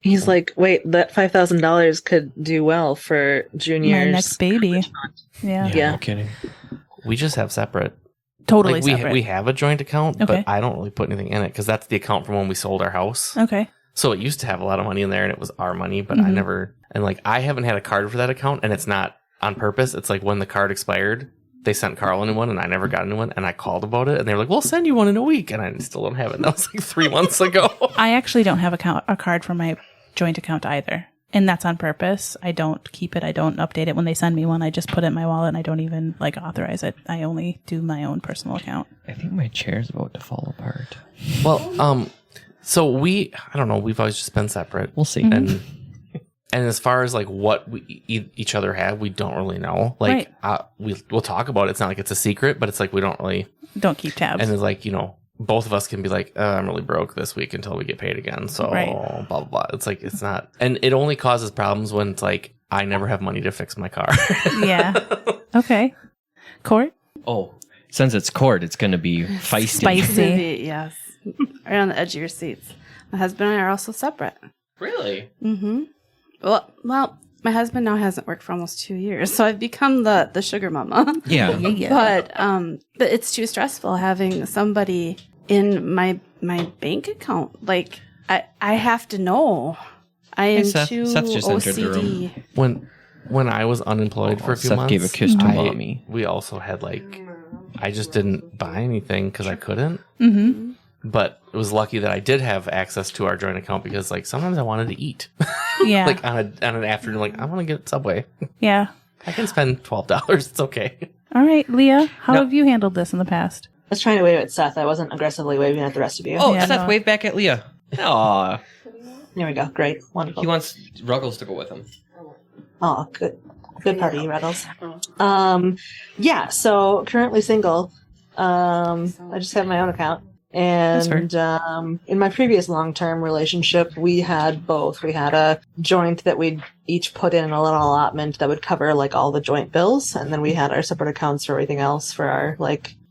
Speaker 7: He's like, wait, that $5,000 could do well for Junior's
Speaker 4: My next baby. Yeah.
Speaker 1: No kidding.
Speaker 2: We just have separate.
Speaker 4: Totally
Speaker 2: Like,
Speaker 4: separate.
Speaker 2: we have a joint account,
Speaker 4: Okay.
Speaker 2: but I don't really put anything in it because that's the account from when we sold our house.
Speaker 4: Okay.
Speaker 2: So it used to have a lot of money in there and it was our money, but
Speaker 4: Mhm.
Speaker 2: I never, and like I haven't had a card for that account and it's not on purpose. It's like when the card expired, they sent Carl a new one and I never got a new one and I called about it and they were like, we'll send you one in a week. And I still don't have it. And that was like 3 months ago.
Speaker 4: I actually don't have a card for my joint account either. And that's on purpose. I don't keep it. I don't update it when they send me one. I just put it in my wallet and I don't even like authorize it. I only do my own personal account.
Speaker 1: I think my chair's about to fall apart.
Speaker 2: Well, so I don't know, we've always just been separate.
Speaker 1: We'll see.
Speaker 2: And as far as like what we each other have, we don't really know. Like we'll talk about it. It's not like it's a secret, but it's like we don't really
Speaker 4: keep tabs.
Speaker 2: And it's like, both of us can be like, I'm really broke this week until we get paid again. So blah, blah, blah. It's like, it's not. And it only causes problems when it's like, I never have money to fix my car.
Speaker 4: Yeah. Okay. Court?
Speaker 1: Oh, since it's court, it's going to be feisty.
Speaker 4: Spicy.
Speaker 6: Yes. Right on the edge of your seats. My husband and I are also separate.
Speaker 1: Really?
Speaker 6: Mm-hmm. Well, my husband now hasn't worked for almost 2 years, so I've become the sugar mama.
Speaker 1: Yeah.
Speaker 6: But it's too stressful having somebody in my bank account. Like I have to know. I am
Speaker 1: Seth
Speaker 6: too
Speaker 1: just entered the
Speaker 6: OCD.
Speaker 2: When I was unemployed for a few
Speaker 1: Seth
Speaker 2: months,
Speaker 1: gave a kiss to mommy.
Speaker 2: We also had like, I just didn't buy anything because I couldn't.
Speaker 4: Mm-hmm.
Speaker 2: But it was lucky that I did have access to our joint account because like sometimes I wanted to eat.
Speaker 4: Yeah.
Speaker 2: Like on an afternoon, like I want to get Subway.
Speaker 4: Yeah.
Speaker 2: I can spend $12. It's okay.
Speaker 4: All right, Leah, how
Speaker 2: No.
Speaker 4: have you handled this in the past?
Speaker 7: I was trying to wave at Seth. I wasn't aggressively waving at the rest of you.
Speaker 1: Oh,
Speaker 4: Yeah,
Speaker 1: Seth,
Speaker 4: no.
Speaker 1: wave back at Leah. Aw.
Speaker 7: There we go. Great. Wonderful.
Speaker 1: He wants Ruggles to go with him.
Speaker 7: Oh, good. Good party, Rattles. Yeah, so currently single. I just have my own account. And in my previous long-term relationship, we had both. We had a joint that we'd each put in a little allotment that would cover like all the joint bills, and then we had our separate accounts for everything else for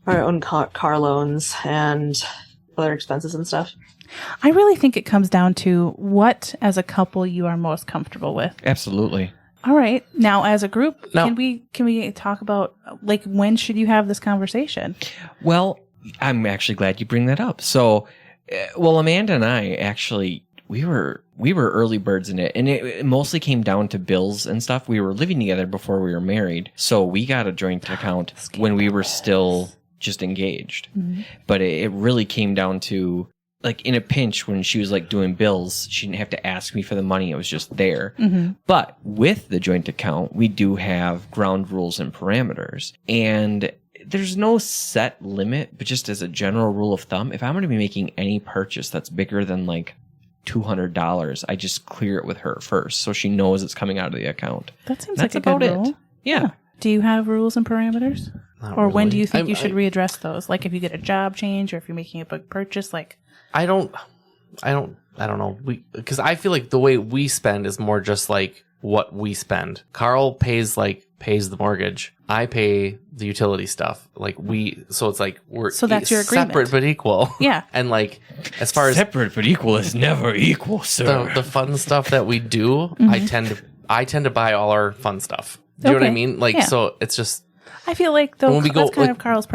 Speaker 7: our own car loans and other expenses and stuff.
Speaker 4: I really think it comes down to what, as a couple, you are most comfortable with.
Speaker 1: Absolutely.
Speaker 4: All right. Now, as a group,
Speaker 2: No.
Speaker 4: can we talk about like when should you have this conversation?
Speaker 1: Well, I'm actually glad you bring that up. So, Amanda and I actually we were early birds in it, and it mostly came down to bills and stuff. We were living together before we were married, so we got a joint account when we were still just engaged.
Speaker 4: Mm-hmm.
Speaker 1: But it really came down to like in a pinch when she was like doing bills, she didn't have to ask me for the money; it was just there.
Speaker 4: Mm-hmm.
Speaker 1: But with the joint account, we do have ground rules and parameters, and there's no set limit, but just as a general rule of thumb, if I'm going to be making any purchase that's bigger than like $200, I just clear it with her first so she knows it's coming out of the account.
Speaker 4: That seems
Speaker 1: That's
Speaker 4: like a
Speaker 1: about
Speaker 4: good
Speaker 1: it.
Speaker 4: rule.
Speaker 1: Yeah.
Speaker 4: Do you have rules and parameters?
Speaker 2: Not
Speaker 4: Or when
Speaker 2: really.
Speaker 4: do you think you should readdress those? Like if you get a job change or if you're making a big purchase, like
Speaker 2: I don't know. Because I feel like the way we spend is more just like what we spend. Carl pays the mortgage. I pay the utility stuff. So it's like we're
Speaker 4: So that's your agreement.
Speaker 2: separate but equal.
Speaker 4: Yeah.
Speaker 2: And like as far as
Speaker 1: Separate but equal is never equal, sir.
Speaker 2: the fun stuff that we do,
Speaker 4: Mm-hmm.
Speaker 2: I tend to buy all our fun stuff. Do you know what I
Speaker 4: Okay.
Speaker 2: mean? Like
Speaker 4: Yeah.
Speaker 2: so it's just
Speaker 4: I feel like though
Speaker 2: When we go,
Speaker 4: that's kind
Speaker 2: like-
Speaker 4: of Carl's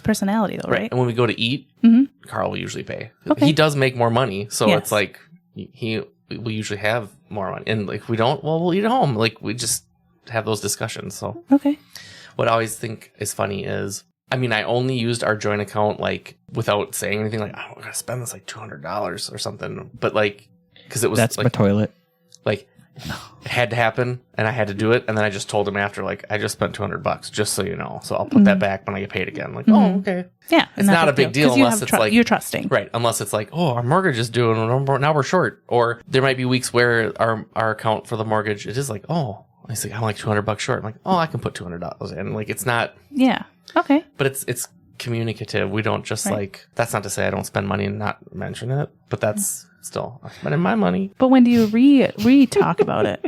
Speaker 4: personality though, right?
Speaker 2: And when we go to eat,
Speaker 4: Mhm.
Speaker 2: Carl will usually pay.
Speaker 4: Okay.
Speaker 2: He does make more money, so
Speaker 4: Yes.
Speaker 2: it's like we usually have more money. And like if we don't, well, we'll eat at home. Like we just have those discussions. So
Speaker 4: Okay.
Speaker 2: what I always think is funny is I mean, I only used our joint account like without saying anything. Like, I'm gonna spend this like $200 or something. But like, because it was
Speaker 1: That's
Speaker 2: like,
Speaker 1: my toilet.
Speaker 2: like it had to happen, and I had to do it. And then I just told him after, like, I just spent $200, just so you know. So I'll put that back when I get paid again. Like, oh, okay.
Speaker 4: Yeah.
Speaker 2: It's not a big deal unless it's like
Speaker 4: you're trusting.
Speaker 2: Right. Unless it's like, oh, our mortgage is due and now we're short. Or there might be weeks where our account for the mortgage, it is like, oh, it's like, I'm like $200 short. I'm like, oh, I can put $200 in. Like, it's not.
Speaker 4: Yeah. Okay.
Speaker 2: But it's communicative. We don't just like, that's not to say I don't spend money and not mention it, but that's still, I'm spending my money.
Speaker 4: But when do you re-talk about it?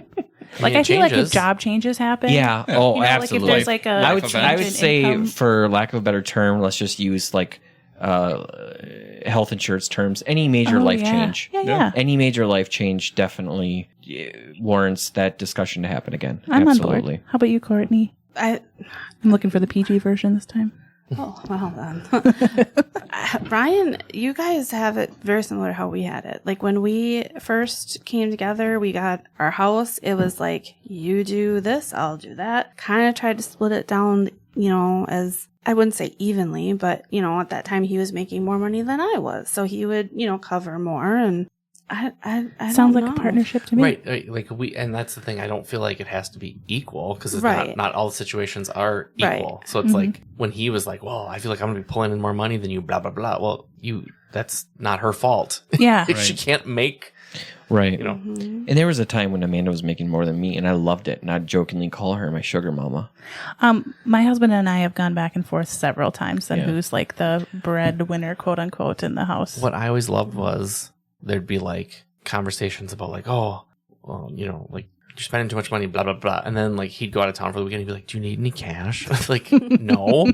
Speaker 4: Like, I feel like if
Speaker 2: changes.
Speaker 4: job changes happen.
Speaker 1: Yeah. Oh,
Speaker 4: You know,
Speaker 1: absolutely.
Speaker 4: like if there's like a
Speaker 1: I would
Speaker 4: change in
Speaker 1: say,
Speaker 4: income.
Speaker 1: for lack of a better term, let's just use like health insurance terms. Any major life change.
Speaker 4: Yeah.
Speaker 1: Any major life change definitely warrants that discussion to happen again.
Speaker 4: I'm
Speaker 1: Absolutely.
Speaker 4: on board. How about you, Courtney? I'm looking for the PG version this time.
Speaker 6: Oh, well then. Ryan, you guys have it very similar to how we had it. Like when we first came together, we got our house. It was like, you do this, I'll do that. Kind of tried to split it down, as I wouldn't say evenly, but, at that time he was making more money than I was. So he would, cover more. And I
Speaker 4: Sounds
Speaker 6: don't
Speaker 4: like
Speaker 6: know.
Speaker 4: a partnership to me.
Speaker 2: Right. Like and that's the thing. I don't feel like it has to be equal because
Speaker 6: Right.
Speaker 2: not all the situations are
Speaker 6: Right.
Speaker 2: equal. So it's like when he was like, well, I feel like I'm going to be pulling in more money than you, blah, blah, blah. Well, that's not her fault.
Speaker 4: Yeah.
Speaker 2: If she can't make,
Speaker 1: Right.
Speaker 6: Mm-hmm.
Speaker 1: And there was a time when Amanda was making more than me, and I loved it. And I'd jokingly call her my sugar mama.
Speaker 4: My husband and I have gone back and forth several times on
Speaker 1: Yeah.
Speaker 4: who's like the breadwinner, quote unquote, in the house.
Speaker 2: what I always loved was there'd be like conversations about like, oh, well, like you're spending too much money, blah, blah, blah. And then like he'd go out of town for the weekend. He'd be like, do you need any cash? I was like, no.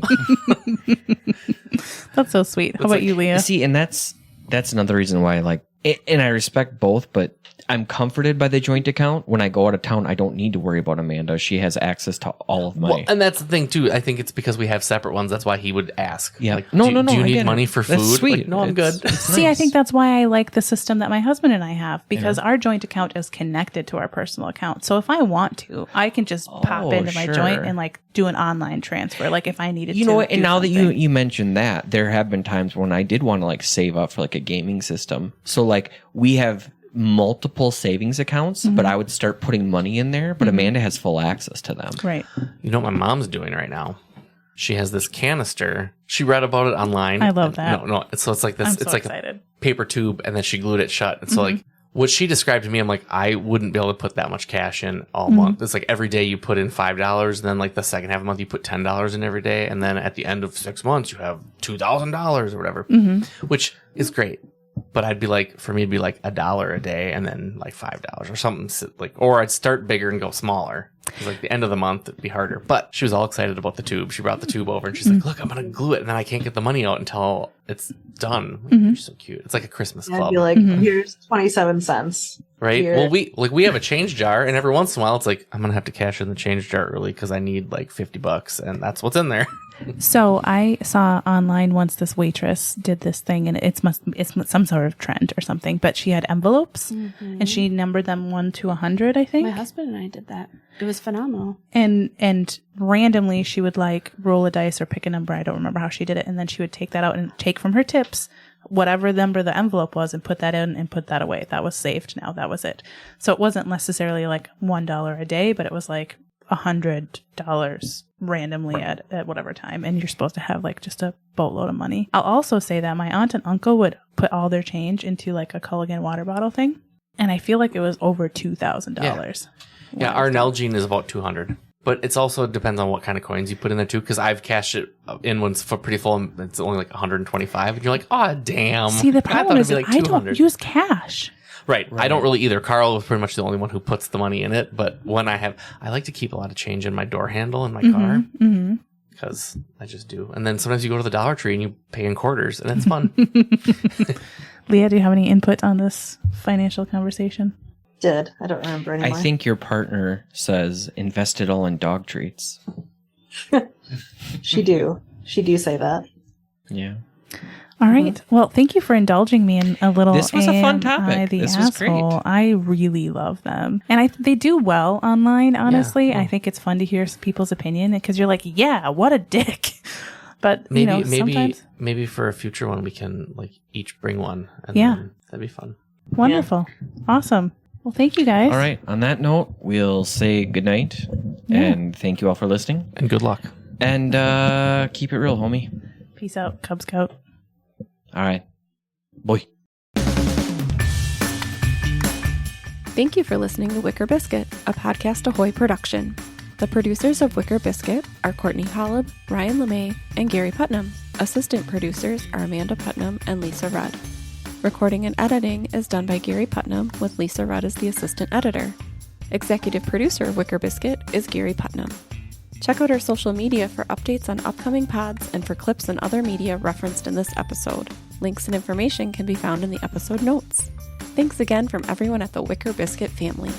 Speaker 4: That's so sweet. How about you, Leah?
Speaker 1: See, and that's another reason why I like it, and I respect both, but I'm comforted by the joint account. When I go out of town, I don't need to worry about Amanda. She has access to all of my.
Speaker 2: Well, and that's the thing too. I think it's because we have separate ones. That's why he would ask.
Speaker 1: Yeah.
Speaker 2: Like,
Speaker 1: No,
Speaker 2: do you
Speaker 1: I
Speaker 2: need
Speaker 1: get it.
Speaker 2: money for
Speaker 1: That's
Speaker 2: food?
Speaker 1: sweet.
Speaker 2: Like, no, I'm good.
Speaker 4: See, I think that's why I like the system that my husband and I have because our joint account is connected to our personal account. So if I want to, I can just pop into my
Speaker 1: sure.
Speaker 4: joint and like do an online transfer. Like if I needed to.
Speaker 1: You know what? And
Speaker 4: do
Speaker 1: now that
Speaker 4: something.
Speaker 1: you mentioned that, there have been times when I did want to like save up for like a gaming system. So like we have multiple savings accounts, but I would start putting money in there. But Amanda has full access to them.
Speaker 4: Right.
Speaker 2: You know what my mom's doing right now? She has this canister. She read about it online.
Speaker 4: I love that.
Speaker 2: No. So it's like this.
Speaker 4: I'm
Speaker 2: it's
Speaker 4: so
Speaker 2: like
Speaker 4: excited.
Speaker 2: a paper tube, and then she glued it shut. And so like what she described to me, I'm like, I wouldn't be able to put that much cash in all month. It's like every day you put in $5, and then like the second half of the month you put $10 in every day, and then at the end of 6 months you have $2,000 or whatever, which is great. But I'd be like, for me, it'd be like $1 a day and then like $5 or something like, or I'd start bigger and go smaller. Because like the end of the month, it'd be harder. But she was all excited about the tube. She brought the tube over and she's like, look, I'm going to glue it. And then I can't get the money out until it's done. Like, you're so cute. It's like a Christmas
Speaker 7: I'd
Speaker 2: club.
Speaker 7: be like, here's 27 cents.
Speaker 2: Right?
Speaker 7: Here.
Speaker 2: Well, we have a change jar, and every once in a while, it's like I'm gonna have to cash in the change jar early because I need like $50, and that's what's in there.
Speaker 4: So I saw online once this waitress did this thing, and it's some sort of trend or something. But she had envelopes, and she numbered them 1 to 100, I think.
Speaker 6: My husband and I did that. It was phenomenal.
Speaker 4: And randomly she would like roll a dice or pick a number. I don't remember how she did it. And then she would take that out and take from her tips whatever number the envelope was and put that in and put that away. That was saved now. That was it. So it wasn't necessarily like $1 a day, but it was like $100 randomly at whatever time. And you're supposed to have like just a boatload of money. I'll also say that my aunt and uncle would put all their change into like a Culligan water bottle thing. And I feel like it was over $2,000.
Speaker 2: Yeah, our Nalgene is about $200. But it's also depends on what kind of coins you put in there too. Because I've cashed it in when it's pretty full, and it's only like 125, and you're like, oh damn.
Speaker 4: See, the
Speaker 2: I thought
Speaker 4: problem
Speaker 2: it'd
Speaker 4: is
Speaker 2: be like
Speaker 4: I
Speaker 2: 200.
Speaker 4: don't use cash.
Speaker 2: Right. I don't really either. Carl was pretty much the only one who puts the money in it. But when I like to keep a lot of change in my door handle in my car because I just do. And then sometimes you go to the Dollar Tree and you pay in quarters, and it's fun.
Speaker 4: Leah, do you have any input on this financial conversation?
Speaker 7: Did. I don't remember anymore.
Speaker 1: I think your partner says invest it all in dog treats.
Speaker 7: She do say that.
Speaker 1: Yeah.
Speaker 4: All right. Well, thank you for indulging me in a little.
Speaker 1: This was a fun topic.
Speaker 4: AMI the
Speaker 1: This was great.
Speaker 4: asshole. I really love them, and they do well online. Honestly, I think it's fun to hear people's opinion because you're like, yeah, what a dick. But sometimes
Speaker 2: maybe for a future one we can like each bring one. And then that'd be fun.
Speaker 4: Wonderful, awesome. Well, thank you guys.
Speaker 1: All right. On that note, we'll say goodnight and thank you all for listening.
Speaker 2: And good luck.
Speaker 1: And keep it real, homie.
Speaker 4: Peace out, Cub Scout.
Speaker 1: All right. Boy.
Speaker 5: Thank you for listening to Wicker Biscuit, a Podcast Ahoy production. The producers of Wicker Biscuit are Courtney Holub, Ryan LeMay, and Gary Putnam. Assistant producers are Amanda Putnam and Lisa Rudd. Recording and editing is done by Gary Putnam, with Lisa Rudd as the assistant editor. Executive producer of Wicker Biscuit is Gary Putnam. Check out our social media for updates on upcoming pods and for clips and other media referenced in this episode. Links and information can be found in the episode notes. Thanks again from everyone at the Wicker Biscuit family.